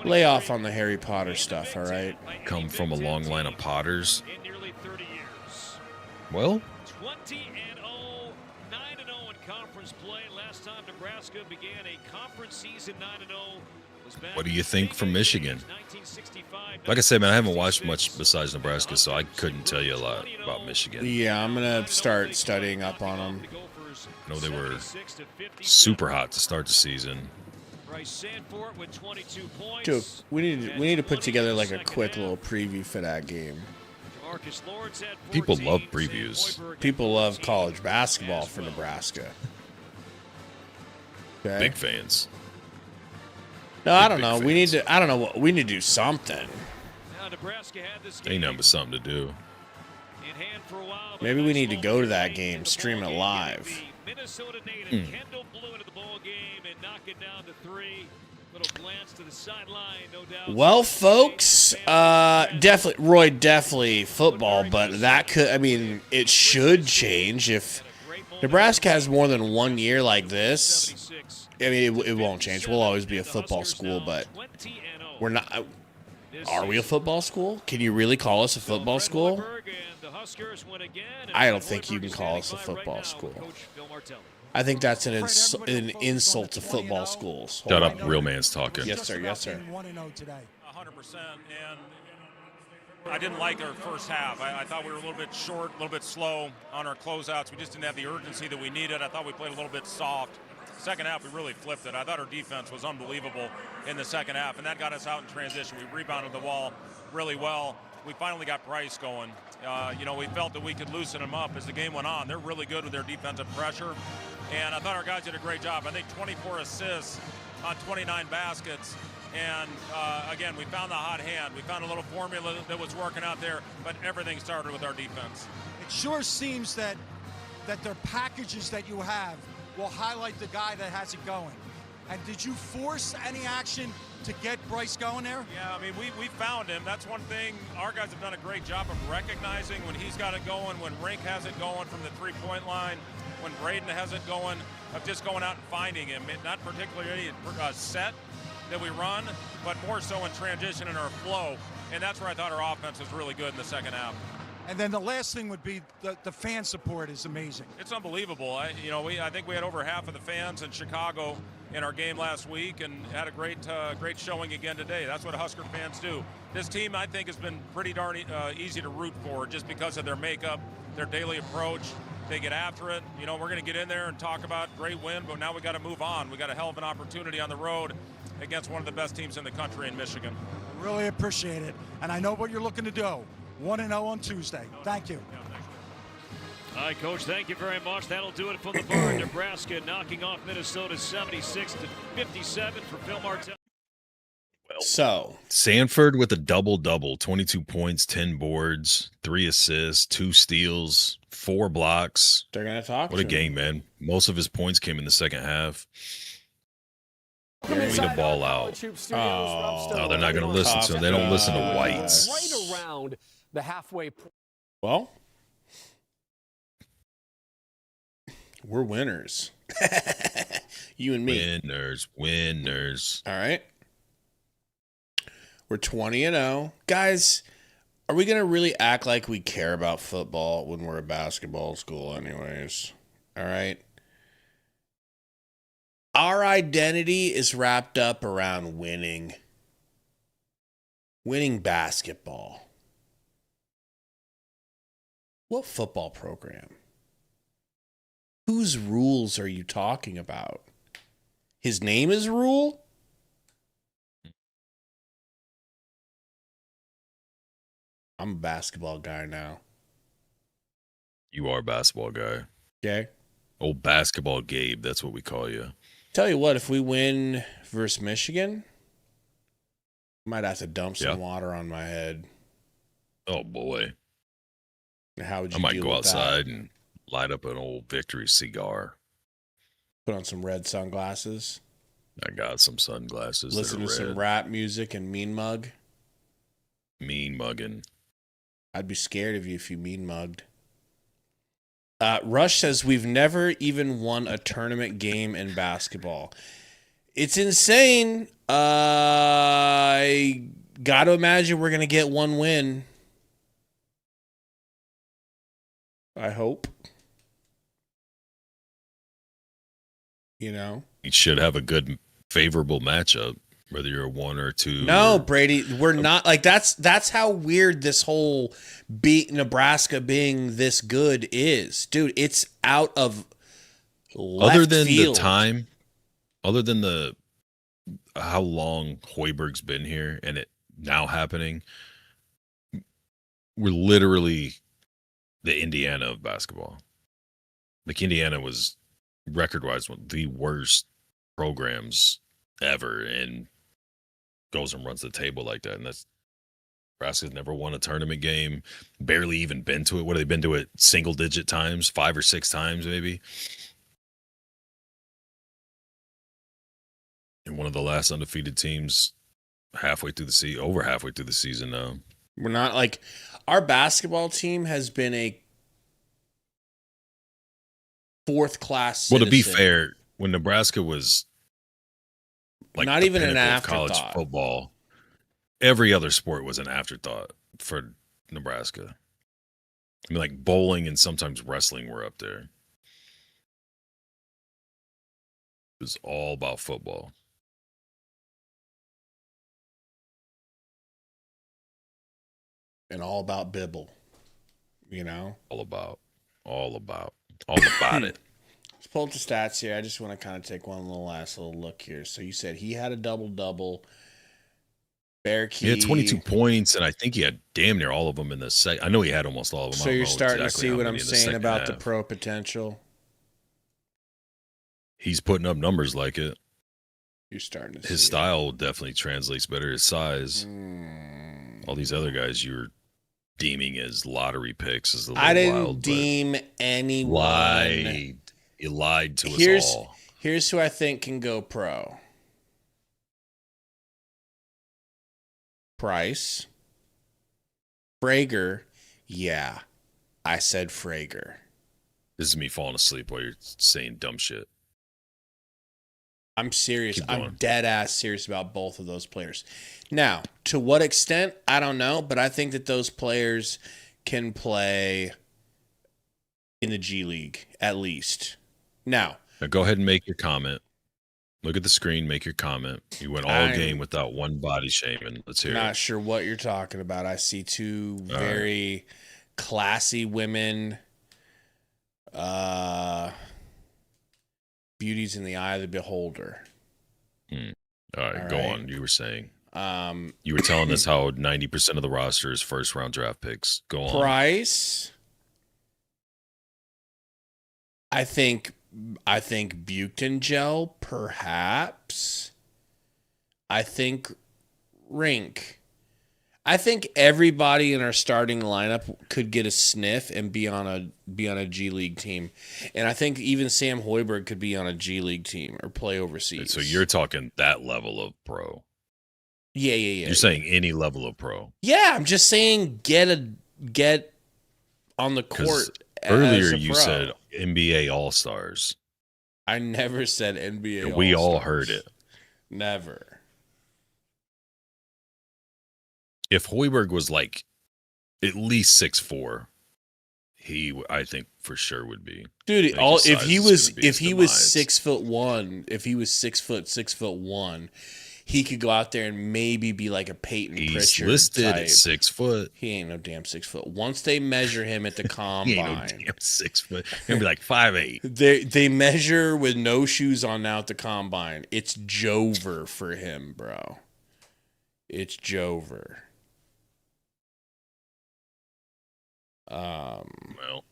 Lay off on the Harry Potter stuff, all right? Come from a long line of Potters. Well, 20-0, 9-0 in conference play. Last time Nebraska began a conference season 9-0. What do you think from Michigan? Like I said, man, I haven't watched much besides Nebraska, so I couldn't tell you a lot about Michigan. Yeah, I'm going to start studying up on them. I know they were super hot to start the season. Dude, we need to put together like a quick little preview for that game. People love previews. People love college basketball for Nebraska. Okay. Big fans. No, I don't know. We need to. I don't know. We need to do something. Ain't nothing but something to do. Maybe we need to go to that game, stream it live. Well, folks, definitely football, but that could. I mean, it should change if Nebraska has more than 1 year like this. I mean, it won't change. We'll always be a football school, but we're not. Are we a football school? Can you really call us a football school? I don't think you can call us a football school. I think that's an insult to football schools. Shut up, real man's talking. Yes, sir. Yes, sir. 100%. And I didn't like our first half. I thought we were a little bit short, a little bit slow on our closeouts. We just didn't have the urgency that we needed. I thought we played a little bit soft. Second half, we really flipped it. I thought our defense was unbelievable in the second half, and that got us out in transition. We rebounded the ball really well. We finally got Bryce going. We felt that we could loosen them up as the game went on. They're really good with their defensive pressure, and I thought our guys did a great job. I think 24 assists on 29 baskets, and again, we found the hot hand. We found a little formula that was working out there, but everything started with our defense. It sure seems that their packages that you have will highlight the guy that has it going. And did you force any action to get Bryce going there? Yeah, I mean, we found him. That's one thing. Our guys have done a great job of recognizing when he's got it going, when Rink has it going from the three-point line, when Braden has it going, of just going out and finding him. Not particularly a set that we run, but more so in transition in our flow. And that's where I thought our offense was really good in the second half. And then the last thing would be the fan support is amazing. It's unbelievable. I think we had over half of the fans in Chicago in our game last week, and had a great showing again today. That's what Husker fans do. This team, I think, has been pretty darn easy to root for just because of their makeup, their daily approach. They get after it. We're going to get in there and talk about great win, but now we got to move on. We got a hell of an opportunity on the road against one of the best teams in the country in Michigan. Really appreciate it, and I know what you're looking to do. 1-0 on Tuesday. Thank you. All right, Coach, thank you very much. That'll do it from the bar. Nebraska knocking off Minnesota 76-57 for Phil Martell. So, Sanford with a double-double, 22 points, 10 boards, 3 assists, 2 steals, 4 blocks. They're going to talk. What a game, man. Most of his points came in the second half. Lead the ball out. No, they're not going to listen to him. They don't listen to whites. Right around the halfway point. Well, we're winners. You and me. Winners. All right. We're 20-0. Guys, are we going to really act like we care about football when we're a basketball school anyways? All right. Our identity is wrapped up around winning. Winning basketball. What football program? Whose rules are you talking about? His name is Rule? I'm a basketball guy now. You are a basketball guy. Okay. Old basketball Gabe, that's what we call you. Tell you what, if we win versus Michigan, I might have to dump some water on my head. Oh, boy. How would you I might deal go with outside that? and light up an old Victory cigar. Put on some red sunglasses. I got some sunglasses. Listen to some rap music and Mean Mug. Mean mugging. I'd be scared of you if you mean mugged. Rush says we've never even won a tournament game in basketball. It's insane. I got to imagine we're going to get one win. I hope. You know? You should have a good, favorable matchup, whether you're a 1 or 2. No, Brady, we're not. Like, that's how weird this whole beat Nebraska being this good is. Dude, it's out of left other than field. the time, other than the how long Hoiberg's been here and it now happening, we're literally the Indiana of basketball. Like, Indiana was record-wise one of the worst programs ever, and goes and runs the table like that. And that's Nebraska's never won a tournament game, barely even been to it. What have they been to it single-digit times, 5 or 6 times maybe? And one of the last undefeated teams halfway through the season, over halfway through the season now. We're not like our basketball team has been a fourth class citizen. Well, to be fair, when Nebraska was like not even an afterthought. College football, every other sport was an afterthought for Nebraska. I mean, like bowling and sometimes wrestling were up there. It was all about football. And all about Bibble, you know? All about it. Let's pull up the stats here. I just want to kind of take one last little look here. So you said he had a double-double. Bearkey. He had 22 points, and I think he had damn near all of them in the second. I know he had almost all of them. So you're starting to see what I'm saying about the pro potential? He's putting up numbers like it. You're starting to see his style definitely translates better. His size. All these other guys you're deeming as lottery picks is a little I didn't wild, deem anyone. He lied to us all. Here's who I think can go pro. Price. Frager. Yeah, I said Frager. This is me falling asleep while you're saying dumb shit. I'm serious. I'm dead ass serious about both of those players. Now, to what extent, I don't know, but I think that those players can play in the G League at least. Now go ahead and make your comment. Look at the screen, make your comment. You went all game without one body shaming. Let's hear it. Not sure what you're talking about. I see two very classy women. Beauty's in the eye of the beholder. All right, go on. You were saying. You were telling us how 90% of the roster is first-round draft picks. Go on. Price. I think Buchton Gel, perhaps. I think Rink. I think everybody in our starting lineup could get a sniff and be on a G League team. And I think even Sam Hoiberg could be on a G League team or play overseas. So you're talking that level of pro. Yeah. You're saying any level of pro. Yeah, I'm just saying get on the court. Earlier you said NBA All-Stars. I never said NBA All-Stars. We all heard it. Never. If Hoiberg was like at least 6'4", I think for sure would be. Dude, if he was 6'1", if he was 6'1", he could go out there and maybe be like a Peyton Pritchard He's listed type. at 6 foot. He ain't no damn 6 foot. Once they measure him at the combine, he ain't no damn 6 foot. He's gonna be like 5'8". They measure with no shoes on now at the combine. It's Jover for him, bro. It's Jover. Well,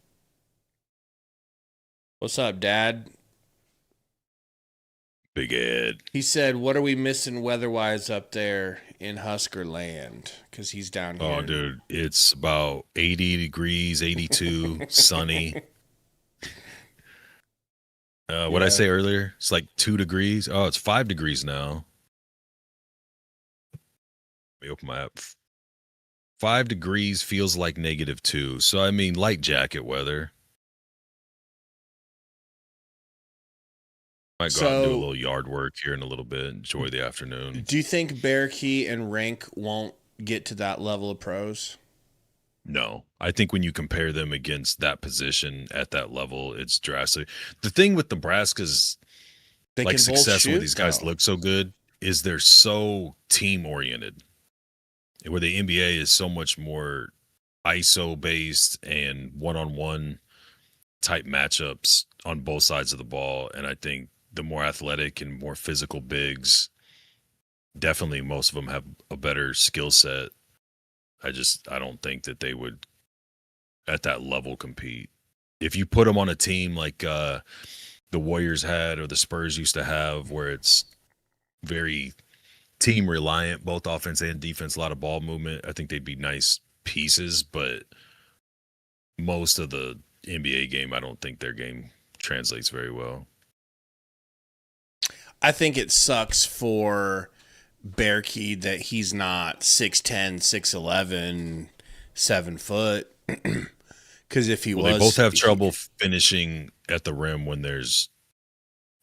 what's up, Dad? Big Ed. He said, "What are we missing weather-wise up there in Husker land?" Because he's down here. Oh, dude, it's about 80 degrees, 82, sunny. What did I say earlier? It's like 2 degrees. Oh, it's 5 degrees now. Let me open my app. 5 degrees feels like -2. So, I mean, light jacket weather. Might go out and do a little yard work here in a little bit. Enjoy the afternoon. Do you think Bearkey and Rank won't get to that level of pros? No. I think when you compare them against that position at that level, it's drastic. The thing with Nebraska's like success where these guys look so good is they're so team-oriented. Where the NBA is so much more ISO-based and one-on-one type matchups on both sides of the ball. And I think the more athletic and more physical bigs, definitely most of them have a better skill set. I don't think that they would at that level compete. If you put them on a team like the Warriors had or the Spurs used to have, where it's very team reliant, both offense and defense, a lot of ball movement, I think they'd be nice pieces, but most of the NBA game, I don't think their game translates very well. I think it sucks for Bearkey that he's not 6'10", 6'11", 7 foot. Because if he was, they both have trouble finishing at the rim when there's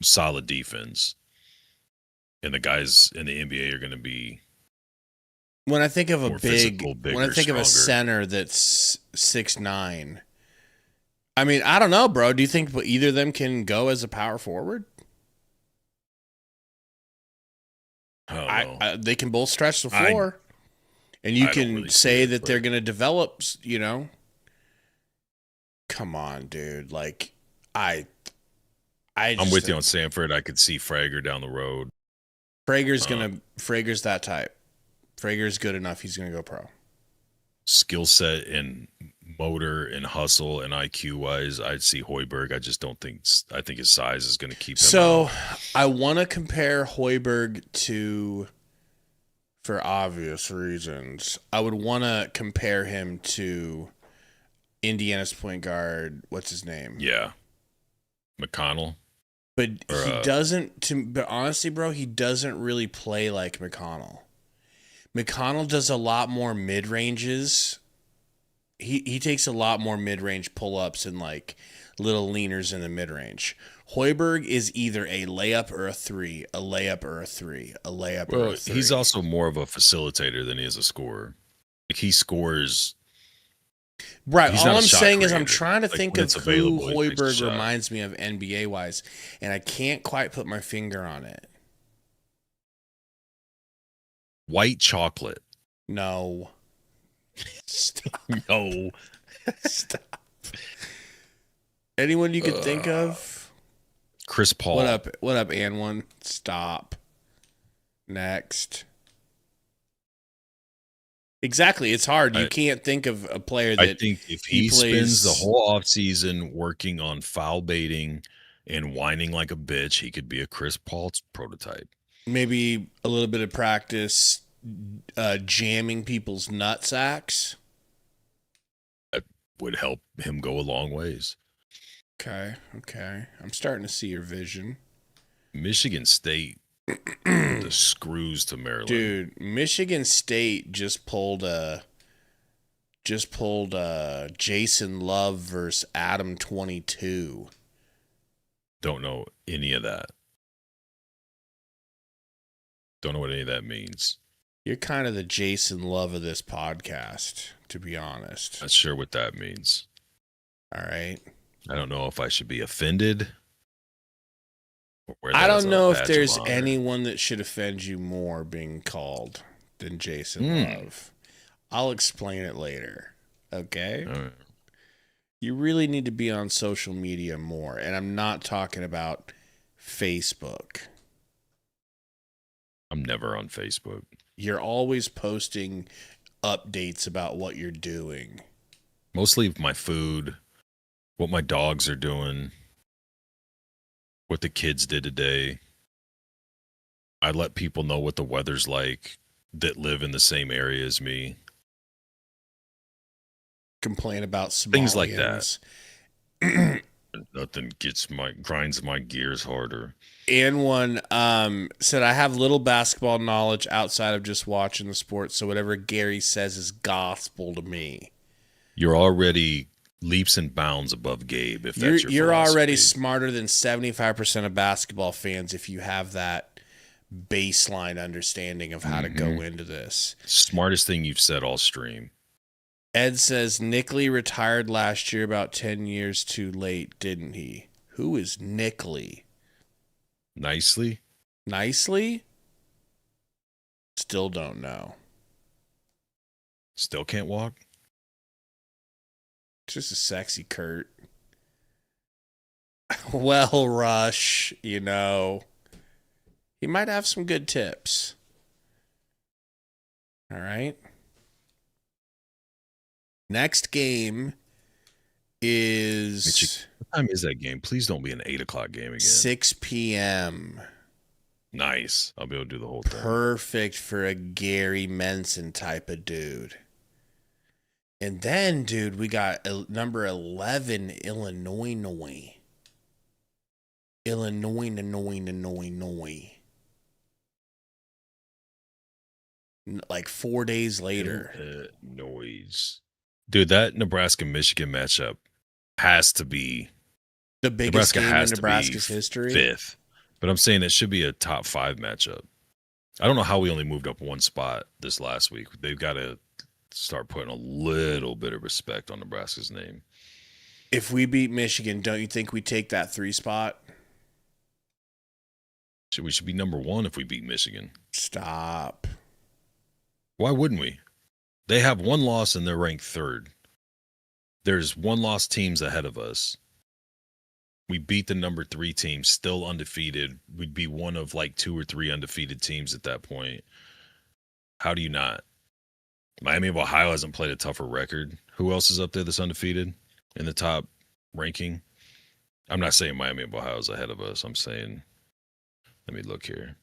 solid defense, and the guys in the NBA are going to be. When I think of a bigger, when I think stronger. of a center that's 6'9", I mean, I don't know, bro. Do you think either of them can go as a power forward? They can both stretch the floor, and you can really say that they're going to develop. You know, come on, dude. Like, I'm with you on Sanford. I could see Frager down the road. Frager's that type. Frager's good enough. He's going to go pro. Skill set and motor and hustle and IQ wise, I'd see Hoiberg. I just don't think. I think his size is going to keep him. So out. I want to compare Hoiberg to, for obvious reasons, I would want to compare him to Indiana's point guard. What's his name? Yeah, McConnell. But he doesn't. But honestly, bro, he doesn't really play like McConnell. McConnell does a lot more mid ranges. He takes a lot more mid range pull ups and like little leaners in the mid range. Hoiberg is either a layup or a three, a layup or a three, a layup or a three. He's also more of a facilitator than he is a scorer. Like he scores. Right. He's all I'm saying creator. is I'm trying to think of who available, Hoiberg reminds me of NBA wise, and I can't quite put my finger on it. White chocolate. No. Stop. No. Stop. Anyone you could think of? Chris Paul. What up, Anwan? Stop. Next. Exactly. It's hard. You can't think of a player that I think if he spends the whole offseason working on foul baiting and whining like a bitch, he could be a Chris Paul prototype. Maybe a little bit of practice jamming people's nut sacks. That would help him go a long ways. Okay. I'm starting to see your vision. Michigan State, the screws to Maryland. Dude, Michigan State just pulled Jason Love versus Adam 22. Don't know any of that. Don't know what any of that means. You're kind of the Jason Love of this podcast, to be honest. Not sure what that means. All right. I don't know if I should be offended. I don't know if there's anyone that should offend you more being called than Jason Love. I'll explain it later. Okay? All right. You really need to be on social media more. And I'm not talking about Facebook. I'm never on Facebook. You're always posting updates about what you're doing. Mostly my food, what my dogs are doing, what the kids did today. I let people know what the weather's like that live in the same area as me. Complain about Somalians. Things like that. Nothing grinds my gears harder. And one said, I have little basketball knowledge outside of just watching the sport, so whatever Gary says is gospel to me. You're already leaps and bounds above Gabe, if that's your You're philosophy. already smarter than 75% of basketball fans if you have that baseline understanding of how to go into this. Smartest thing you've said all stream. Ed says, Nickley retired last year about 10 years too late, didn't he? Who is Nickley? Nicely? Still don't know. Still can't walk? Just a sexy Kurt. Well, Rush, he might have some good tips. All right. Next game is... What time is that game? Please don't be an 8 o'clock game again. 6 p.m. Nice. I'll be able to do the whole thing. Perfect for a Gary Menson type of dude. And then, dude, we got number 11, Illinois. Like 4 days later. Noise. Dude, that Nebraska-Michigan matchup has to be the biggest Nebraska game has in to Nebraska's be history. 5th. But I'm saying it should be a top 5 matchup. I don't know how we only moved up one spot this last week. They've got to start putting a little bit of respect on Nebraska's name. If we beat Michigan, don't you think we take that 3 spot? We should be number 1 if we beat Michigan. Stop. Why wouldn't we? They have 1 loss and they're ranked 3rd. There's 1-loss teams ahead of us. We beat the number 3 team, still undefeated. We'd be one of like 2 or 3 undefeated teams at that point. How do you not? Miami of Ohio hasn't played a tougher record. Who else is up there that's undefeated in the top ranking? I'm not saying Miami of Ohio is ahead of us. I'm saying, let me look here.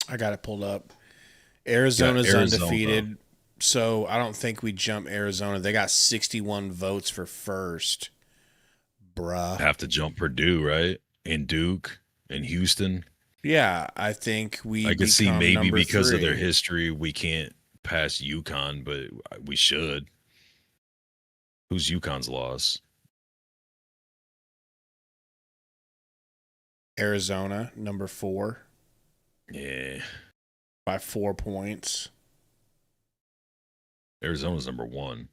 I got it pulled up. Arizona's undefeated, so I don't think we jump Arizona. They got 61 votes for first. Bruh. Have to jump Purdue, right? And Duke and Houston. Yeah, I think I could see maybe because 3. of their history, we can't pass UConn, but we should. Who's UConn's loss? Arizona, number 4. Yeah. By 4 points. Arizona's number 1.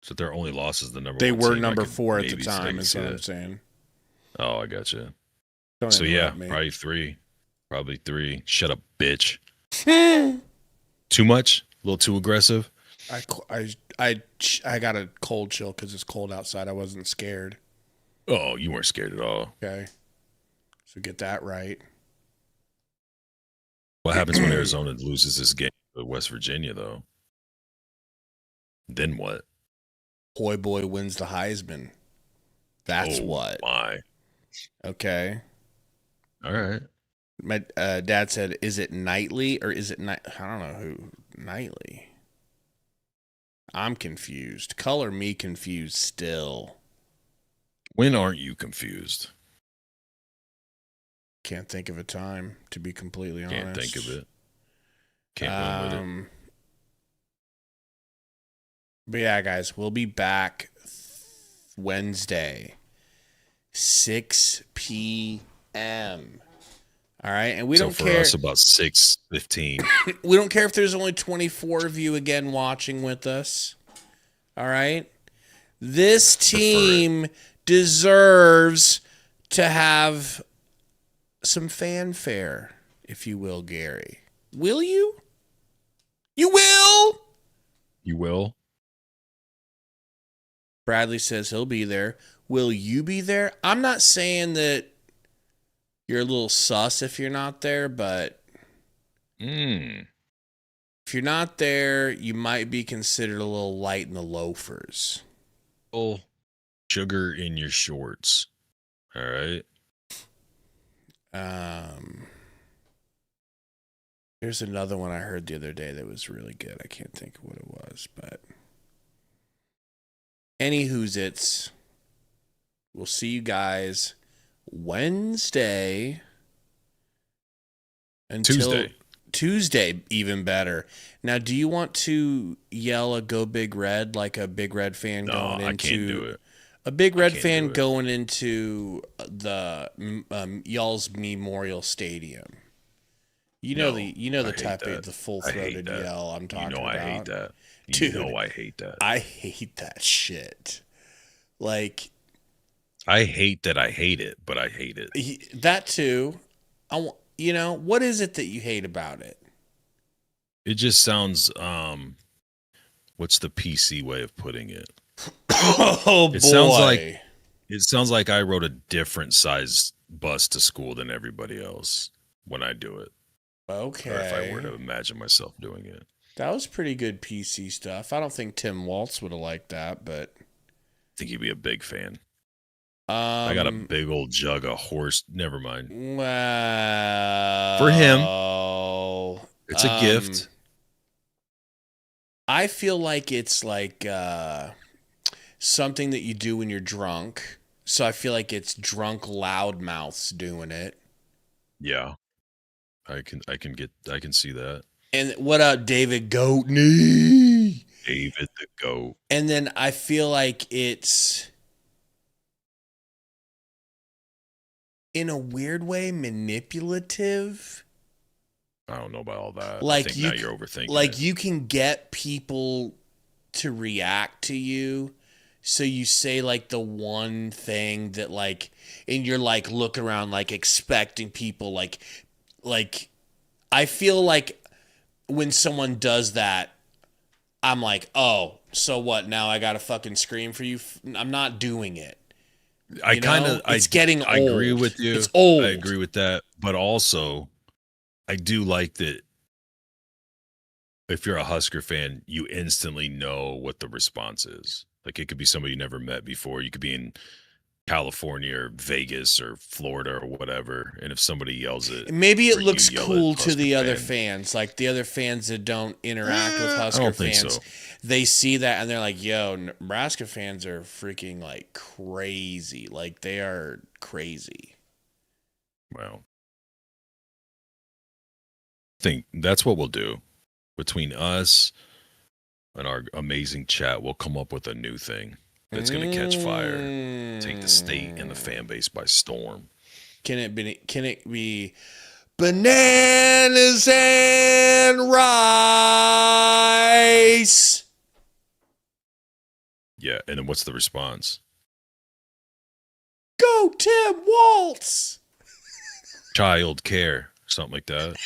So their only loss is the number 1 They were team. number 4 at the time, is what that. I'm saying. Oh, I gotcha. Don't So yeah, me. probably 3. Probably 3. Shut up, bitch. Too much? A little too aggressive? I got a cold chill because it's cold outside. I wasn't scared. Oh, you weren't scared at all. Okay. So get that right. What happens when Arizona loses this game to West Virginia, though? Then what? Hoy boy wins the Heisman. That's what. My. Okay. All right. My dad said, is it nightly or is it night? I don't know who. Nightly. I'm confused. Color me confused still. When aren't you confused? Can't think of a time, to be completely honest. Can't think of it. Can't win with it. But yeah, guys, we'll be back Wednesday, 6 p.m. All right, and we don't care. For us, about 6:15. We don't care if there's only 24 of you again watching with us. All right, this team deserves to have some fanfare, if you will, Gary. Will you? You will? You will? Bradley says he'll be there. Will you be there? I'm not saying that you're a little sus if you're not there, but if you're not there, you might be considered a little light in the loafers. Oh, sugar in your shorts. All right. There's another one I heard the other day that was really good. I can't think of what it was, but anywho's it's We'll see you guys Wednesday. Until Tuesday, even better. Now, do you want to yell a "Go Big Red" like a Big Red fan going into? I can't do it. A Big Red fan going into the y'all's Memorial Stadium. You know the type of the full throated yell I'm talking about. I hate that. Dude, I hate that. I hate that shit. Like, I hate that. I hate it, but I hate it. That too. What is it that you hate about it? It just sounds. What's the PC way of putting it? Oh, it boy. Sounds like I rode a different size bus to school than everybody else when I do it. Okay. Or if I were to imagine myself doing it. That was pretty good PC stuff. I don't think Tim Waltz would have liked that, but I think he'd be a big fan. I got a big old jug of horse. Never mind. Well, for him, it's a gift. I feel like it's like something that you do when you're drunk. So I feel like it's drunk loudmouths doing it. Yeah, I can see that. And what up, David Goatney? David the Goat. And then I feel like it's, in a weird way, manipulative. I don't know about all that. Like, I think now you're overthinking like it. You can get people to react to you. So you say like the one thing that like, and you're like look around like expecting people like I feel like when someone does that, I'm like, oh, so what? Now I gotta fucking scream for you? I'm not doing it. It's getting old. I agree with you. It's old. I agree with that. But also, I do like that if you're a Husker fan, you instantly know what the response is. Like, it could be somebody you never met before. You could be in California or Vegas or Florida or whatever. And if somebody yells it, maybe it looks cool to the other fans. Like the other fans that don't interact with Husker fans. So. They see that and they're like, yo, Nebraska fans are freaking like crazy. Like they are crazy. Well, I think that's what we'll do. Between us and our amazing chat, we'll come up with a new thing that's going to catch fire, take the state and the fan base by storm. Can it be bananas and rice? Yeah, and then what's the response? Go Tim Waltz. Child care, something like that.